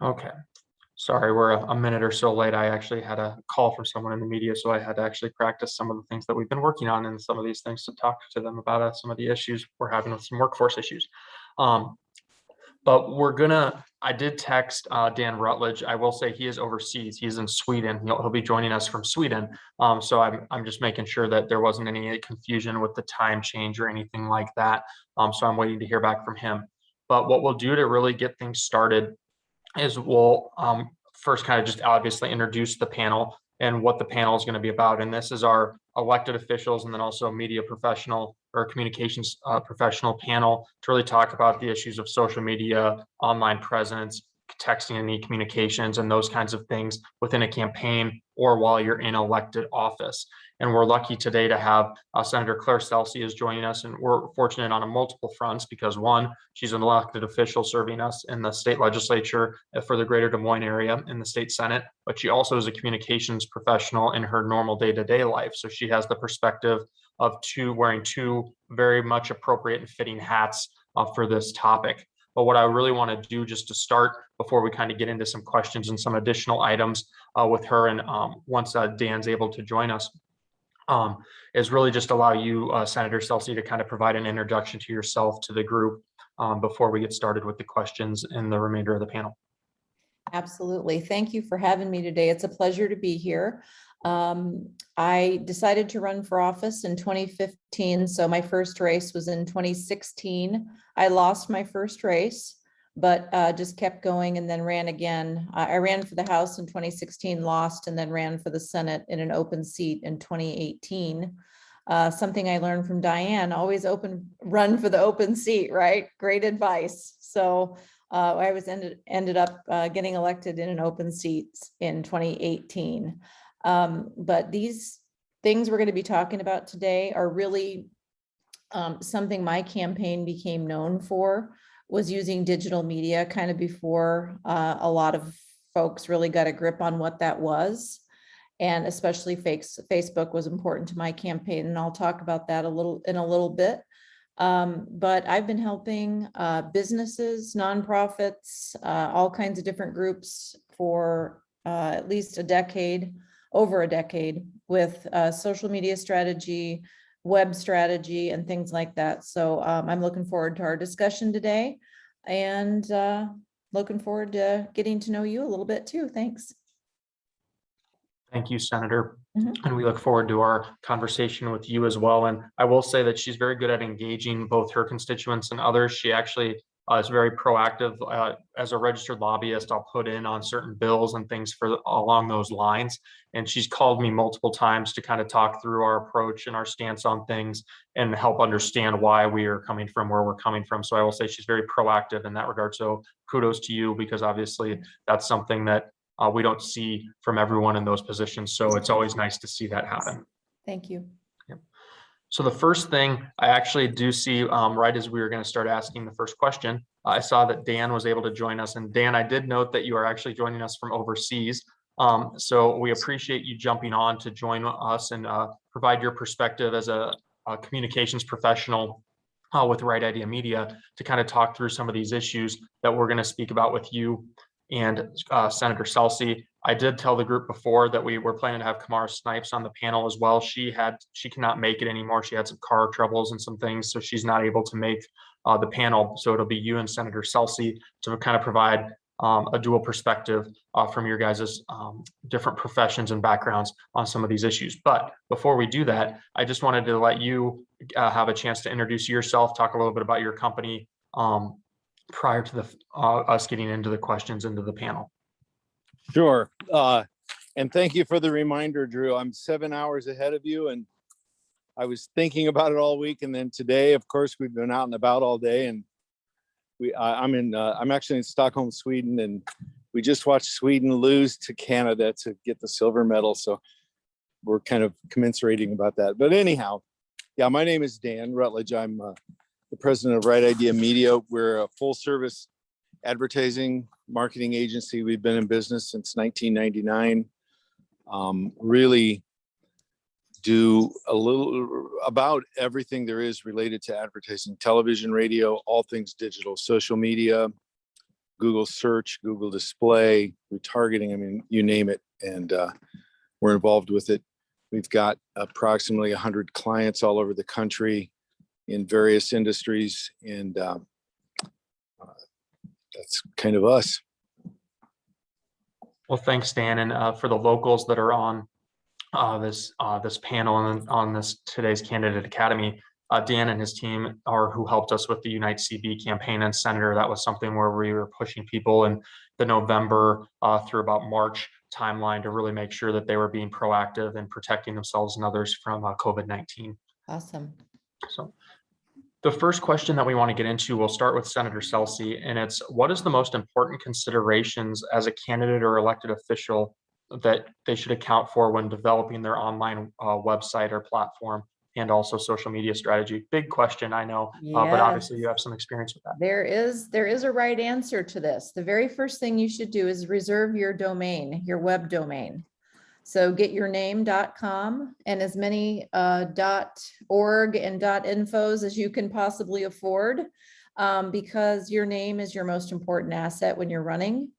Okay. Sorry, we're a minute or so late. I actually had a call from someone in the media, so I had to actually practice some of the things that we've been working on and some of these things to talk to them about some of the issues we're having with some workforce issues. Um, But I did text Dan Rutledge. I will say he is overseas. He's in Sweden. He'll be joining us from Sweden. So I'm just making sure that there wasn't any confusion with the time change or anything like that. So I'm waiting to hear back from him. But what we'll do to really get things started is we'll first kind of just obviously introduce the panel and what the panel is going to be about. And this is our elected officials and then also media professional or communications professional panel to really talk about the issues of social media, online presence, texting and e-communications, and those kinds of things within a campaign or while you're in elected office. And we're lucky today to have Senator Claire Celsi is joining us, and we're fortunate on a multiple fronts because one, she's an elected official serving us in the state legislature for the greater Des Moines area in the state Senate, but she also is a communications professional in her normal day-to-day life. So she has the perspective of wearing two very much appropriate and fitting hats for this topic. But what I really want to do just to start before we kind of get into some questions and some additional items with her and once Dan's able to join us, is really just allow you, Senator Celsi, to kind of provide an introduction to yourself, to the group, before we get started with the questions and the remainder of the panel. Absolutely. Thank you for having me today. It's a pleasure to be here. I decided to run for office in 2015. So my first race was in 2016. I lost my first race, but just kept going and then ran again. I ran for the House in 2016, lost, and then ran for the Senate in an open seat in 2018. Something I learned from Diane, always run for the open seat, right? Great advice. So I ended up getting elected in an open seat in 2018. But these things we're going to be talking about today are really something my campaign became known for, was using digital media kind of before a lot of folks really got a grip on what that was. And especially Facebook was important to my campaign. And I'll talk about that in a little bit. But I've been helping businesses, nonprofits, all kinds of different groups for at least over a decade with social media strategy, web strategy, and things like that. So I'm looking forward to our discussion today and looking forward to getting to know you a little bit too. Thanks. Thank you, Senator. And we look forward to our conversation with you as well. And I will say that she's very good at engaging both her constituents and others. She actually is very proactive. As a registered lobbyist, I'll put in on certain bills and things along those lines. And she's called me multiple times to kind of talk through our approach and our stance on things and help understand why we are coming from where we're coming from. So I will say she's very proactive in that regard. So kudos to you, because obviously that's something that we don't see from everyone in those positions. So it's always nice to see that happen. Thank you. Yep. So the first thing I actually do see right as we were going to start asking the first question, I saw that Dan was able to join us. And Dan, I did note that you are actually joining us from overseas. So we appreciate you jumping on to join us and provide your perspective as a communications professional with Right Idea Media to kind of talk through some of these issues that we're going to speak about with you and Senator Celsi. I did tell the group before that we were planning to have Kamara Snipes on the panel as well. She cannot make it anymore. She had some car troubles and some things, so she's not able to make the panel. So it'll be you and Senator Celsi to kind of provide a dual perspective from your guys' different professions and backgrounds on some of these issues. But before we do that, I just wanted to let you have a chance to introduce yourself, talk a little bit about your company, prior to us getting into the questions into the panel. Sure. And thank you for the reminder, Drew. I'm 7 hours ahead of you, and I was thinking about it all week. And then today, of course, we've been out and about all day, and I'm actually in Stockholm, Sweden, and we just watched Sweden lose to Canada to get the silver medal. So we're kind of commiserating about that. But anyhow, yeah, my name is Dan Rutledge. I'm the president of Right Idea Media. We're a full service advertising marketing agency. We've been in business since 1999. Really do a little about everything there is related to advertising: television, radio, all things digital, social media, Google search, Google display, retargeting, I mean, you name it. And we're involved with it. We've got approximately 100 clients all over the country in various industries. And that's kind of us. Well, thanks, Dan. And for the locals that are on this panel and on this today's Candidate Academy, Dan and his team are who helped us with the Unite CB campaign and Senator. That was something where we were pushing people in the November through about March timeline to really make sure that they were being proactive and protecting themselves and others from COVID-19. Awesome. So the first question that we want to get into, we'll start with Senator Celsey, and it's, what is the most important considerations as a candidate or elected official that they should account for when developing their online website or platform, and also social media strategy? Big question, I know, but obviously you have some experience with that. There is a right answer to this. The very first thing you should do is reserve your domain, your web domain. So get your name.com and as many .org and .infos as you can possibly afford, because your name is your most important asset when you're running.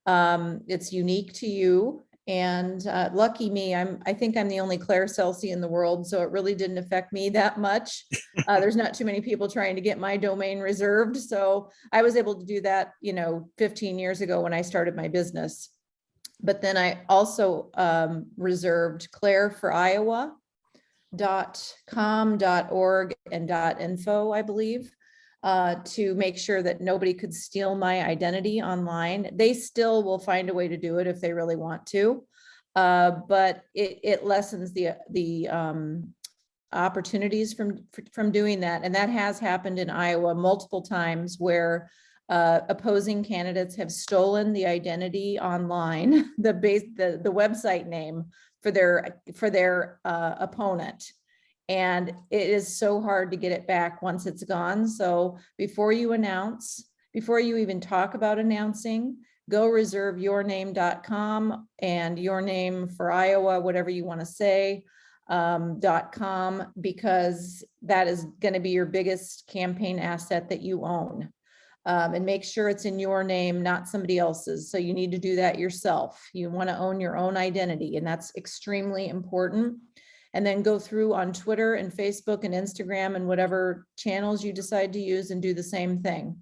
It's unique to you. And lucky me, I think I'm the only Claire Celsey in the world, so it really didn't affect me that much. There's not too many people trying to get my domain reserved. So I was able to do that, 15 years ago when I started my business. But then I also reserved claireforiowa.com, .org, and .info, I believe, to make sure that nobody could steal my identity online. They still will find a way to do it if they really want to, but it lessens the opportunities from doing that. And that has happened in Iowa multiple times, where opposing candidates have stolen the identity online, the website name for their opponent. And it is so hard to get it back once it's gone. So before you announce, before you even talk about announcing, go reserve yourname.com and your name for Iowa, whatever you want to say, .com, because that is going to be your biggest campaign asset that you own. And make sure it's in your name, not somebody else's. So you need to do that yourself. You want to own your own identity, and that's extremely important. And then go through on Twitter and Facebook and Instagram and whatever channels you decide to use and do the same thing.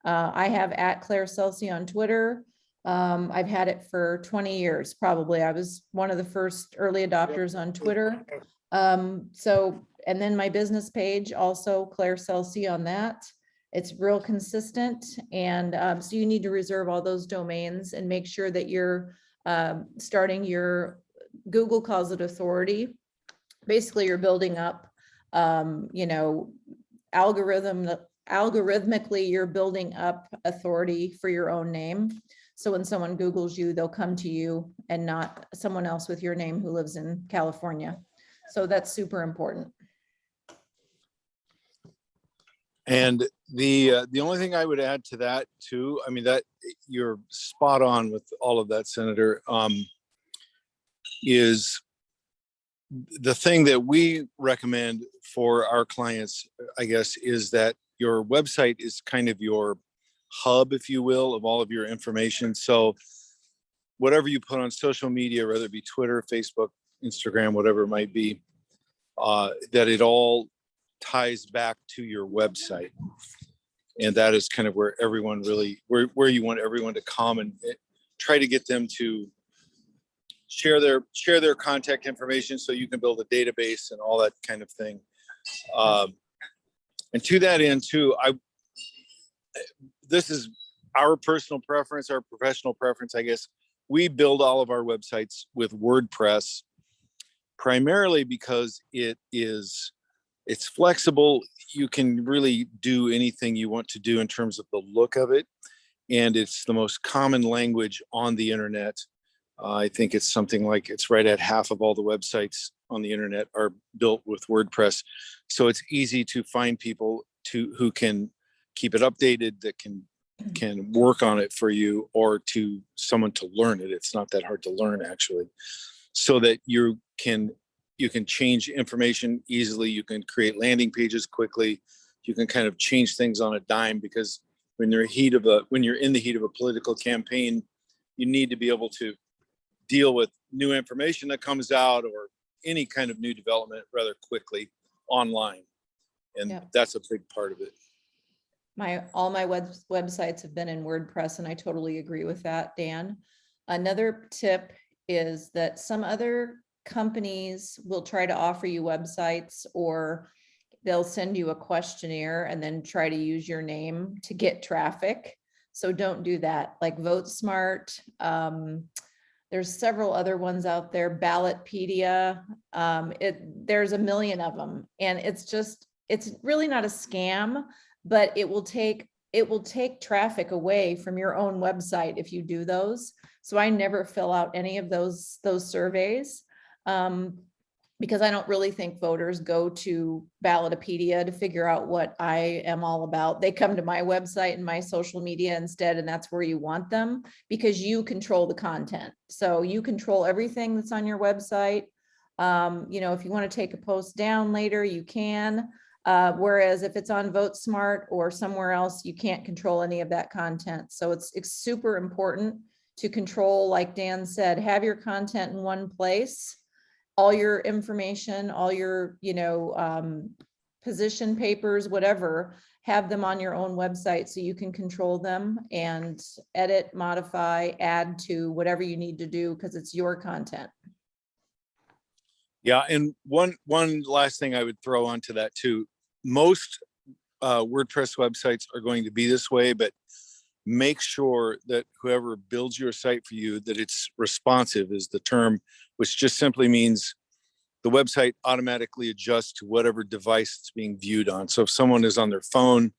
I have @Claire Celsey on Twitter. I've had it for 20 years, probably. I was one of the first early adopters on Twitter. And then my business page, also Claire Celsey on that. It's real consistent. And so you need to reserve all those domains and make sure that you're starting your, Google calls it authority. Basically, you're building up, algorithmically, you're building up authority for your own name. So when someone Googles you, they'll come to you and not someone else with your name who lives in California. So that's super important. And the only thing I would add to that too, I mean, that you're spot on with all of that, Senator, is the thing that we recommend for our clients, I guess, is that your website is kind of your hub, if you will, of all of your information. So whatever you put on social media, whether it be Twitter, Facebook, Instagram, whatever it might be, that it all ties back to your website. And that is kind of where everyone really, where you want everyone to come and try to get them to share their contact information so you can build a database and all that kind of thing. And to that end too, this is our personal preference, our professional preference, I guess. We build all of our websites with WordPress primarily because it's flexible. You can really do anything you want to do in terms of the look of it. And it's the most common language on the internet. I think it's something like it's right at half of all the websites on the internet are built with WordPress. So it's easy to find people who can keep it updated, that can work on it for you, or to someone to learn it. It's not that hard to learn, actually, so that you can change information easily. You can create landing pages quickly. You can kind of change things on a dime because when you're in the heat of a political campaign, you need to be able to deal with new information that comes out or any kind of new development rather quickly online. And Yeah. that's a big part of it. All my websites have been in WordPress, and I totally agree with that, Dan. Another tip is that some other companies will try to offer you websites, or they'll send you a questionnaire and then try to use your name to get traffic. So don't do that. Like VoteSmart, there's several other ones out there, Ballotpedia. There's a million of them, and it's really not a scam, but it will take traffic away from your own website if you do those. So I never fill out any of those surveys, because I don't really think voters go to Ballotpedia to figure out what I am all about. They come to my website and my social media instead, and that's where you want them, because you control the content. So you control everything that's on your website. If you want to take a post down later, you can. Whereas if it's on VoteSmart or somewhere else, you can't control any of that content. So it's super important to control, like Dan said, have your content in one place, all your information, all your, position papers, whatever, have them on your own website so you can control them and edit, modify, add to whatever you need to do, because it's your content. Yeah, and one last thing I would throw onto that too. Most WordPress websites are going to be this way, but make sure that whoever builds your site for you, that it's responsive is the term, which just simply means the website automatically adjusts to whatever device it's being viewed on. So if someone is on their phone,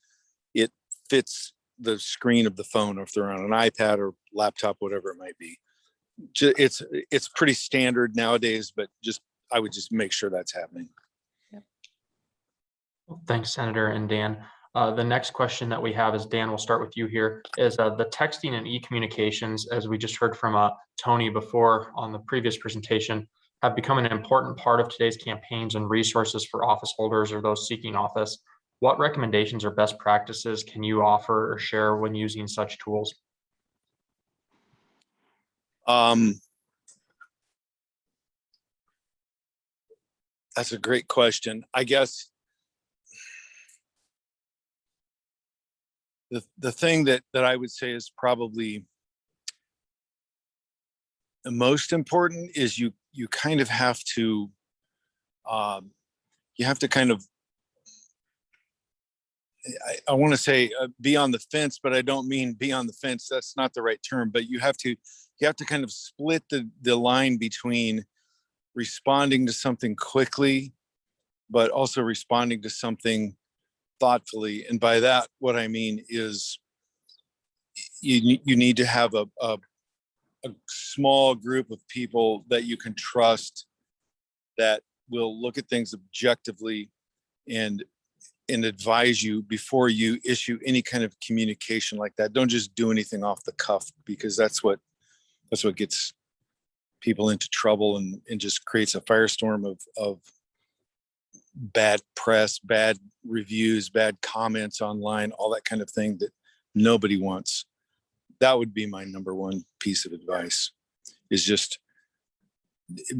it fits the screen of the phone, or if they're on an iPad or laptop, whatever it might be. It's pretty standard nowadays, but I would just make sure that's happening. Thanks, Senator and Dan. The next question that we have is, Dan, we'll start with you here, is the texting and e-communications, as we just heard from Tony before on the previous presentation, have become an important part of today's campaigns and resources for office holders or those seeking office. What recommendations or best practices can you offer or share when using such tools? That's a great question. I guess the thing that I would say is probably the most important is you kind of have to kind of, I want to say be on the fence, but I don't mean be on the fence. That's not the right term, but you have to kind of split the line between responding to something quickly, but also responding to something thoughtfully. And by that, what I mean is you need to have a small group of people that you can trust, that will look at things objectively and advise you before you issue any kind of communication like that. Don't just do anything off the cuff, because that's what gets people into trouble and just creates a firestorm of bad press, bad reviews, bad comments online, all that kind of thing that nobody wants. That would be my number one piece of advice, is just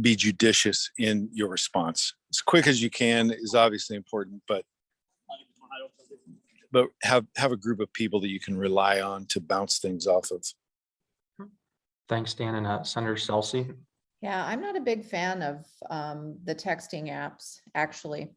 be judicious in your response. As quick as you can is obviously important, but have a group of people that you can rely on to bounce things off of. Thanks, Dan. And Senator Scelsi. Yeah, I'm not a big fan of the texting apps, actually.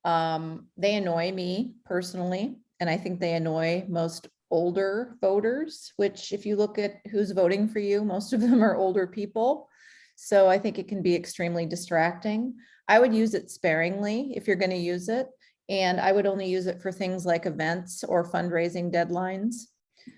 They annoy me personally, and I think they annoy most older voters, which if you look at who's voting for you, most of them are older people. So I think it can be extremely distracting. I would use it sparingly if you're going to use it. And I would only use it for things like events or fundraising deadlines.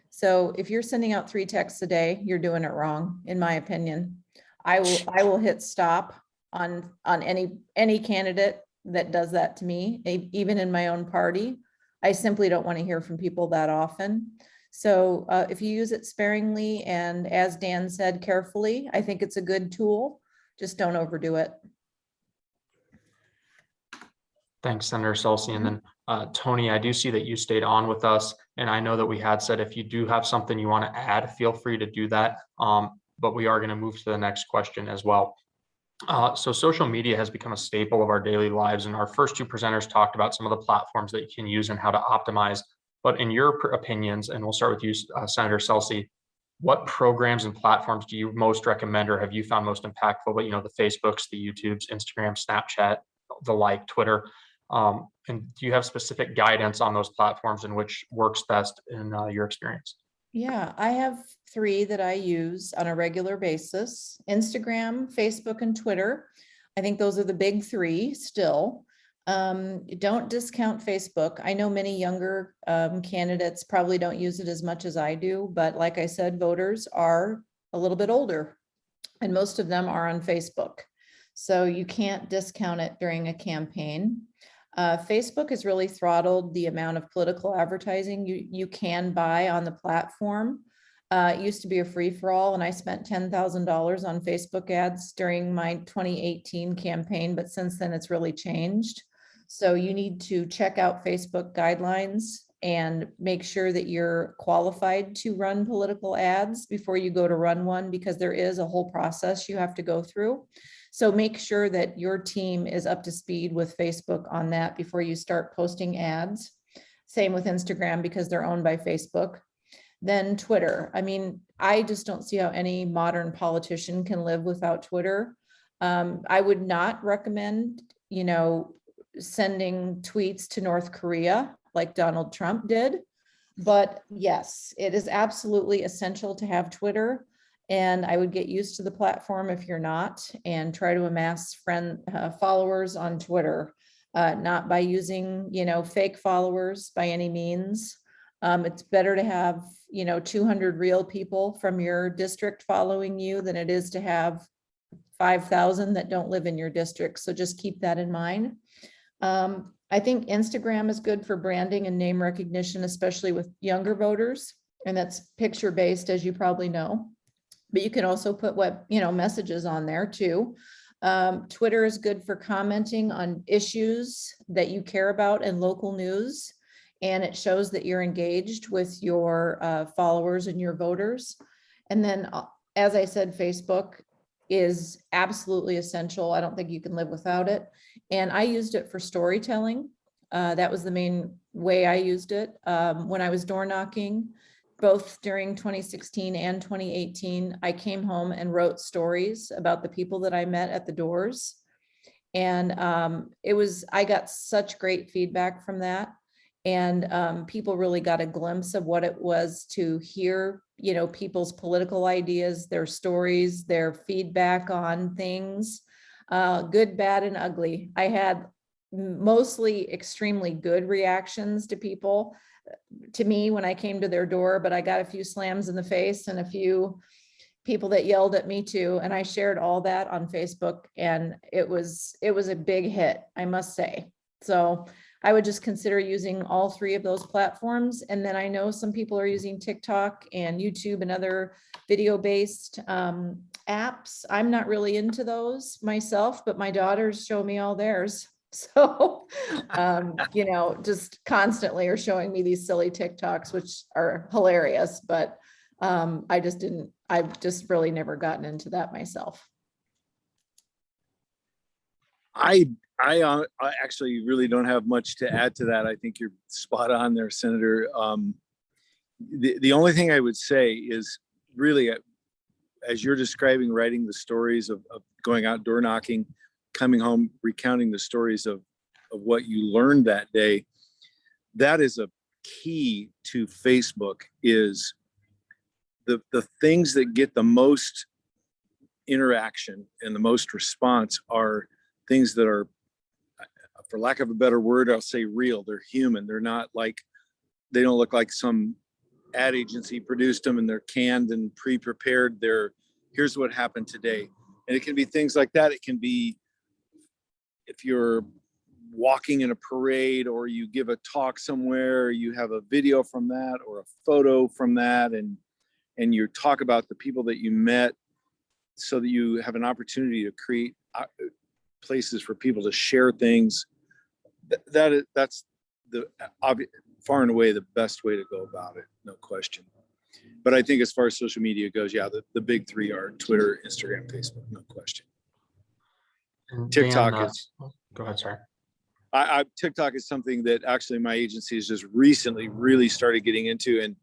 So if you're sending out 3 texts a day, you're doing it wrong, in my opinion. I will hit stop on any candidate that does that to me, even in my own party. I simply don't want to hear from people that often. So if you use it sparingly and, as Dan said, carefully, I think it's a good tool. Just don't overdo it. Thanks, Senator Scelsi. And then Tony, I do see that you stayed on with us. And I know that we had said if you do have something you want to add, feel free to do that. But we are going to move to the next question as well. So social media has become a staple of our daily lives, and our first two presenters talked about some of the platforms that you can use and how to optimize. But in your opinions, and we'll start with you, Senator Celsey, what programs and platforms do you most recommend or have you found most impactful? But the Facebooks, the YouTubes, Instagram, Snapchat, the like, Twitter. And do you have specific guidance on those platforms and which works best in your experience? Yeah, I have 3 that I use on a regular basis: Instagram, Facebook, and Twitter. I think those are the big 3 still. Don't discount Facebook. I know many younger candidates probably don't use it as much as I do, but like I said, voters are a little bit older and most of them are on Facebook. So you can't discount it during a campaign. Facebook has really throttled the amount of political advertising you can buy on the platform. It used to be a free-for-all, and I spent $10,000 on Facebook ads during my 2018 campaign, but since then it's really changed. So you need to check out Facebook guidelines and make sure that you're qualified to run political ads before you go to run one, because there is a whole process you have to go through. So make sure that your team is up to speed with Facebook on that before you start posting ads. Same with Instagram, because they're owned by Facebook. Then Twitter. I mean, I just don't see how any modern politician can live without Twitter. I would not recommend, sending tweets to North Korea like Donald Trump did. But yes, it is absolutely essential to have Twitter. And I would get used to the platform if you're not, and try to amass followers on Twitter, not by using, fake followers by any means. It's better to have, 200 real people from your district following you than it is to have 5,000 that don't live in your district. So just keep that in mind. I think Instagram is good for branding and name recognition, especially with younger voters. And that's picture based, as you probably know. But you can also put messages on there too. Twitter is good for commenting on issues that you care about and local news. And it shows that you're engaged with your followers and your voters. And then, as I said, Facebook is absolutely essential. I don't think you can live without it. And I used it for storytelling. That was the main way I used it. When I was door knocking, both during 2016 and 2018, I came home and wrote stories about the people that I met at the doors. And I got such great feedback from that. And people really got a glimpse of what it was to hear, people's political ideas, their stories, their feedback on things, good, bad, and ugly. I had mostly extremely good reactions to me when I came to their door, but I got a few slams in the face and a few people that yelled at me too. And I shared all that on Facebook, and it was a big hit, I must say. So I would just consider using all 3 of those platforms. And then I know some people are using TikTok and YouTube and other video-based apps. I'm not really into those myself, but my daughters show me all theirs. So, just constantly are showing me these silly TikToks, which are hilarious, but I've just really never gotten into that myself. I actually really don't have much to add to that. I think you're spot on there, Senator. The only thing I would say is really, as you're describing, writing the stories of going out door knocking, coming home, recounting the stories of what you learned that day, that is a key to Facebook. Is the things that get the most interaction and the most response are things that are, for lack of a better word, I'll say real. They're human. They're not like, they don't look like some ad agency produced them and they're canned and pre-prepared. Here's what happened today. And it can be things like that. It can be if you're walking in a parade or you give a talk somewhere, you have a video from that or a photo from that, and you talk about the people that you met so that you have an opportunity to create places for people to share things. That's the obvious. far and away the best way to go about it, no question. But I think as far as social media goes, yeah, the big three are Twitter, Instagram, Facebook, no question. And TikTok Dan, is, go ahead, sorry. TikTok is something that actually my agency has just recently really started getting into. And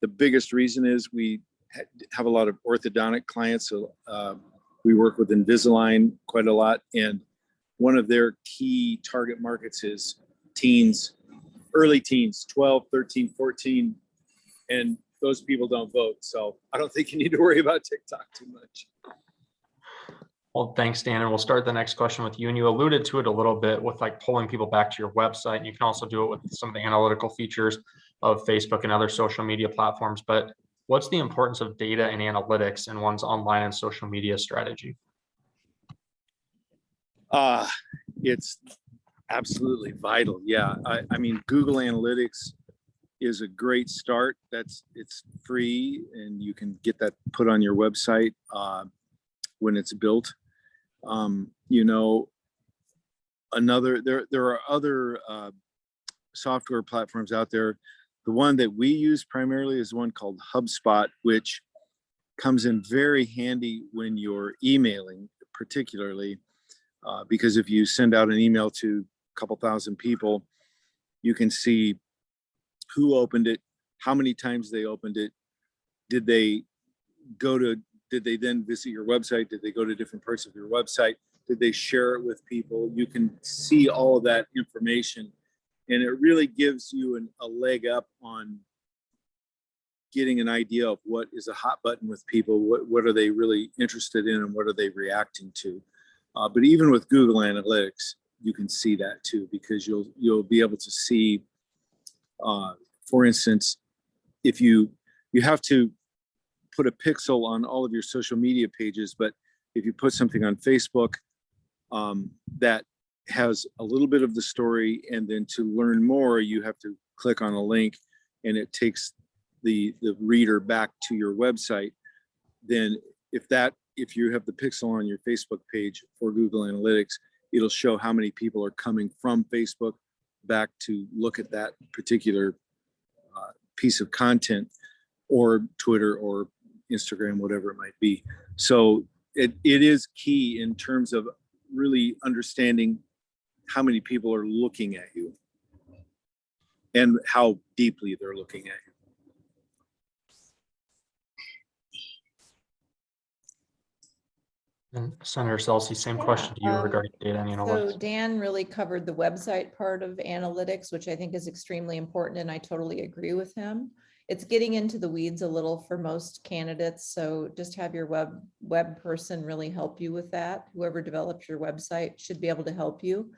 the biggest reason is we have a lot of orthodontic clients. So we work with Invisalign quite a lot. And one of their key target markets is teens, early teens, 12, 13, 14. And those people don't vote. So I don't think you need to worry about TikTok too much. Well, thanks, Dan. And we'll start the next question with you. And you alluded to it a little bit with like pulling people back to your website. And you can also do it with some of the analytical features of Facebook and other social media platforms. But what's the importance of data and analytics in one's online and social media strategy? It's absolutely vital. Yeah. I mean, Google Analytics is a great start. It's free and you can get that put on your website when it's built. You know, there are other software platforms out there. The one that we use primarily is one called HubSpot, which comes in very handy when you're emailing, particularly because if you send out an email to a couple thousand people, you can see who opened it, how many times they opened it, did they then visit your website? Did they go to different parts of your website? Did they share it with people? You can see all of that information, and it really gives you a leg up on getting an idea of what is a hot button with people, what are they really interested in, and what are they reacting to. But even with Google Analytics, you can see that too, because you'll be able to see, for instance, if you have to put a pixel on all of your social media pages, but if you put something on Facebook that has a little bit of the story, and then to learn more, you have to click on a link and it takes the reader back to your website. Then if you have the pixel on your Facebook page for Google Analytics, it'll show how many people are coming from Facebook back to look at that particular piece of content, or Twitter or Instagram, whatever it might be. So it is key in terms of really understanding how many people are looking at you and how deeply they're looking at you. And Senator Celsi, same question to you regarding data and analytics. So Dan really covered the website part of analytics, which I think is extremely important, and I totally agree with him. It's getting into the weeds a little for most candidates, so just have your web person really help you with that. Whoever develops your website should be able to help you.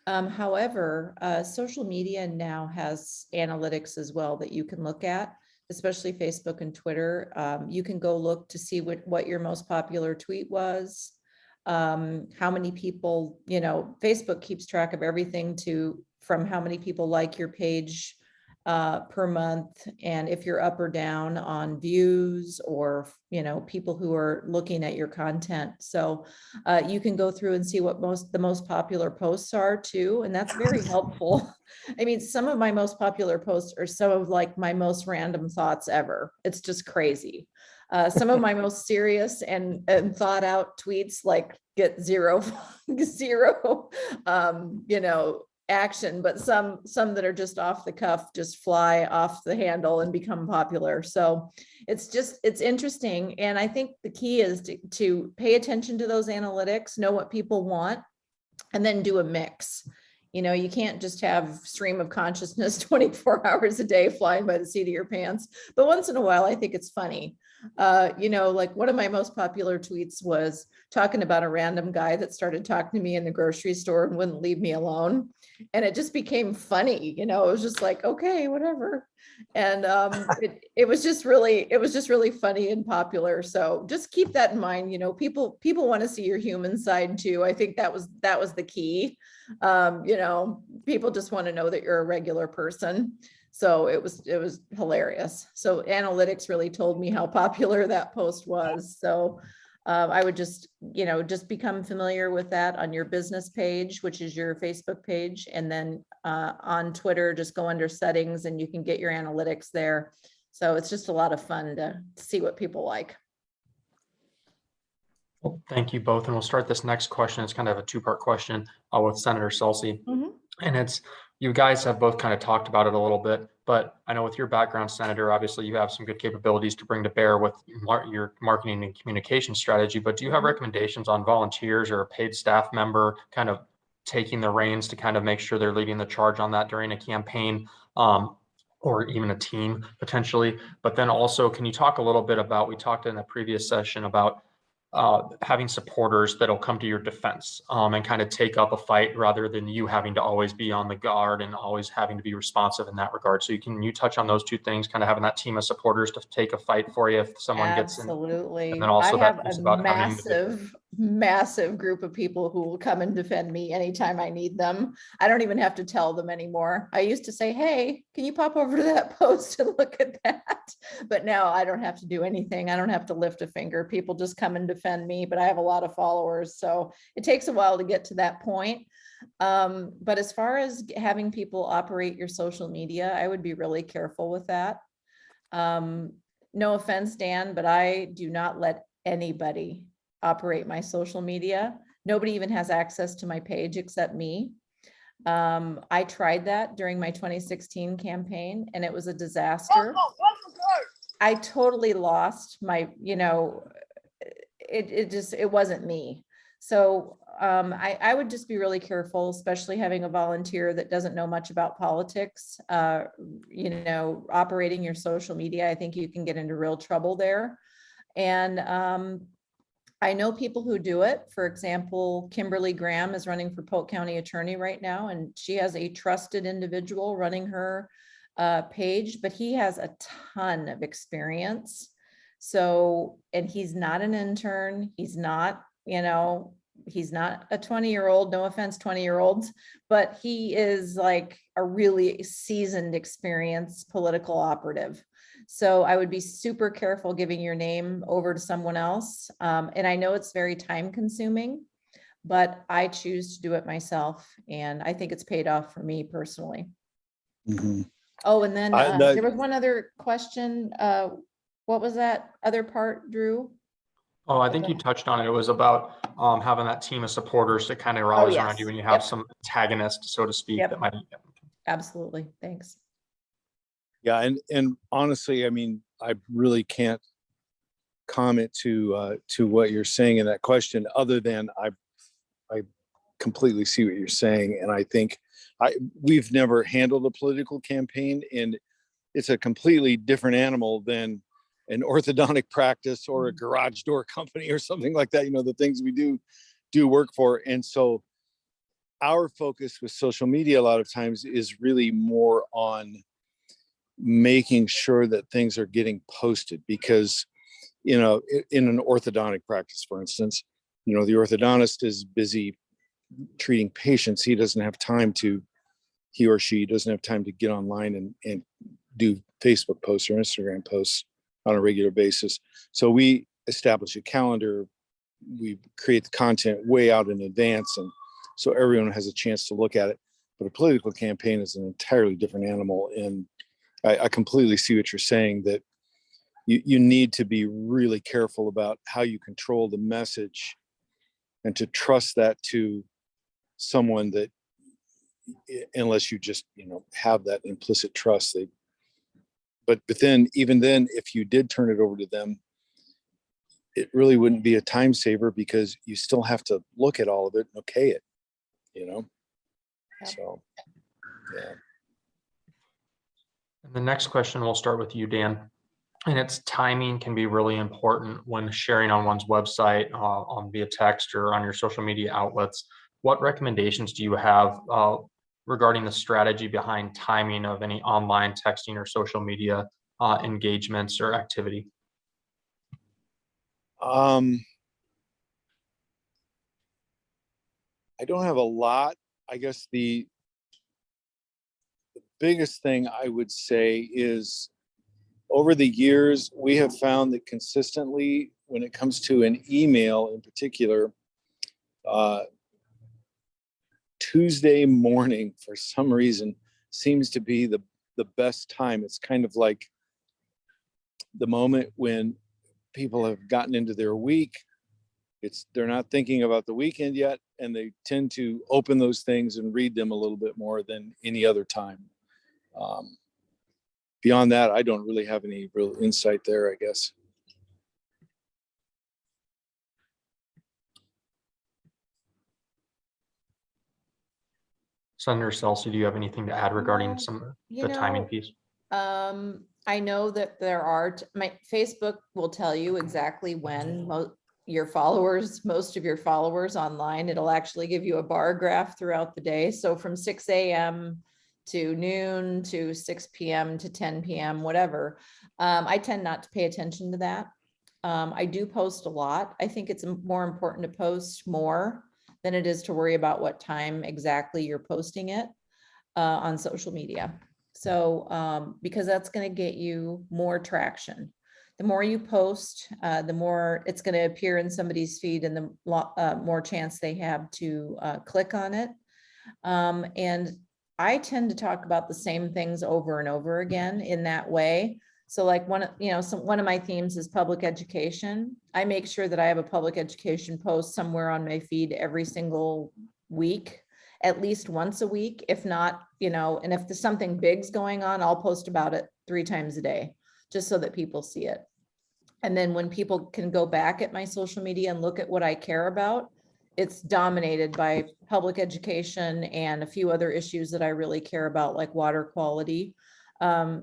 However, social media now has analytics as well that you can look at, especially Facebook and Twitter. You can go look to see what your most popular tweet was, how many people, Facebook keeps track of everything from how many people like your page per month, and if you're up or down on views, or people who are looking at your content. So you can go through and see what the most popular posts are too, and that's very helpful. I mean, some of my most popular posts are some of like my most random thoughts ever. It's just crazy. Some of my most serious and thought out tweets like get zero action, but some that are just off the cuff just fly off the handle and become popular. So it's interesting. And I think the key is to pay attention to those analytics, know what people want, and then do a mix. You can't just have stream of consciousness 24 hours a day flying by the seat of your pants, but once in a while, I think it's funny. Like one of my most popular tweets was talking about a random guy that started talking to me in the grocery store and wouldn't leave me alone. And it just became funny, it was just like, okay, whatever. And it was just really funny and popular. So just keep that in mind. People want to see your human side too. I think that was the key. People just want to know that you're a regular person. So it was hilarious. So analytics really told me how popular that post was. So I would just, just become familiar with that on your business page, which is your Facebook page. And then on Twitter, just go under settings and you can get your analytics there. So it's just a lot of fun to see what people like. Well, thank you both. And we'll start this next question. It's kind of a two-part question with Senator Selsey. And it's, you guys have both kind of talked about it a little bit, but I know with your background, Senator, obviously you have some good capabilities to bring to bear with your marketing and communication strategy, but do you have recommendations on volunteers or a paid staff member kind of taking the reins to kind of make sure they're leading the charge on that during a campaign? Or even a team potentially, but then also, can you talk a little bit about, we talked in the previous session about having supporters that'll come to your defense and kind of take up a fight rather than you having to always be on the guard and always having to be responsive in that regard. So you touch on those two things, kind of having that team of supporters to take a fight for you if someone gets in. Absolutely. And then also I have that piece a about having individual- massive group of people who will come and defend me anytime I need them. I don't even have to tell them anymore. I used to say, hey, can you pop over to that post and look at that? But now I don't have to do anything. I don't have to lift a finger. People just come and defend me, but I have a lot of followers. So it takes a while to get to that point. But as far as having people operate your social media, I would be really careful with that. No offense, Dan, but I do not let anybody operate my social media. Nobody even has access to my page except me. I tried that during my 2016 campaign and it was a disaster. I totally lost my, it wasn't me. So I would just be really careful, especially having a volunteer that doesn't know much about politics, operating your social media. I think you can get into real trouble there. And I know people who do it. For example, Kimberly Graham is running for Polk County Attorney right now, and she has a trusted individual running her page, but he has a ton of experience. So, and he's not an intern. He's not, he's not a 20-year-old, no offense, 20-year-olds, but he is like a really seasoned, experienced political operative. So I would be super careful giving your name over to someone else. And I know it's very time consuming, but I choose to do it myself. And I think it's paid off for me personally. Oh, and then there was one other question. What was that other part, Drew? Oh, I think you touched on it. It was about having that team of supporters to kind of rally around you when you have some antagonists, so to speak, that might. Absolutely. Thanks. Yeah, and honestly, I mean, I really can't comment to what you're saying in that question, other than I completely see what you're saying, and I think we've never handled a political campaign, and it's a completely different animal than an orthodontic practice or a garage door company or something like that. The things we do work for, and so our focus with social media a lot of times is really more on making sure that things are getting posted, because in an orthodontic practice, for instance, the orthodontist is busy treating patients. He or she doesn't have time to get online and do Facebook posts or Instagram posts on a regular basis. So we establish a calendar, we create the content way out in advance, and so everyone has a chance to look at it. But a political campaign is an entirely different animal, and I completely see what you're saying, that you need to be really careful about how you control the message and to trust that to someone that, unless you just, have that implicit trust. But then, even then, if you did turn it over to them, it really wouldn't be a time saver, because you still have to look at all of it and okay it, So, yeah. And the next question, we'll start with you, Dan. And it's timing can be really important when sharing on one's website, on via text or on your social media outlets. What recommendations do you have regarding the strategy behind timing of any online texting or social media engagements or activity? I don't have a lot. I guess the biggest thing I would say is, over the years, we have found that consistently when it comes to an email in particular, Tuesday morning for some reason seems to be the best time. It's kind of like the moment when people have gotten into their week. They're not thinking about the weekend yet, and they tend to open those things and read them a little bit more than any other time. Beyond that, I don't really have any real insight there, I guess. Senator Celsi, do you have anything to add regarding No, the timing piece? I know that there are, my Facebook will tell you exactly when most of your followers online, it'll actually give you a bar graph throughout the day. So from 6 a.m. to noon to 6 p.m. to 10 p.m., whatever. I tend not to pay attention to that. I do post a lot. I think it's more important to post more than it is to worry about what time exactly you're posting it on social media. So because that's going to get you more traction. The more you post, the more it's going to appear in somebody's feed, and the more chance they have to click on it. And I tend to talk about the same things over and over again in that way. So like one of my themes is public education. I make sure that I have a public education post somewhere on my feed every single week, at least once a week, if not, and if there's something big's going on, I'll post about it 3 times a day, just so that people see it. And then when people can go back at my social media and look at what I care about, it's dominated by public education and a few other issues that I really care about, like water quality.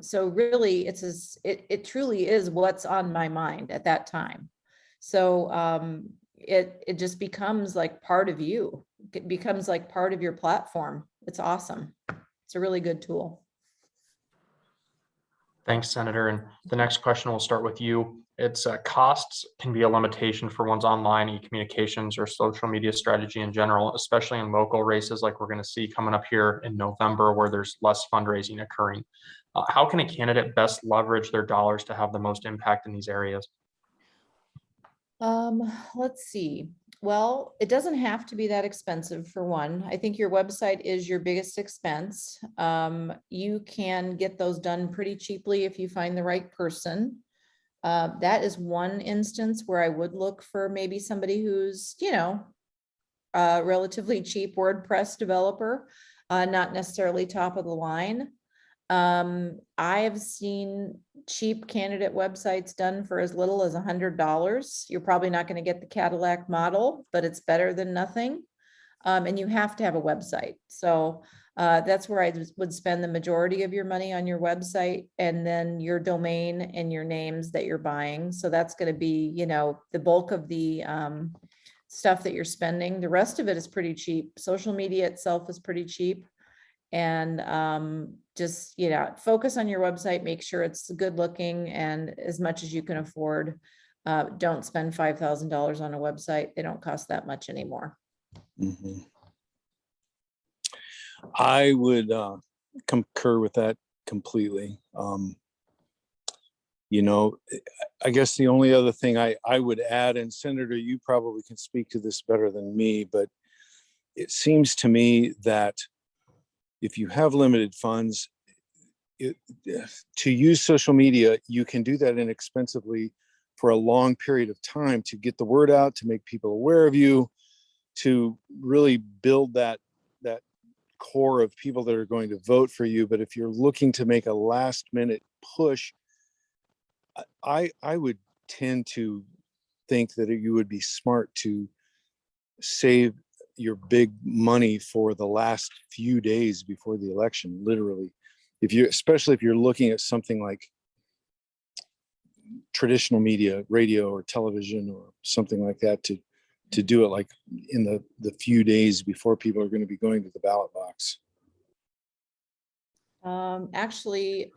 So really, it truly is what's on my mind at that time. So it just becomes like part of you. It becomes like part of your platform. It's awesome. It's a really good tool. Thanks, Senator. And the next question will start with you. It's costs can be a limitation for one's online e-communications or social media strategy in general, especially in local races like we're going to see coming up here in November, where there's less fundraising occurring. How can a candidate best leverage their dollars to have the most impact in these areas? Let's see. Well, it doesn't have to be that expensive for one. I think your website is your biggest expense. You can get those done pretty cheaply if you find the right person. That is one instance where I would look for maybe somebody who's, a relatively cheap WordPress developer, not necessarily top of the line. I have seen cheap candidate websites done for as little as $100. You're probably not going to get the Cadillac model, but it's better than nothing. And you have to have a website. So that's where I would spend the majority of your money, on your website, and then your domain and your names that you're buying. So that's going to be, the bulk of the stuff that you're spending. The rest of it is pretty cheap. Social media itself is pretty cheap. And just, focus on your website, make sure it's good looking, and as much as you can afford. Don't spend $5,000 on a website. They don't cost that much anymore. Mm-hmm. I would concur with that completely. I guess the only other thing I would add, and Senator, you probably can speak to this better than me, but it seems to me that if you have limited funds, to use social media, you can do that inexpensively for a long period of time to get the word out, to make people aware of you, to really build that core of people that are going to vote for you. But if you're looking to make a last minute push, I would tend to think that you would be smart to save your big money for the last few days before the election, literally. Especially if you're looking at something like traditional media, radio or television or something like that, to do it like in the few days before people are going to be going to the ballot box. Actually,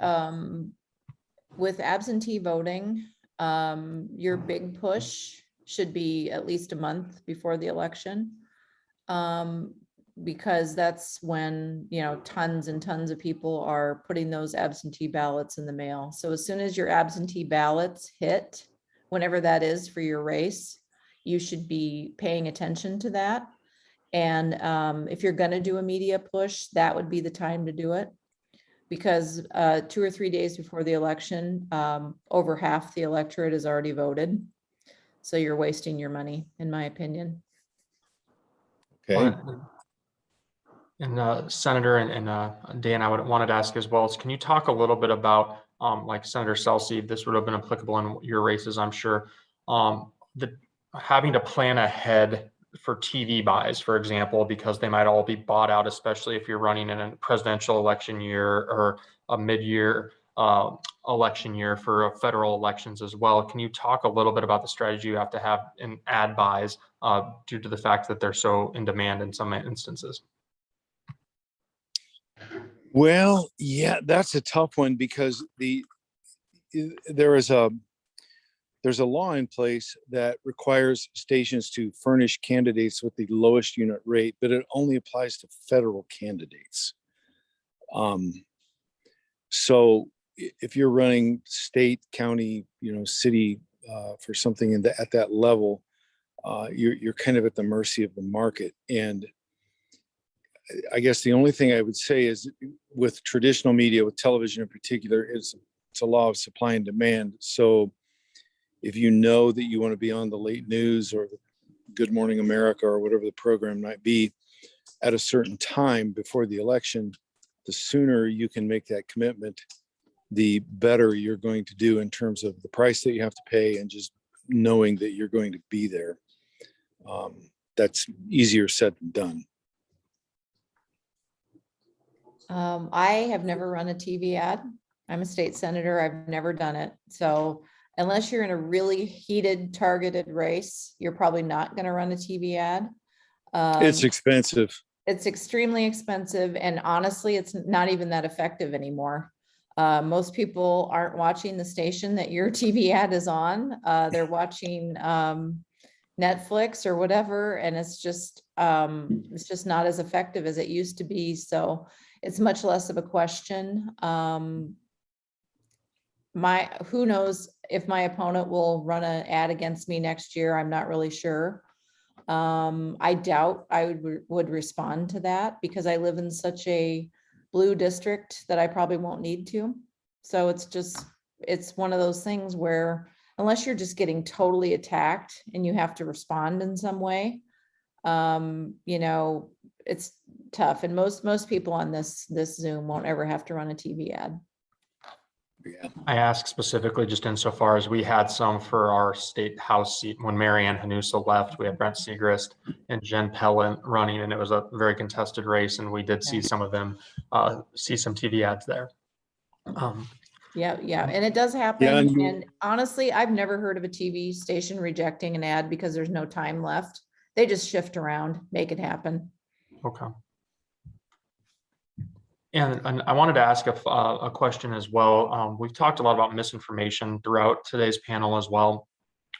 with absentee voting, your big push should be at least a month before the election. Because that's when, tons and tons of people are putting those absentee ballots in the mail. So as soon as your absentee ballots hit whenever that is for your race, you should be paying attention to that. And if you're going to do a media push, that would be the time to do it. Because 2 or 3 days before the election, over half the electorate is already voted. So you're wasting your money, in my opinion. Okay. And Senator and Dan, wanted to ask as well, is can you talk a little bit about, like Senator Celsey, this would have been applicable in your races, I'm sure, the having to plan ahead for TV buys, for example, because they might all be bought out, especially if you're running in a presidential election year or a mid-year election year for federal elections as well. Can you talk a little bit about the strategy you have to have in ad buys due to the fact that they're so in demand in some instances? Well, yeah, that's a tough one because there's a law in place that requires stations to furnish candidates with the lowest unit rate, but it only applies to federal candidates. So if you're running state, county, city for something at that level, you're kind of at the mercy of the market. And I guess the only thing I would say is with traditional media, with television in particular, it's a law of supply and demand. So if you know that you want to be on the late news or the Good Morning America or whatever the program might be at a certain time before the election, the sooner you can make that commitment, the better you're going to do in terms of the price that you have to pay and just knowing that you're going to be there. That's easier said than done. I have never run a TV ad. I'm a state senator. I've never done it. So unless you're in a really heated, targeted race, you're probably not going to run a TV ad. It's expensive. It's extremely expensive. And honestly, it's not even that effective anymore. Most people aren't watching the station that your TV ad is on. They're watching Netflix or whatever. And it's just not as effective as it used to be. So it's much less of a question. Who knows if my opponent will run an ad against me next year? I'm not really sure. I doubt I would respond to that because I live in such a blue district that I probably won't need to. So it's one of those things where unless you're just getting totally attacked and you have to respond in some way, it's tough. And most people on this Zoom won't ever have to run a TV ad. Yeah. I ask specifically just insofar as we had some for our state house seat when Marianne Hanusa left. We had Brent Segrist and Jen Pellin running, and it was a very contested race. And we did see some of them see some TV ads there. Yeah, and it does happen. Yeah, and honestly, I've never heard of a TV station rejecting an ad because there's no time left. They just shift around, make it happen. Okay. And I wanted to ask a question as well. We've talked a lot about misinformation throughout today's panel as well.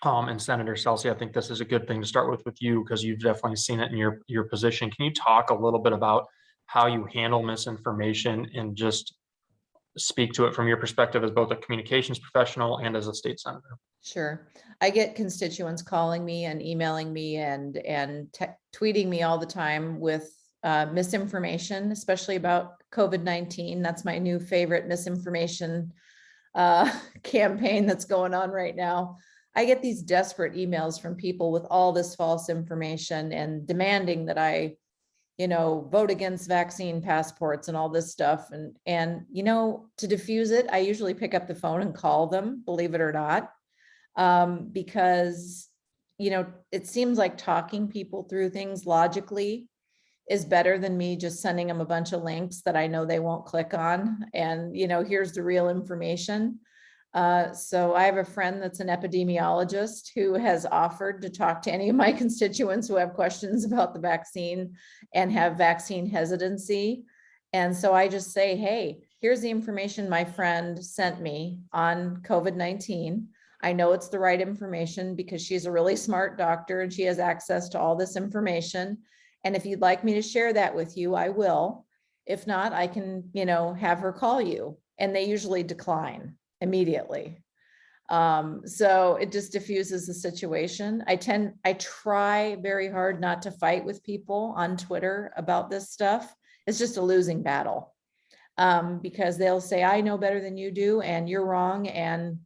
And Senator Celsey, I think this is a good thing to start with you because you've definitely seen it in your position. Can you talk a little bit about how you handle misinformation and just speak to it from your perspective as both a communications professional and as a state senator? Sure. I get constituents calling me and emailing me and tweeting me all the time with misinformation, especially about COVID-19. That's my new favorite misinformation campaign that's going on right now. I get these desperate emails from people with all this false information and demanding that I, vote against vaccine passports and all this stuff. And to diffuse it, I usually pick up the phone and call them, believe it or not, because, it seems like talking people through things logically is better than me just sending them a bunch of links that I know they won't click on. And, here's the real information. So I have a friend that's an epidemiologist who has offered to talk to any of my constituents who have questions about the vaccine and have vaccine hesitancy. And so I just say, hey, here's the information my friend sent me on COVID-19. I know it's the right information because she's a really smart doctor and she has access to all this information. And if you'd like me to share that with you, I will. If not, I can, have her call you. And they usually decline immediately. So it just diffuses the situation. I try very hard not to fight with people on Twitter about this stuff. It's just a losing battle. Because they'll say, I know better than you do, and you're wrong. And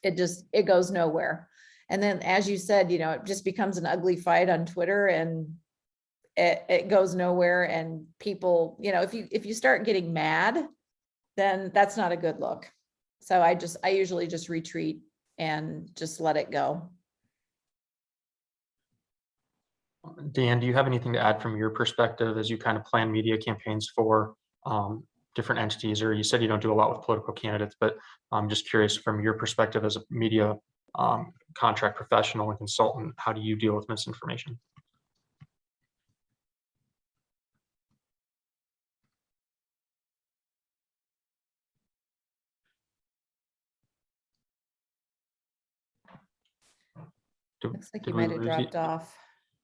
it goes nowhere. And then, as you said, it just becomes an ugly fight on Twitter, and it goes nowhere. And people, if you start getting mad, then that's not a good look. So I usually just retreat and just let it go. Dan, do you have anything to add from your perspective as you kind of plan media campaigns for different entities? Or you said you don't do a lot with political candidates, but I'm just curious from your perspective as a media contract professional and consultant, how do you deal with misinformation? Looks like Did you we might have lose you? dropped off.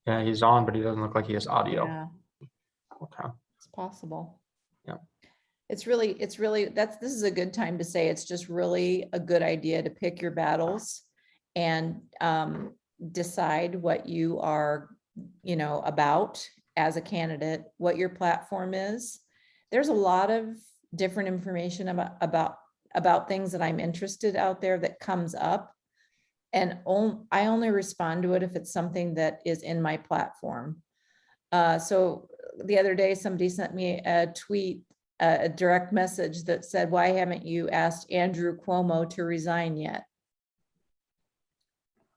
Yeah, he's on, but he doesn't look like he has audio. Yeah, Okay. it's possible. Yeah. This is a good time to say it's just really a good idea to pick your battles and decide what you are, about as a candidate, what your platform is. There's a lot of different information about things that I'm interested out there that comes up. And I only respond to it if it's something that is in my platform. So the other day, somebody sent me a tweet, a direct message that said, why haven't you asked Andrew Cuomo to resign yet?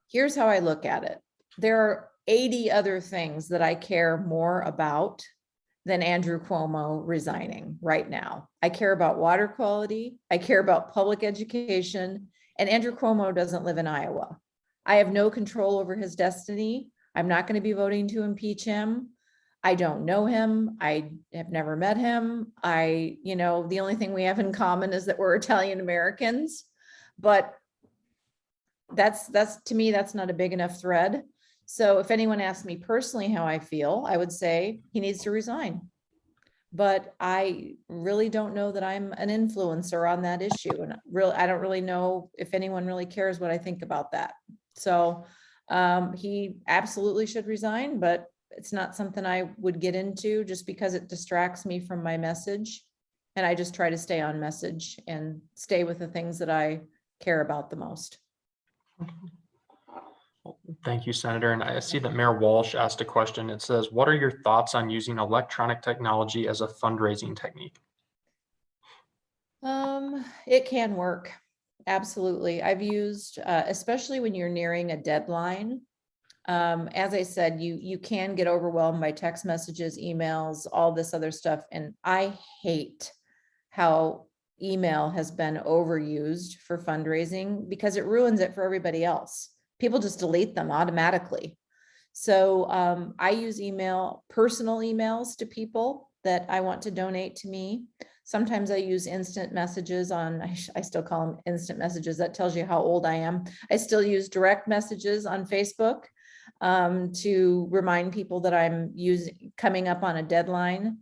Here's how I look at it. There are 80 other things that I care more about than Andrew Cuomo resigning right now. I care about water quality. I care about public education. And Andrew Cuomo doesn't live in Iowa. I have no control over his destiny. I'm not going to be voting to impeach him. I don't know him. I have never met him. The only thing we have in common is that we're Italian Americans, but that's to me, that's not a big enough thread. So if anyone asked me personally how I feel, I would say he needs to resign. But I really don't know that I'm an influencer on that issue. And I don't really know if anyone really cares what I think about that. So he absolutely should resign, but it's not something I would get into just because it distracts me from my message. And I just try to stay on message and stay with the things that I care about the most. Thank you, Senator. And I see that Mayor Walsh asked a question. It says, what are your thoughts on using electronic technology as a fundraising technique? It can work. Absolutely. I've used, especially when you're nearing a deadline. As I said, you can get overwhelmed by text messages, emails, all this other stuff. And I hate how email has been overused for fundraising because it ruins it for everybody else. People just delete them automatically. So I use personal emails to people that I want to donate to me. Sometimes I use instant messages I still call them instant messages. That tells you how old I am. I still use direct messages on Facebook to remind people that I'm coming up on a deadline.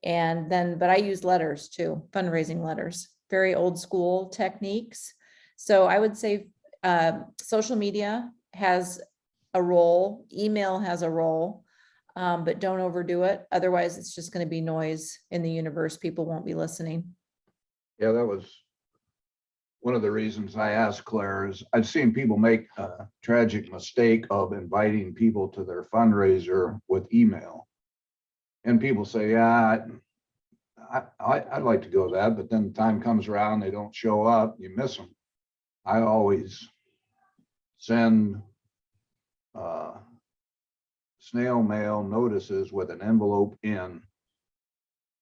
But I use letters too, fundraising letters, very old school techniques. So I would say social media has a role, email has a role, but don't overdo it. Otherwise, it's just going to be noise in the universe. People won't be listening. Yeah, that was one of the reasons I asked Claire is I've seen people make a tragic mistake of inviting people to their fundraiser with email. And people say, yeah, I'd like to go to that, but then the time comes around, they don't show up, you miss them. I always send snail mail notices with an envelope in.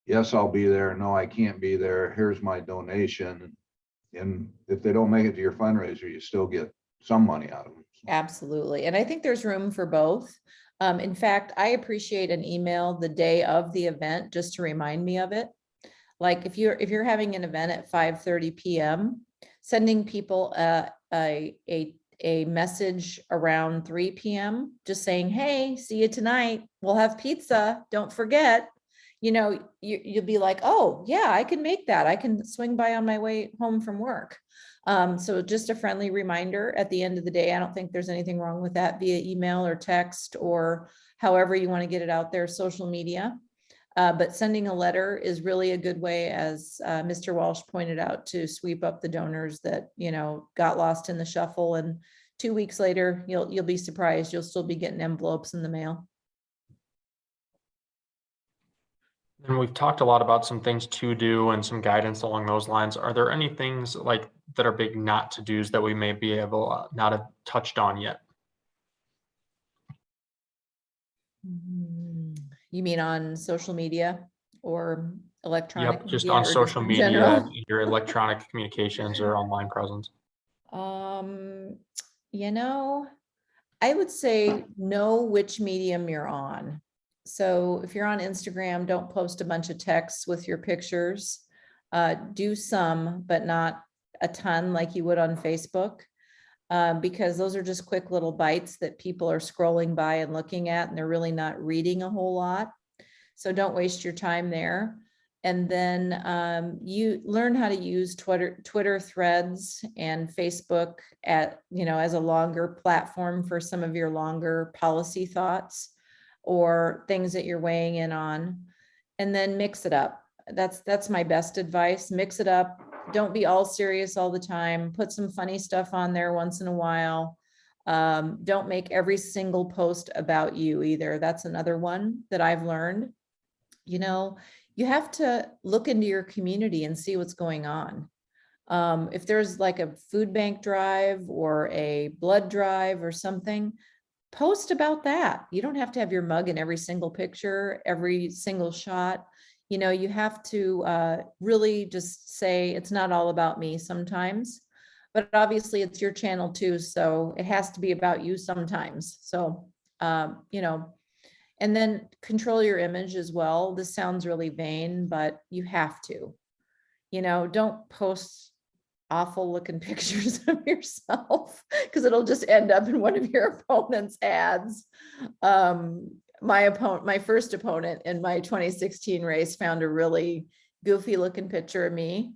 Yes, I'll be there. No, I can't be there. Here's my donation. And if they don't make it to your fundraiser, you still get some money out of them. Absolutely. And I think there's room for both. In fact, I appreciate an email the day of the event just to remind me of it. Like if you're having an event at 5:30 p.m., sending people a message around 3 p.m. just saying, hey, see you tonight. We'll have pizza. Don't forget. you'll be like, oh yeah, I can make that. I can swing by on my way home from work. So just a friendly reminder at the end of the day. I don't think there's anything wrong with that via email or text or however you want to get it out there, social media. But sending a letter is really a good way, as Mr. Walsh pointed out, to sweep up the donors that, got lost in the shuffle. And 2 weeks later, you'll be surprised. You'll still be getting envelopes in the mail. And we've talked a lot about some things to do and some guidance along those lines. Are there any things like that are big not to do's that we may be able not have touched on yet? You mean on social media or electronic? Yep, just media, on or social in media, general? and your electronic communications or online presence. I would say know which medium you're on. So if you're on Instagram, don't post a bunch of texts with your pictures. Do some, but not a ton like you would on Facebook, because those are just quick little bites that people are scrolling by and looking at, and they're really not reading a whole lot. So don't waste your time there. And then you learn how to use Twitter threads and Facebook as a longer platform for some of your longer policy thoughts or things that you're weighing in on, and then mix it up. That's my best advice. Mix it up. Don't be all serious all the time. Put some funny stuff on there once in a while. Don't make every single post about you either. That's another one that I've learned. You have to look into your community and see what's going on. If there's like a food bank drive or a blood drive or something, post about that. You don't have to have your mug in every single picture, every single shot. You have to really just say it's not all about me sometimes, but obviously it's your channel too. So it has to be about you sometimes. So, and then control your image as well. This sounds really vain, but you have to, don't post awful looking pictures of yourself because it'll just end up in one of your opponent's ads. My first opponent in my 2016 race found a really goofy looking picture of me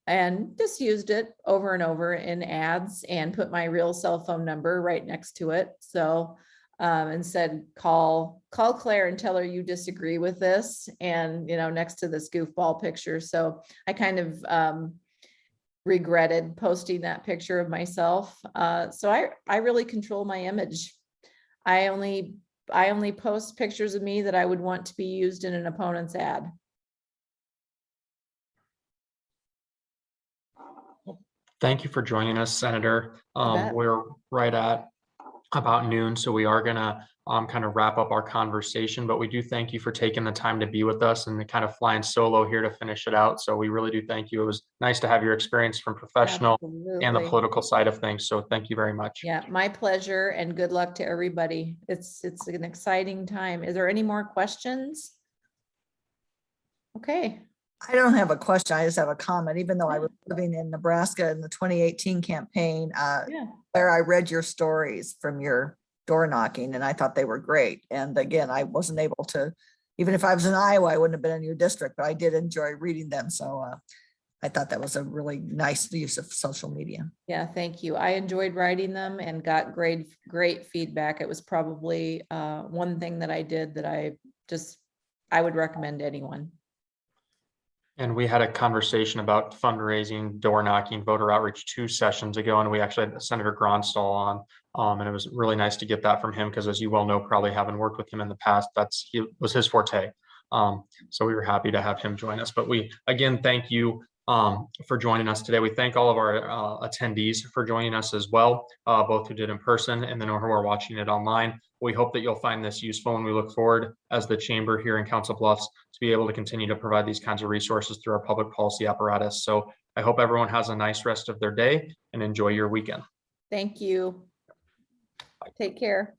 and just used it over and over in ads and put my real cell phone number right next to it. So, and said, call Claire and tell her you disagree with this, and, next to this goofball picture. So I kind of, regretted posting that picture of myself. So I really control my image. I only post pictures of me that I would want to be used in an opponent's ad. Thank you for joining us, Senator. bet. We're right at about noon, so we are gonna kind of wrap up our conversation, but we do thank you for taking the time to be with us and kind of flying solo here to finish it out. So we really do thank you. It was nice to have your experience from professional and the Absolutely. political side of things. So thank you very much. Yeah, my pleasure, and good luck to everybody. It's an exciting time. Is there any more questions? Okay. I don't have a question. I just have a comment. Even though I was living in Nebraska in the 2018 campaign, Yeah. where I read your stories from your door knocking, and I thought they were great. And again, I wasn't able to, even if I was in Iowa, I wouldn't have been in your district, but I did enjoy reading them. So I thought that was a really nice use of social media. Yeah, thank you. I enjoyed writing them and got great feedback. It was probably one thing that I did that I would recommend to anyone. And we had a conversation about fundraising, door knocking, voter outreach 2 sessions ago, and we actually had Senator Gronstal on, and it was really nice to get that from him because, as you well know, probably having worked with him in the past, he was his forte. So we were happy to have him join us. But we again thank you for joining us today. We thank all of our attendees for joining us as well, both who did in person and then who are watching it online. We hope that you'll find this useful, and we look forward as the chamber here in Council Bluffs to be able to continue to provide these kinds of resources through our public policy apparatus. So I hope everyone has a nice rest of their day and enjoy your weekend. Thank you. Take care.